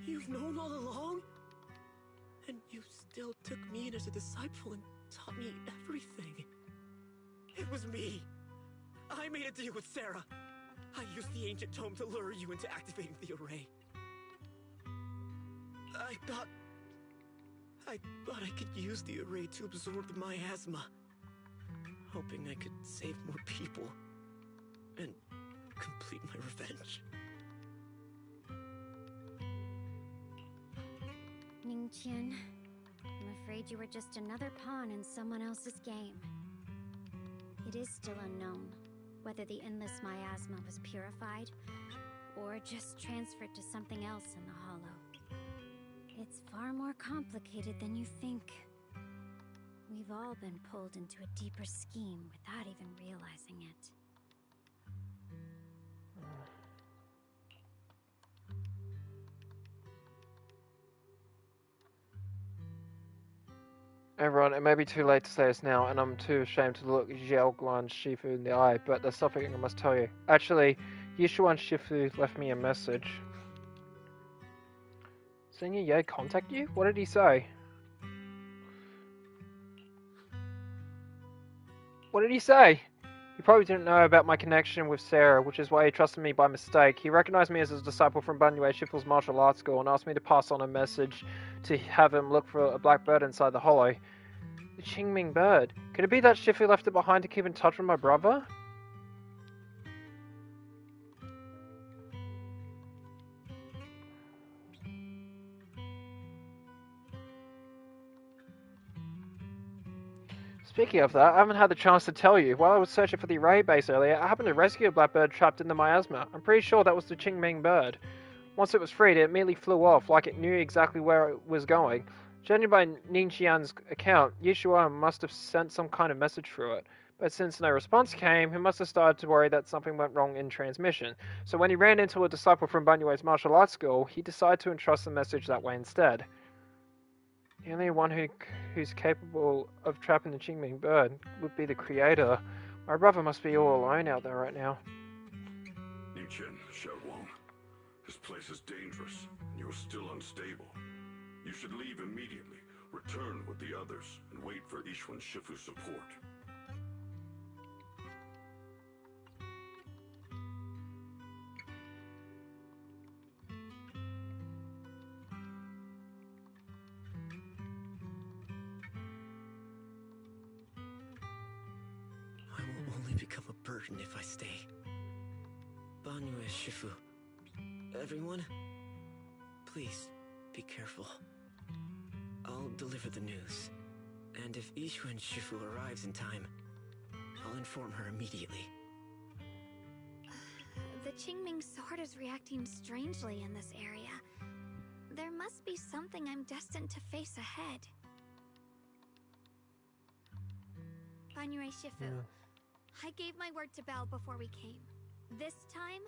You've known all along? And you still took me in as a disciple and taught me everything. It was me. I made a deal with Sarah. I used the ancient tome to lure you into activating the array. I thought I could use the array to absorb the miasma, hoping I could save more people and complete my revenge. Ningqian, I'm afraid you were just another pawn in someone else's game. It is still unknown whether the endless miasma was purified or just transferred to something else in the hollow. It's far more complicated than you think. We've all been pulled into a deeper scheme without even realizing it. Everyone, it may be too late to say this now, and I'm too ashamed to look Xiaoguan Shifu in the eye, but there's something I must tell you. Actually, Yushuan Shifu left me a message. Senior Ye contact you? What did he say? What did he say? He probably didn't know about my connection with Sarah, which is why he trusted me by mistake. He recognized me as a disciple from Banrei Shifu's martial arts school and asked me to pass on a message to have him look for a black bird inside the hollow. The Qingming bird. Could it be that Shifu left it behind to keep in touch with my brother? Speaking of that, I haven't had the chance to tell you. While I was searching for the array base earlier, I happened to rescue a blackbird trapped in the miasma. I'm pretty sure that was the Qingming bird. Once it was freed, it immediately flew off, like it knew exactly where it was going. Judging by Ningqian's account, Yushuan must have sent some kind of message through it. But since no response came, he must have started to worry that something went wrong in transmission. So when he ran into a disciple from Banyue's martial arts school, he decided to entrust the message that way instead. The only one who's capable of trapping the Qingming bird would be the creator. My brother must be all alone out there right now. Ningqian, Xiaoguang, this place is dangerous, and you are still unstable. You should leave immediately, return with the others, and wait for Yushuan Shifu's support. only become a burden if I stay. Banyue Shifu. Everyone, please be careful. I'll deliver the news. And if Yixuan Shifu arrives in time, I'll inform her immediately. The Qingming sword is reacting strangely in this area. There must be something I'm destined to face ahead. Banyue Shifu, I gave my word to Belle before we came. This time,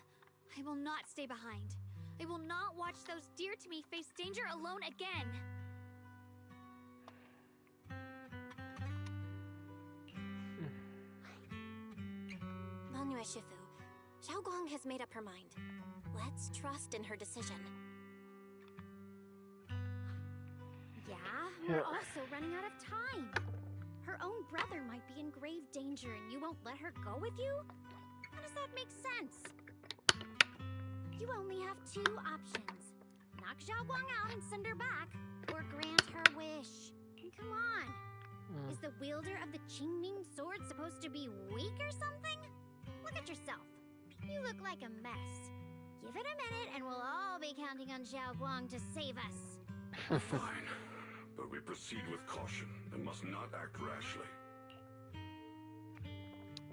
I will not stay behind. I will not watch those dear to me face danger alone again. Banyue Shifu, Xiaoguang has made up her mind. Let's trust in her decision. Yeah, we're also running out of time. Her own brother might be in grave danger and you won't let her go with you? How does that make sense? You only have two options. Knock Xiaoguang out and send her back, or grant her wish. And come on. Is the wielder of the Qingming sword supposed to be weak or something? Look at yourself. You look like a mess. Give it a minute and we'll all be counting on Xiaoguang to save us. Fine, but we proceed with caution and must not act rashly.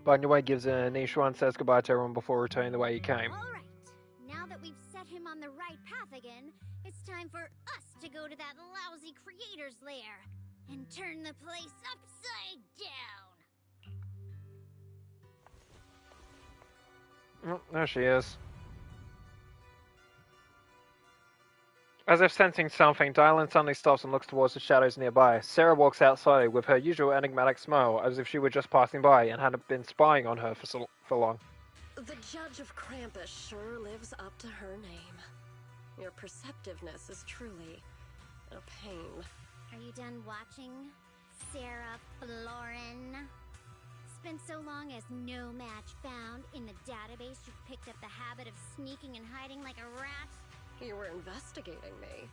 Banyue gives a Nishuan and says goodbye to everyone before returning the way he came. All right. Now that we've set him on the right path again, it's time for us to go to that lousy creator's lair and turn the place upside down. Oh, there she is. As if sensing something, Dylan suddenly stops and looks towards the shadows nearby. Sarah walks outside with her usual enigmatic smile, as if she were just passing by and hadn't been spying on her for long. The Judge of Krampus sure lives up to her name. Your perceptiveness is truly a pain. Are you done watching, Sarah Florin? It's been so long as no match found. In the database, you've picked up the habit of sneaking and hiding like a rat. You were investigating me.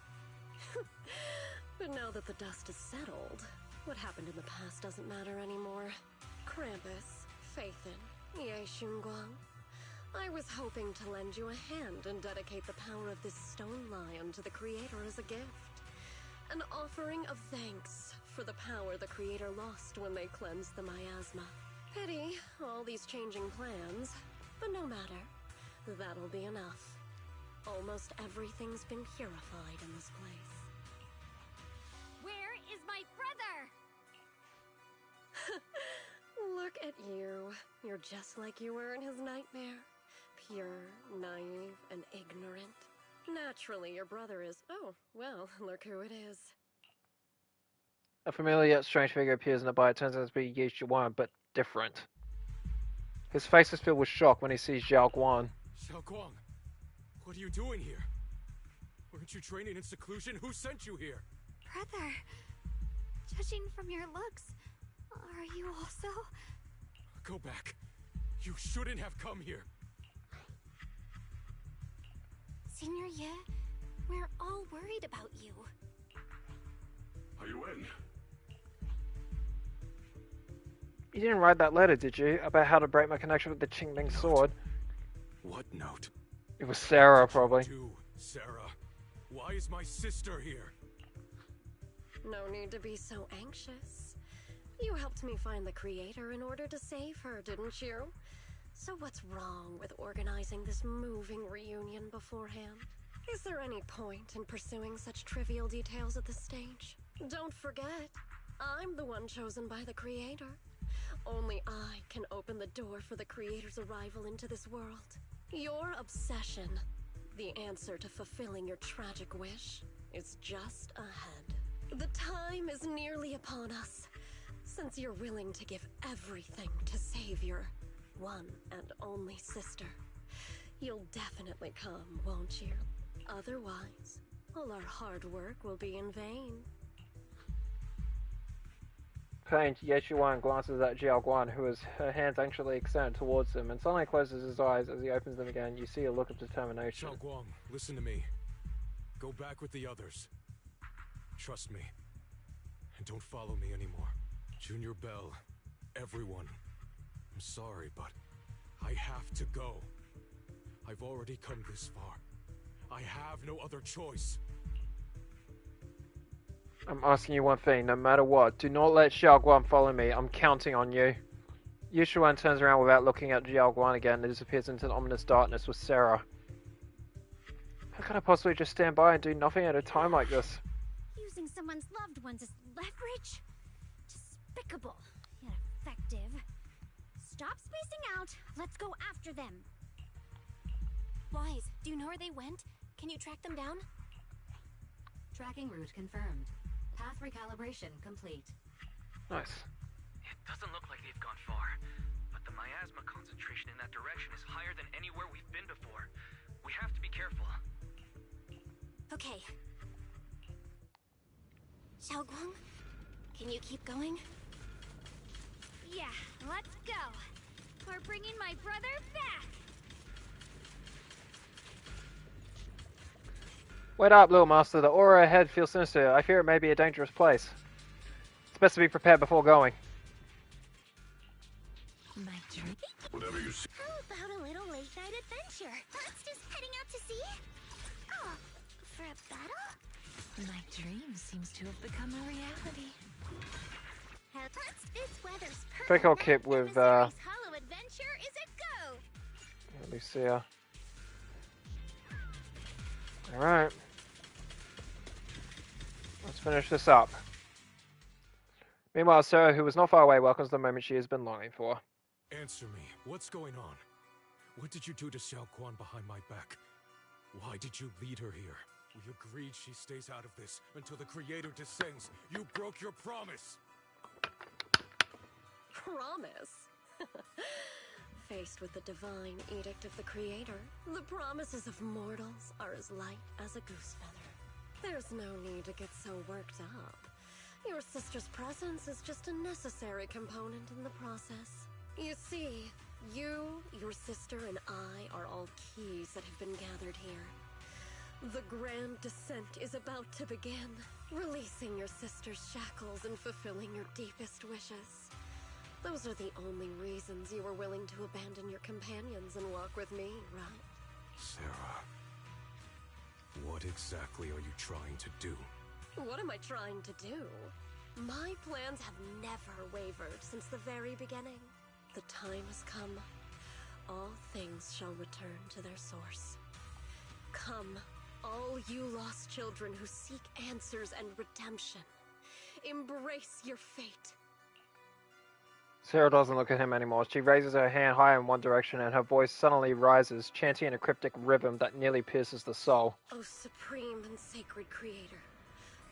But now that the dust is settled, what happened in the past doesn't matter anymore. Krampus, Faithin, Ye Xunguang. I was hoping to lend you a hand and dedicate the power of this stone lion to the Creator as a gift. An offering of thanks for the power the Creator lost when they cleansed the miasma. Pity, all these changing plans, but no matter. That'll be enough. Almost everything's been purified in this place. Where is my brother? Look at you. You're just like you were in his nightmare. Pure, naive, and ignorant. Naturally, your brother is... Oh, well, look who it is. A familiar yet strange figure appears nearby. It turns out to be Ye Zhuan, but different. His face is filled with shock when he sees Zhao Guan. Xiaoguang, what are you doing here? Weren't you training in seclusion? Who sent you here? Brother, judging from your looks, are you also? Go back. You shouldn't have come here. Senior Ye, we're all worried about you. Are you in? You didn't write that letter, did you? About how to break my connection with the Qingming sword? What note? It was Sarah, probably. Sarah, why is my sister here? No need to be so anxious. You helped me find the Creator in order to save her, didn't you? So what's wrong with organizing this moving reunion beforehand? Is there any point in pursuing such trivial details at this stage? Don't forget, I'm the one chosen by the Creator. Only I can open the door for the Creator's arrival into this world. Your obsession, the answer to fulfilling your tragic wish, is just ahead. The time is nearly upon us, since you're willing to give everything to save your one and only sister. You'll definitely come, won't you? Otherwise, all our hard work will be in vain. Pained, Ye Zhuan glances at Zhao Guan, who has her hands anxiously extended towards him, and suddenly closes his eyes. As he opens them again, you see a look of determination. Zhao Guang, listen to me. Go back with the others. Trust me. And don't follow me anymore. Junior Bell, everyone. I'm sorry, but I have to go. I've already come this far. I have no other choice. I'm asking you one thing, no matter what, do not let Xiaoguan follow me. I'm counting on you. Yushuan turns around without looking at Xiaoguan again and disappears into the ominous darkness with Sarah. How can I possibly just stand by and do nothing at a time like this? Using someone's loved ones as leverage? Despicable, yet effective. Stop spacing out. Let's go after them. Wise, do you know where they went? Can you track them down? Tracking route confirmed. Path recalibration complete. Nice. It doesn't look like they've gone far, but the miasma concentration in that direction is higher than anywhere we've been before. We have to be careful. Okay. Xiaoguang, can you keep going? Yeah, let's go. We're bringing my brother back. Wait up, little master. The aura ahead feels sinister. I fear it may be a dangerous place. It's best to be prepared before going. My dream? Whatever you see. How about a little late night adventure? Let's just heading out to sea? Oh, for a battle? My dream seems to have become a reality. This weather's perfect. Pretty cool kit with Hollow adventure is a go. Lucia. Alright. Let's finish this up. Meanwhile, Sarah, who was not far away, welcomes the moment she has been longing for. Answer me. What's going on? What did you do to Xiao Quan behind my back? Why did you lead her here? We agreed she stays out of this until the Creator descends. You broke your promise. Promise? Faced with the divine edict of the Creator, the promises of mortals are as light as a goose feather. There's no need to get so worked up. Your sister's presence is just a necessary component in the process. You see, you, your sister, and I are all keys that have been gathered here. The grand descent is about to begin, releasing your sister's shackles and fulfilling your deepest wishes. Those are the only reasons you were willing to abandon your companions and walk with me, right? Sarah, what exactly are you trying to do? What am I trying to do? My plans have never wavered since the very beginning. The time has come. All things shall return to their source. Come, all you lost children who seek answers and redemption. Embrace your fate. Sarah doesn't look at him anymore. She raises her hand high in one direction and her voice suddenly rises, chanting in a cryptic rhythm that nearly pierces the soul. O supreme and sacred Creator,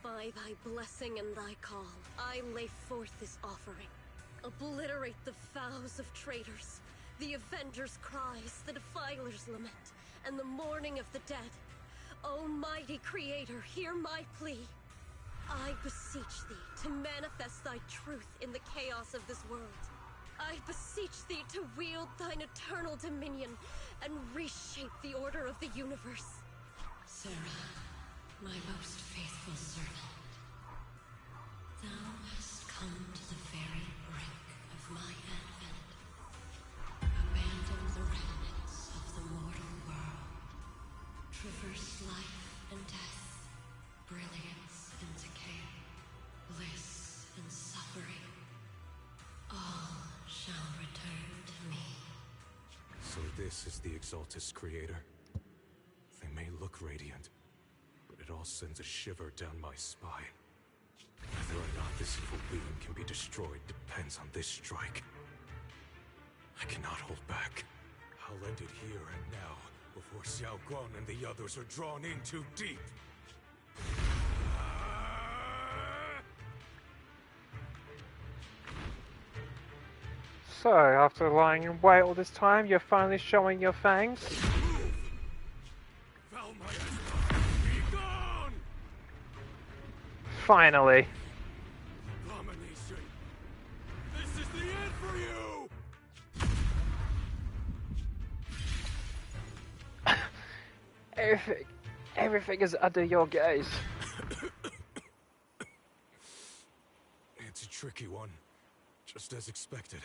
by thy blessing and thy call, I lay forth this offering. Obliterate the vows of traitors, the avengers' cries, the defilers' lament, and the mourning of the dead. Almighty Creator, hear my plea. I beseech thee to manifest thy truth in the chaos of this world. I beseech thee to wield thine eternal dominion and reshape the order of the universe. Sarah, my most faithful servant, thou hast come to the very brink of my advent. Abandon the remnants of the mortal world. Traverse life and death, brilliance and decay, bliss and suffering. All shall return to me. So this is the Exaltus Creator. They may look radiant, but it all sends a shiver down my spine. Whether or not this evil being can be destroyed depends on this strike. I cannot hold back. I'll end it here and now, before Xiao Guang and the others are drawn in too deep. So, after lying in wait all this time, you're finally showing your fangs? Finally. Abomination! This is the end for you! Everything is under your gaze. It's a tricky one, just as expected.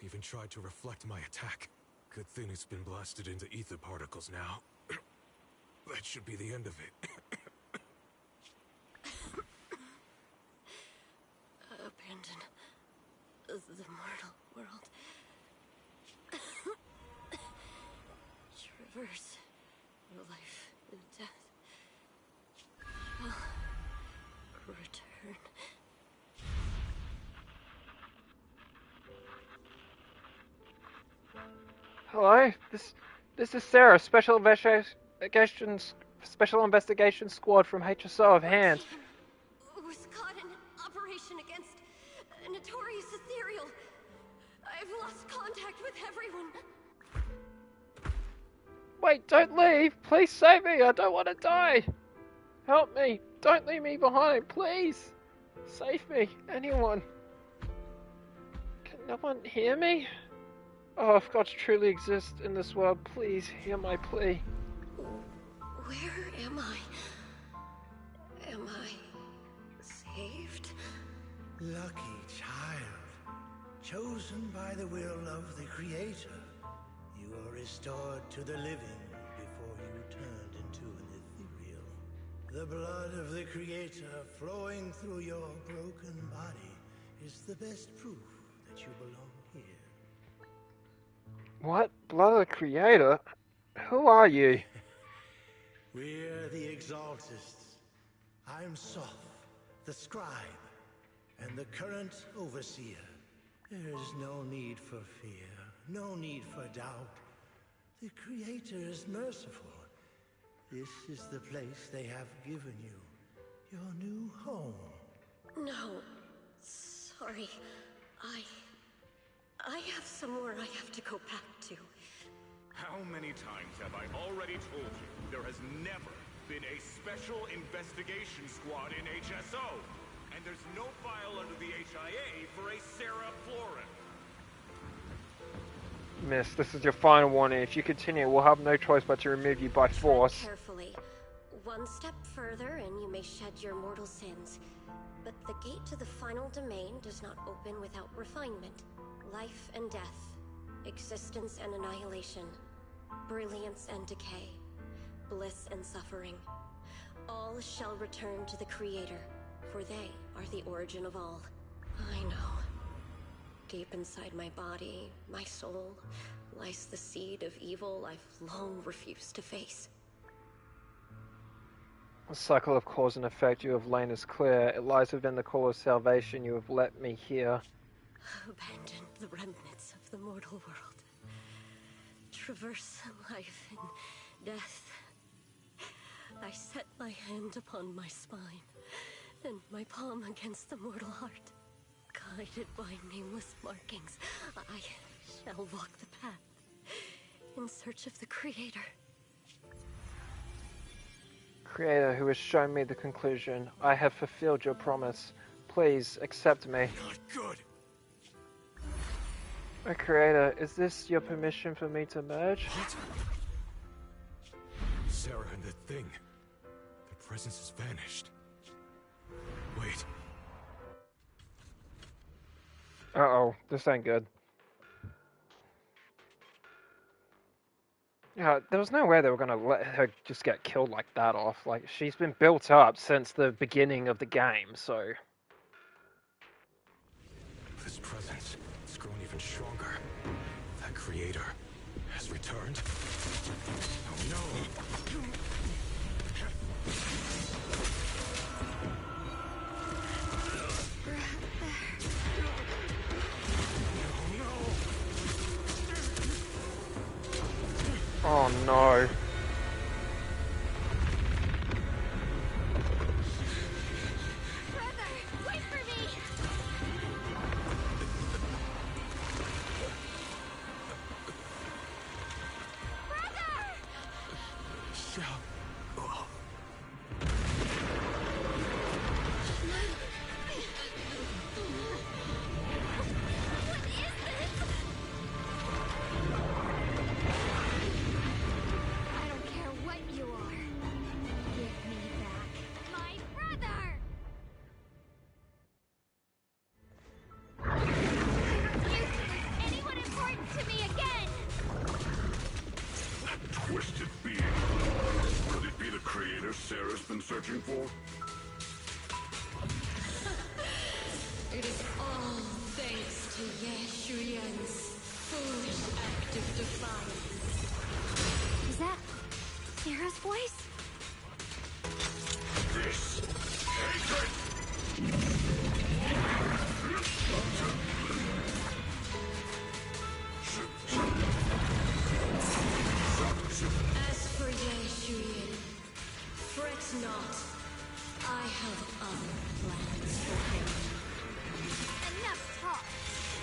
even tried to reflect my attack. Good thing it's been blasted into ether particles now. That should be the end of it. Abandon the mortal world. Traverse life and death. Shall return. Hello, this is Sarah, Special Investigation Squad from HSO of Hand. Was caught in operation against a notorious ethereal. I've lost contact with everyone. Wait, don't leave! Please save me! I don't want to die! Help me! Don't leave me behind, please! Save me! Anyone! Can no one hear me? Oh, if God truly exists in this world, please hear my plea. Where am I? Am I saved? Lucky child, chosen by the will of the Creator. You are restored to the living before you turned into an ethereal. The blood of the Creator flowing through your broken body is the best proof that you belong here. What? Blood of the Creator? Who are you? We're the Exaltists. I'm Soph, the Scribe, and the current Overseer. There is no need for fear, no need for doubt. The Creator is merciful. This is the place they have given you, your new home. No, sorry. I have somewhere I have to go back to. How many times have I already told you there has never been a special investigation squad in HSO? And there's no file under the HIA for a Sarah Florin. Miss, this is your final warning. If you continue, we'll have no choice but to remove you by force. Tread carefully. One step further and you may shed your mortal sins. But the gate to the final domain does not open without refinement. Life and death. Existence and annihilation. Brilliance and decay. Bliss and suffering. All shall return to the Creator, for they are the origin of all. I know. Deep inside my body, my soul, lies the seed of evil I've long refused to face. The cycle of cause and effect you have lain is clear. It lies within the call of salvation you have let me hear. Abandon the remnants of the mortal world. Traverse life and death. I set my hand upon my spine, and my palm against the mortal heart. Guided by nameless markings, I shall walk the path, in search of the Creator. Creator, who has shown me the conclusion, I have fulfilled your promise. Please, accept me. Not good! Oh, Creator, is this your permission for me to merge? What? Sarah and the thing. Their presence has vanished. Wait. Uh-oh, this ain't good. Yeah, there was no way they were gonna let her just get killed like that off. Like, she's been built up since the beginning of the game, so... This presence has grown even stronger. That Creator has returned. Oh no! Oh no. Brother, wait for me! Brother! be fine. Is that Sarah's voice? This hatred! As for Yang Shuyin, fret not. I have other plans for him. Enough talk.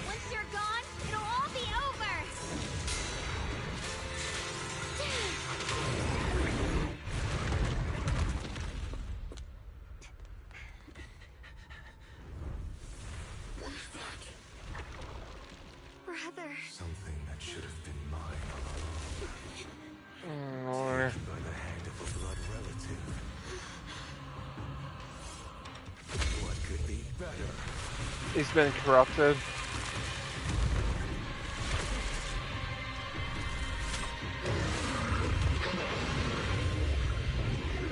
Once you're gone, it'll all be over. Brother. Something that should have been mine all Oh, along. By the hand of a blood relative. What could be better? he's been corrupted.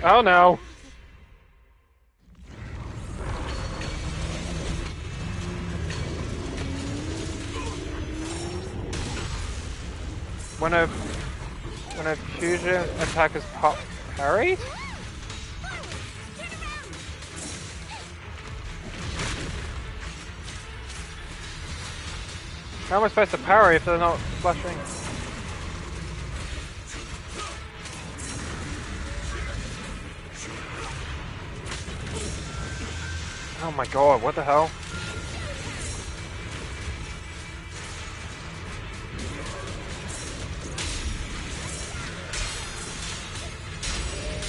Oh no! When a fusion attack is parried? How am I supposed to parry if they're not flashing? Oh my god, what the hell?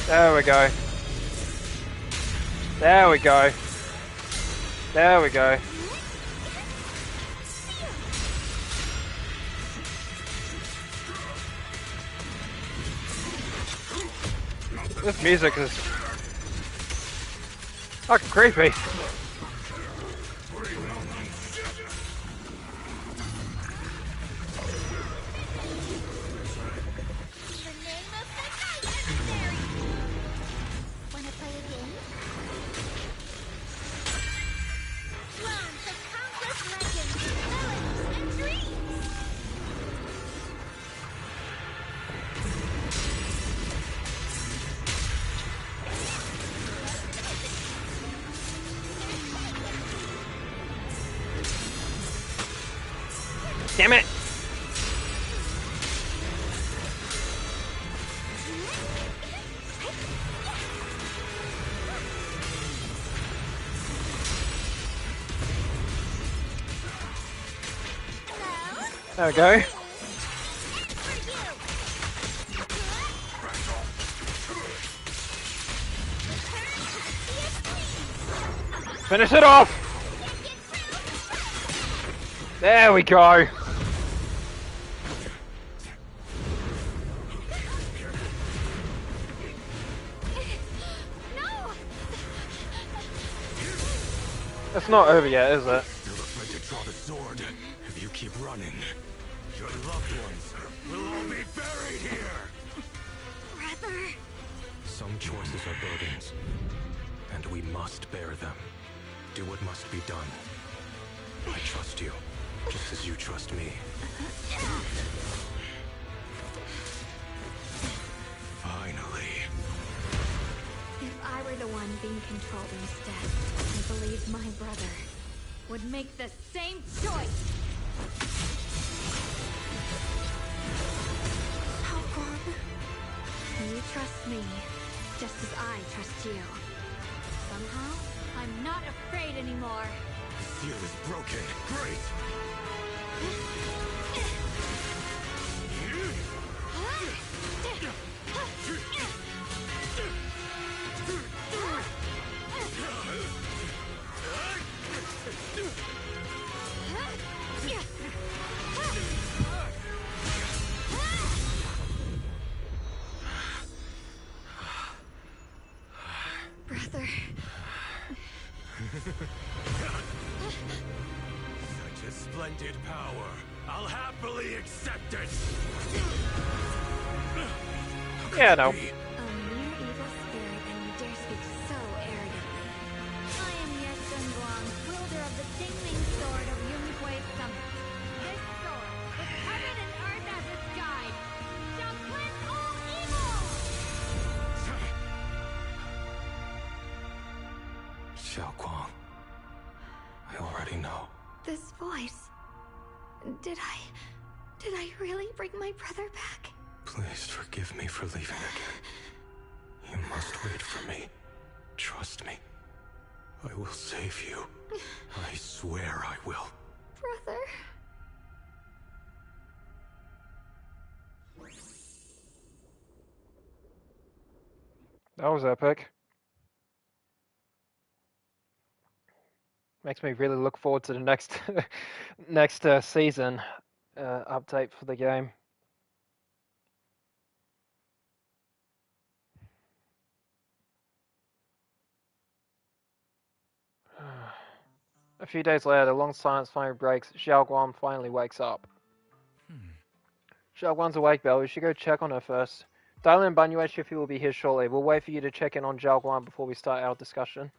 There we go. There we go. There we go. This music is fucking creepy. Wanna play a game? Clones of countless legends, melodies, and dreams! Damn it! There we go. Finish it off! There we go. It's not over yet, is it? You look ready to draw the sword. If you keep running, your loved ones will all be buried here. Brother! Some choices are burdens, and we must bear them. Do what must be done. I trust you, just as you trust me. Finally. If I were the one being controlled instead, I believe my brother would make the same choice! How come? You trust me, just as I trust you. Somehow, I'm not afraid anymore. The seal is broken. Great! Brother. Such a splendid power. I'll happily accept it. Yeah, no. A mere evil spirit, and you dare speak so arrogantly. I am Ye Zhenguang, wielder of the Jingming sword of Yunhui Summit. This sword, with heaven and earth as its Xiaoguang, I already know. This voice. Did I really bring my brother back? Please forgive me for leaving again. You must wait for me. Trust me. I will save you. I swear I will. Brother. That was epic. Makes me really look forward to the next next season update for the game. A few days later, the long silence finally breaks. Xiaoguang finally wakes up. Xiaoguang's awake, Belle. We should go check on her first. Dylan and Banyue Shifu will be here shortly. We'll wait for you to check in on Xiaoguang before we start our discussion.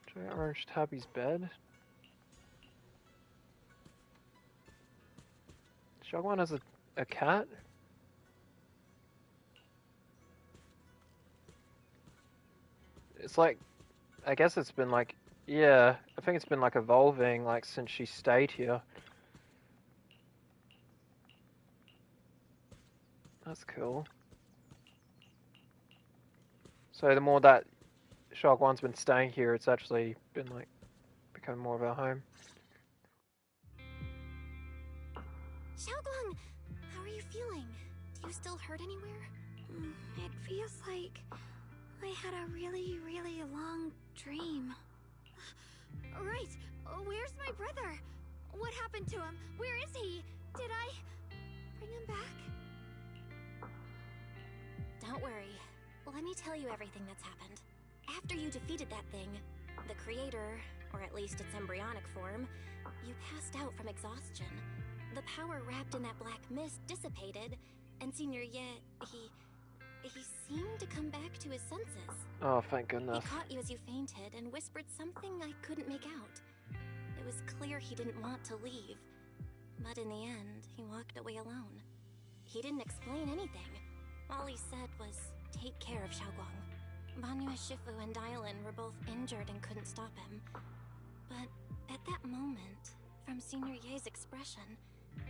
Try Orange Tabby's bed. Xiaoguang has a cat? It's like, I guess it's been like, yeah, I think it's been like evolving like since she stayed here. That's cool. So the more that Xiaoguang's been staying here, it's actually been like becoming more of our home. Xiaoguang, how are you feeling? Do you still hurt anywhere? It feels like I had a really, really long dream. Right, where's my brother? What happened to him? Where is he? Did I bring him back? Don't worry. Let me tell you everything that's happened. After you defeated that thing, the creator, or at least its embryonic form, you passed out from exhaustion. The power wrapped in that black mist dissipated, and Senior Ye, he seemed to come back to his senses. Oh, thank goodness. He caught you as you fainted and whispered something I couldn't make out. It was clear he didn't want to leave, but in the end, he walked away alone. He didn't explain anything. All he said was, take care of Xiaoguang. Banyue Shifu and Dylan were both injured and couldn't stop him. But at that moment, from Senior Ye's expression,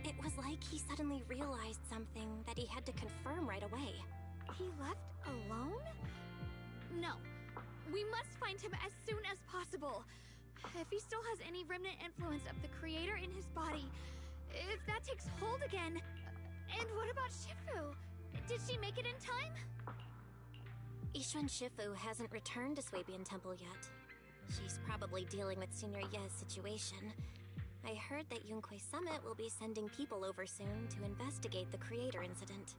it was like he suddenly realized something that he had to confirm right away. He left alone? No. We must find him as soon as possible. If he still has any remnant influence of the creator in his body, if that takes hold again. And what about Shifu? Did she make it in time? Yixuan Shifu hasn't returned to Swabian Temple yet. She's probably dealing with Senior Ye's situation. I heard that Yunquay Summit will be sending people over soon to investigate the creator incident.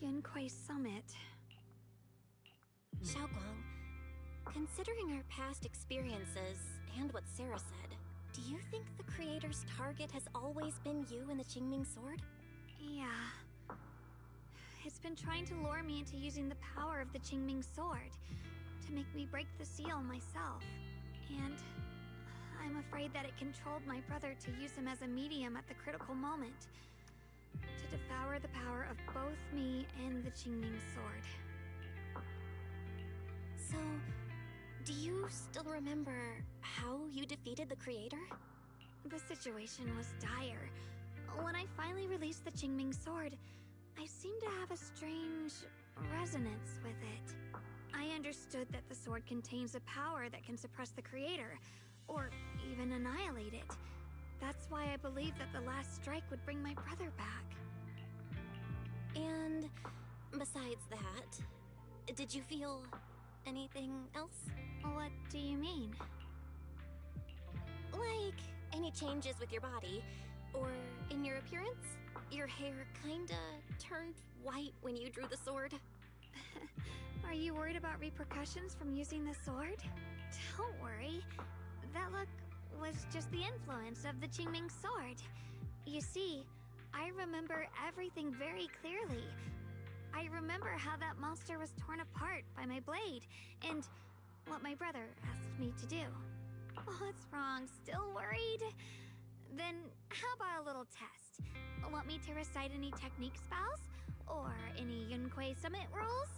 Yunquay Summit. Xiaoguang, considering our past experiences and what Sarah said, do you think the creator's target has always been you and the Qingming Sword? Yeah. It's been trying to lure me into using the power of the Qingming Sword to make me break the seal myself. And I'm afraid that it controlled my brother to use him as a medium at the critical moment, to devour the power of both me and the Qingming Sword. So, do you still remember how you defeated the creator? The situation was dire. When I finally released the Qingming Sword, I seemed to have a strange resonance with it. I understood that the sword contains a power that can suppress the creator, or even annihilate it. That's why I believed that the last strike would bring my brother back. And besides that, did you feel anything else? What do you mean? Like any changes with your body, or in your appearance? Your hair kinda turned white when you drew the sword. Are you worried about repercussions from using the sword? Don't worry. That look was just the influence of the Qingming Sword. You see, I remember everything very clearly. I remember how that monster was torn apart by my blade, and what my brother asked me to do. What's wrong? Still worried? Then how about a little test? Want me to recite any technique spells? Or any Yunquei Summit rules?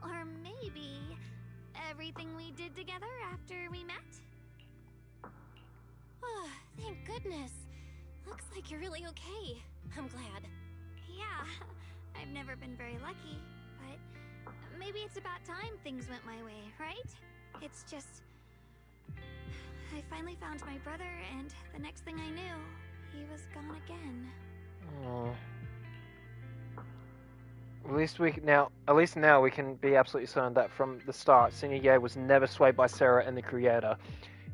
Or maybe everything we did together after we met? Oh, thank goodness. Looks like you're really okay. I'm glad. Yeah, I've never been very lucky, but maybe it's about time things went my way, right? It's just... I finally found my brother, and the next thing I knew, he was gone again. Oh. At least now we can be absolutely certain that from the start, Senior Ye was never swayed by Sarah and the Creator.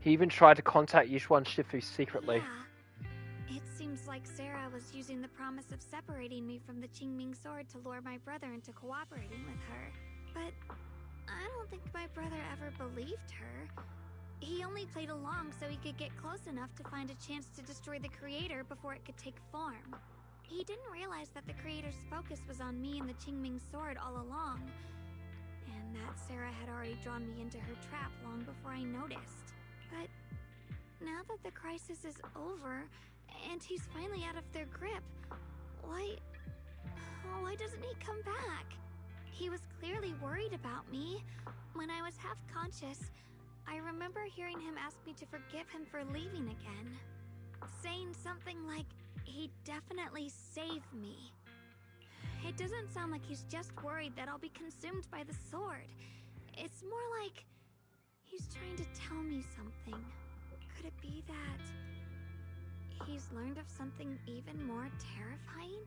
He even tried to contact Yishuan Shifu secretly. Yeah. It seems like Sarah was using the promise of separating me from the Qingming sword to lure my brother into cooperating with her. But I don't think my brother ever believed her. He only played along so he could get close enough to find a chance to destroy the Creator before it could take form. He didn't realize that the Creator's focus was on me and the Qingming sword all along, and that Sarah had already drawn me into her trap long before I noticed. But now that the crisis is over, and he's finally out of their grip, why doesn't he come back? He was clearly worried about me. When I was half conscious, I remember hearing him ask me to forgive him for leaving again, saying something like, he'd definitely save me. It doesn't sound like he's just worried that I'll be consumed by the sword. It's more like he's trying to tell me something. Could it be that he's learned of something even more terrifying?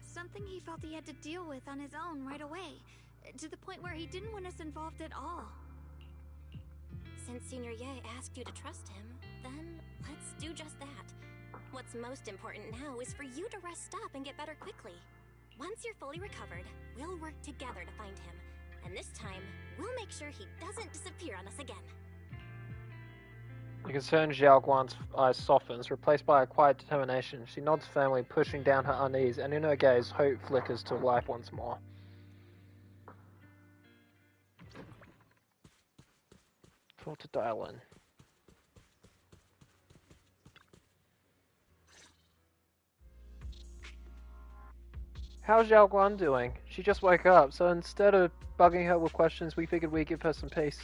Something he felt he had to deal with on his own right away, to the point where he didn't want us involved at all. Since Senior Ye asked you to trust him, then let's do just that. What's most important now is for you to rest up and get better quickly. Once you're fully recovered, we'll work together to find him. And this time, we'll make sure he doesn't disappear on us again. The concerned Xiao Guan's eyes softens, replaced by a quiet determination. She nods firmly, pushing down her unease, and in her gaze, hope flickers to life once more. Thought to dial in. How's Xiao Guan doing? She just woke up, so instead of bugging her with questions, we figured we'd give her some peace.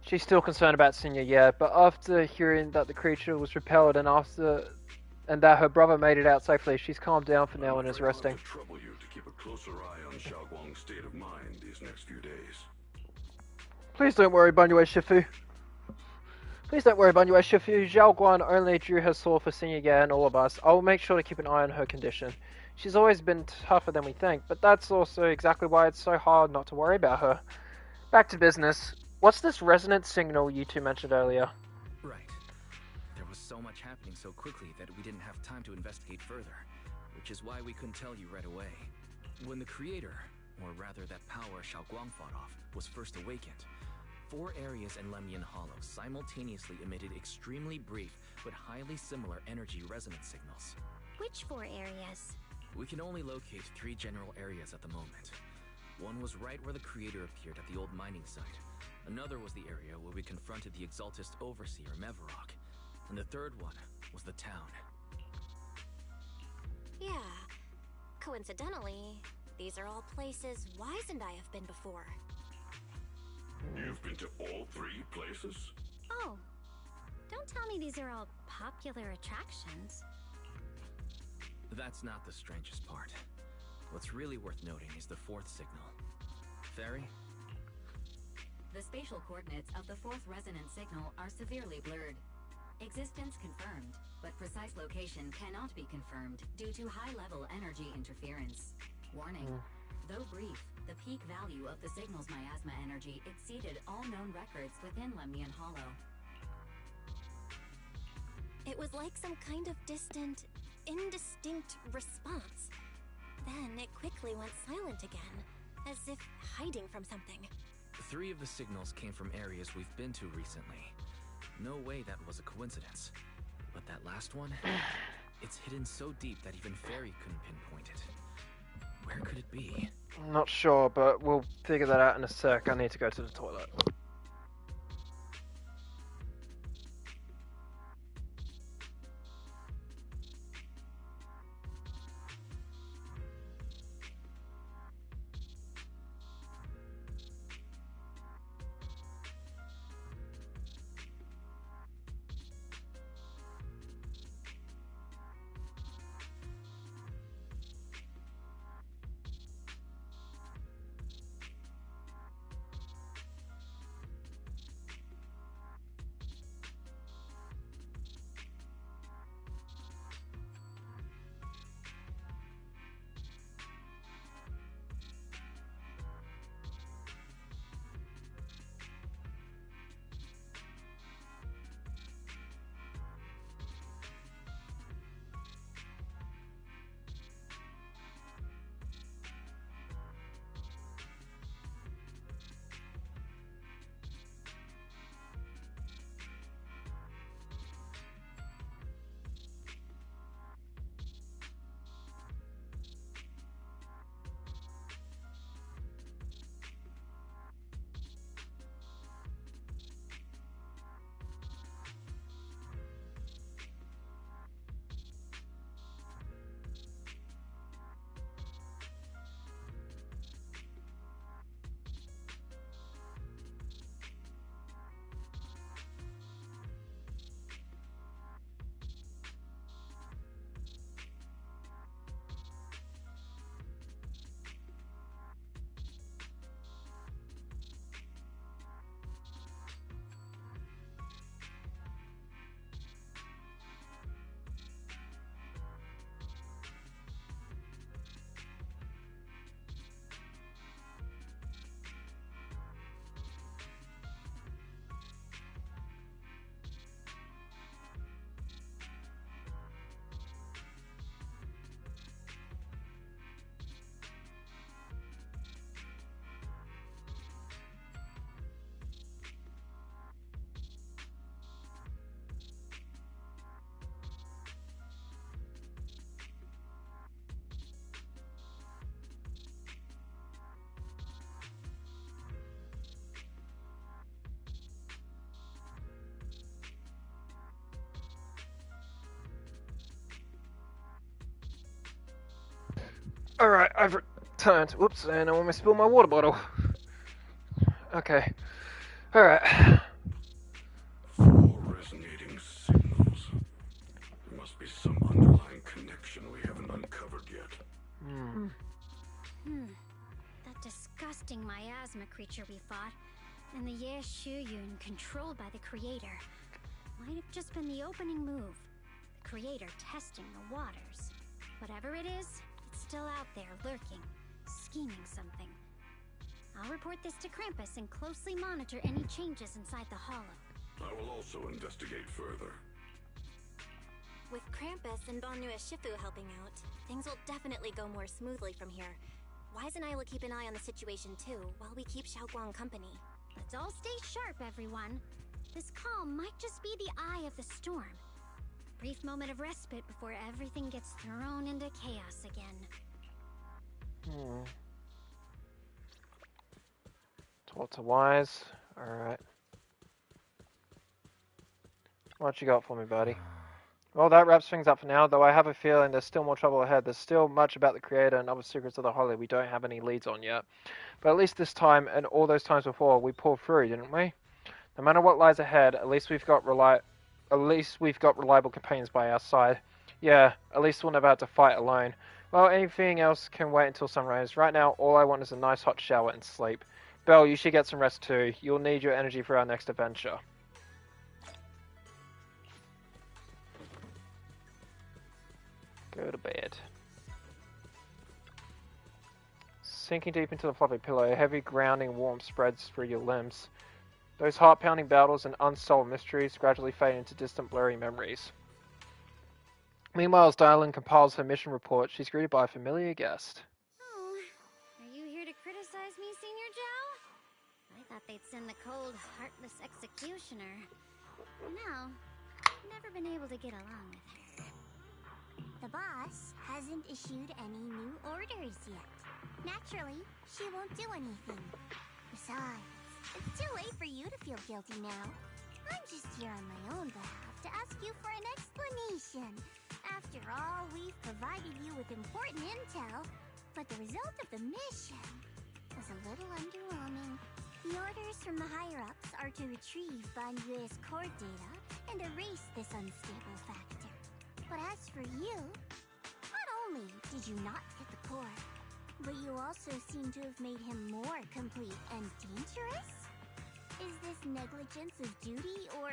She's still concerned about Senior Ye, but after hearing that the creature was repelled and that her brother made it out safely, she's calmed down for now and is resting. I'll have to trouble you to keep a closer eye on Xiao Guang's state of mind these next few days. Please don't worry, Banyue Shifu. Please don't worry, Banyue Shifu. Xiao Guan only drew her sword for Senior Ye and all of us. I will make sure to keep an eye on her condition. She's always been tougher than we think, but that's also exactly why it's so hard not to worry about her. Back to business. What's this resonance signal you two mentioned earlier? Right. There was so much happening so quickly that we didn't have time to investigate further, which is why we couldn't tell you right away. When the Creator, or rather that power Xiao Guang fought off, was first awakened, 4 areas in Lemyan Hollow simultaneously emitted extremely brief but highly similar energy resonance signals. Which 4 areas? We can only locate 3 general areas at the moment. One was right where the Creator appeared at the old mining site. Another was the area where we confronted the Exaltist Overseer Mevarok. And the third one was the town. Yeah. Coincidentally, these are all places Wise and I have been before. You've been to all 3 places? Oh, don't tell me these are all popular attractions. That's not the strangest part. What's really worth noting is the 4th signal. Fairy? The spatial coordinates of the 4th resonance signal are severely blurred. Existence confirmed, but precise location cannot be confirmed due to high-level energy interference. Warning. Though brief, the peak value of the signal's miasma energy exceeded all known records within Lemyan Hollow. It was like some kind of distant, indistinct response. Then it quickly went silent again, as if hiding from something. 3 of the signals came from areas we've been to recently. No way that was a coincidence. But that last one, it's hidden so deep that even Fairy couldn't pinpoint it. Where could it be? I'm not sure, but we'll figure that out in a sec. I need to go to the toilet. Alright, I've returned. Whoops, and I almost spilled my water bottle. Okay. Alright. Four resonating signals. There must be some underlying connection we haven't uncovered yet. That disgusting miasma creature we fought, and the Ye Shuyun controlled by the Creator, might have just been the opening move. The Creator testing the waters. Whatever it is, it's still out there lurking, scheming something. I'll report this to Krampus and closely monitor any changes inside the hollow. I will also investigate further. With Krampus and Banu Shifu helping out, things will definitely go more smoothly from here. Wise and I will keep an eye on the situation too, while we keep Xiaoguang company. Let's all stay sharp, everyone. This calm might just be the eye of the storm. A brief moment of respite before everything gets thrown into chaos again. Talk to Wise. Alright. What you got for me, buddy? Well, that wraps things up for now, though I have a feeling there's still more trouble ahead. There's still much about the Creator and other secrets of the Hollow we don't have any leads on yet. But at least this time, and all those times before, we pulled through, didn't we? No matter what lies ahead, at least we've got reliable companions by our side. Yeah, at least we'll never have to fight alone. Well, anything else can wait until sunrise. Right now, all I want is a nice hot shower and sleep. Belle, you should get some rest too. You'll need your energy for our next adventure. Go to bed. Sinking deep into the fluffy pillow, heavy grounding warmth spreads through your limbs. Those heart-pounding battles and unsolved mysteries gradually fade into distant blurry memories. Meanwhile, as Dylan compiles her mission report, she's greeted by a familiar guest. Oh, are you here to criticize me, Senior Joe? I thought they'd send the cold, heartless executioner. No, never been able to get along with her. The boss hasn't issued any new orders yet. Naturally, she won't do anything. Besides, it's too late for you to feel guilty now. I'm just here on my own behalf to ask you for an explanation. After all, we've provided you with important intel, but the result of the mission was a little underwhelming. The orders from the higher-ups are to retrieve Banyue's core data and erase this unstable factor. But as for you, not only did you not hit the core, but you also seem to have made him more complete and dangerous? Is this negligence of duty or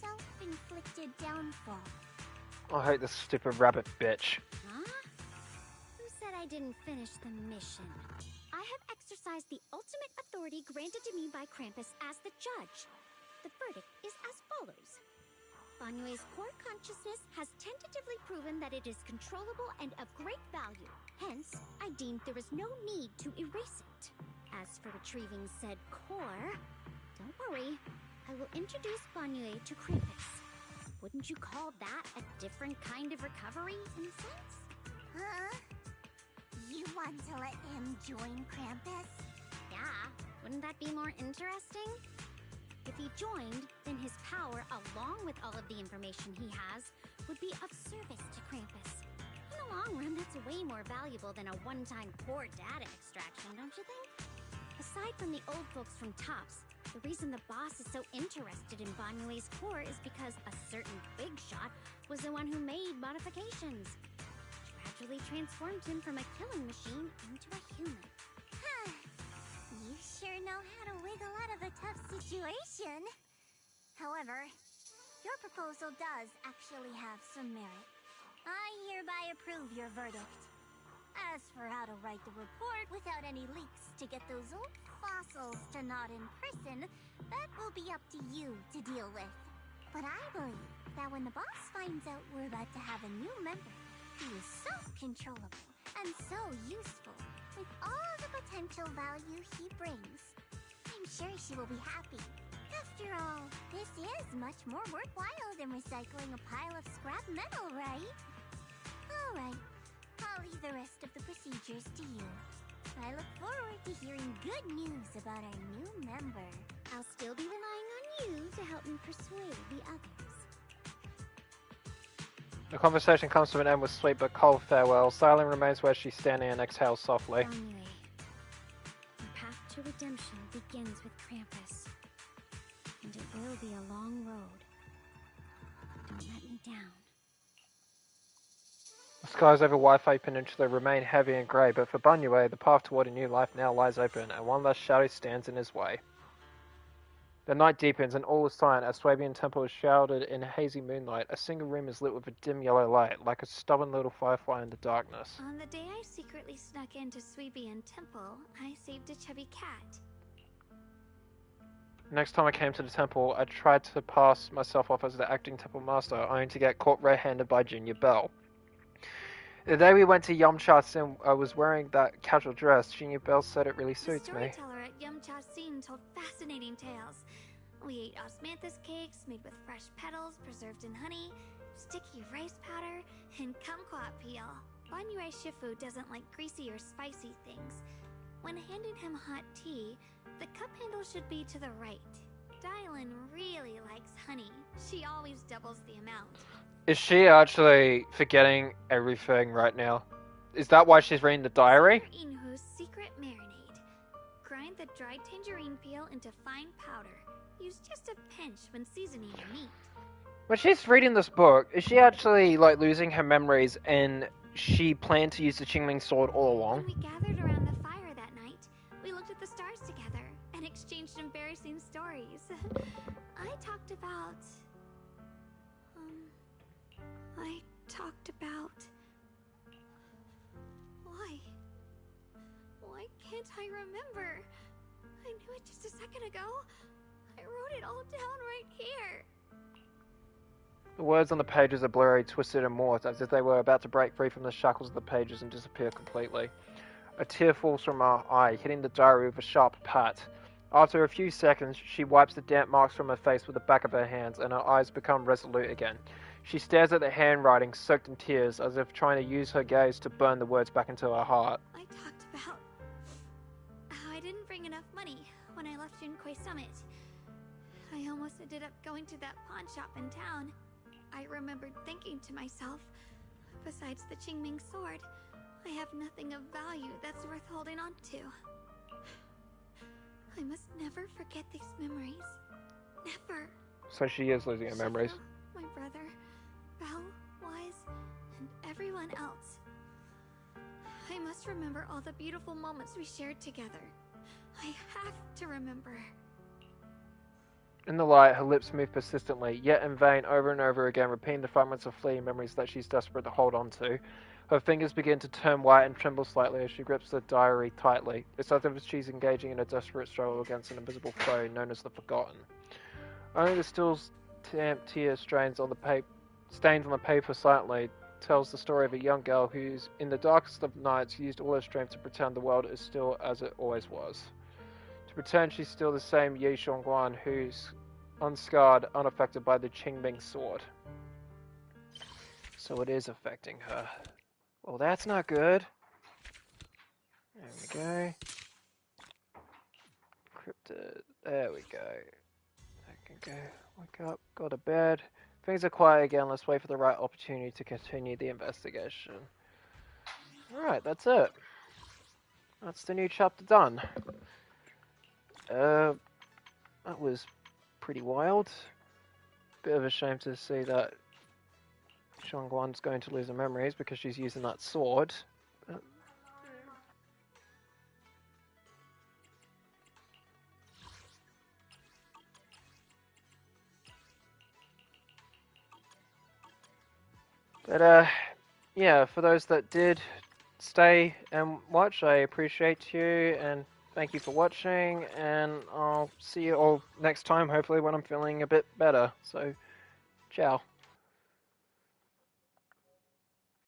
self-inflicted downfall? I hate this stupid rabbit bitch. Huh? Who said I didn't finish the mission? I have exercised the ultimate authority granted to me by Krampus as the judge. The verdict is as follows. Banyue's core consciousness has tentatively proven that it is controllable and of great value. Hence, I deemed there is no need to erase it. As for retrieving said core, don't worry, I will introduce Banyue to Krampus. Wouldn't you call that a different kind of recovery, in a sense? Huh? You want to let him join Krampus? Yeah, wouldn't that be more interesting? If he joined, then his power, along with all of the information he has, would be of service to Krampus. In the long run, that's way more valuable than a one-time core data extraction, don't you think? Aside from the old folks from TOPS, the reason the boss is so interested in Banyue's core is because a certain big shot was the one who made modifications. Gradually transformed him from a killing machine into a human. Huh. You sure know how to wiggle out of a tough situation. However, your proposal does actually have some merit. I hereby approve your verdict. As for how to write the report without any leaks to get those old fossils to nod in person, that will be up to you to deal with. But I believe that when the boss finds out we're about to have a new member, who is so controllable and so useful, with all the potential value he brings, I'm sure she will be happy. After all, this is much more worthwhile than recycling a pile of scrap metal, right? Alright, I'll leave the rest of the procedures to you. I look forward to hearing good news about our new member. I'll still be relying on you to help me persuade the others. The conversation comes to an end with sweet but cold farewell. Silent remains where she's standing and exhales softly. Anyway, the path to redemption begins with Krampus. And it will be a long road. Don't let me down. The skies over Wi-Fi Peninsula remain heavy and grey, but for Bunyue, the path toward a new life now lies open, and one less shadow stands in his way. The night deepens, and all is silent as Swabian Temple is shrouded in hazy moonlight. A single room is lit with a dim yellow light, like a stubborn little firefly in the darkness. On the day I secretly snuck into Swabian Temple, I saved a chubby cat. Next time I came to the temple, I tried to pass myself off as the acting temple master, only to get caught red-handed by Junior Bell. The day we went to Yamcha Sin, I was wearing that casual dress. Junior Bell said it really suits me. The storyteller at Yamcha Sin told fascinating tales. We ate osmanthus cakes made with fresh petals preserved in honey, sticky rice powder, and kumquat peel. Banyue Shifu doesn't like greasy or spicy things. When handing him hot tea, the cup handle should be to the right. Dylan really likes honey. She always doubles the amount. Is she actually forgetting everything right now? Is that why she's reading the diary? Inhu's secret marinade. Grind the dried tangerine peel into fine powder. Use just a pinch when seasoning your meat. When she's reading this book, is she actually like losing her memories and she planned to use the Qingming sword all along? When we gathered around the fire that night, we looked at the stars together and exchanged embarrassing stories. I talked about... Why can't I remember? I knew it just a second ago. I wrote it all down right here. The words on the pages are blurry, twisted, and morphed, as if they were about to break free from the shackles of the pages and disappear completely. A tear falls from her eye, hitting the diary with a sharp pat. After a few seconds, she wipes the damp marks from her face with the back of her hands, and her eyes become resolute again. She stares at the handwriting, soaked in tears, as if trying to use her gaze to burn the words back into her heart. I talked about how I didn't bring enough money when I left Junkoi Summit. I almost ended up going to that pawn shop in town. I remembered thinking to myself, besides the Qingming sword, I have nothing of value that's worth holding on to. I must never forget these memories. Never. So she is losing her memories. My brother, Belle, Wise, and everyone else. I must remember all the beautiful moments we shared together. I have to remember. In the light, her lips move persistently, yet in vain, over and over again, repeating the fragments of fleeting memories that she's desperate to hold on to. Her fingers begin to turn white and tremble slightly as she grips the diary tightly. It's as if she's engaging in a desperate struggle against an invisible foe known as the Forgotten. Only the still damp tear stains on the paper silently tells the story of a young girl who's, in the darkest of nights, used all her strength to pretend the world is still as it always was. To pretend she's still the same Ye Xiongguan who's unscarred, unaffected by the Qingming sword. So it is affecting her. Well, that's not good. There we go. Cryptid. There we go. I can go. Wake up. Go to bed. Things are quiet again. Let's wait for the right opportunity to continue the investigation. Alright, that's it. That's the new chapter done. That was pretty wild. Bit of a shame to see that Xiongguan's going to lose her memories because she's using that sword. But yeah, for those that did stay and watch, I appreciate you and thank you for watching, and I'll see you all next time, hopefully when I'm feeling a bit better. So, ciao.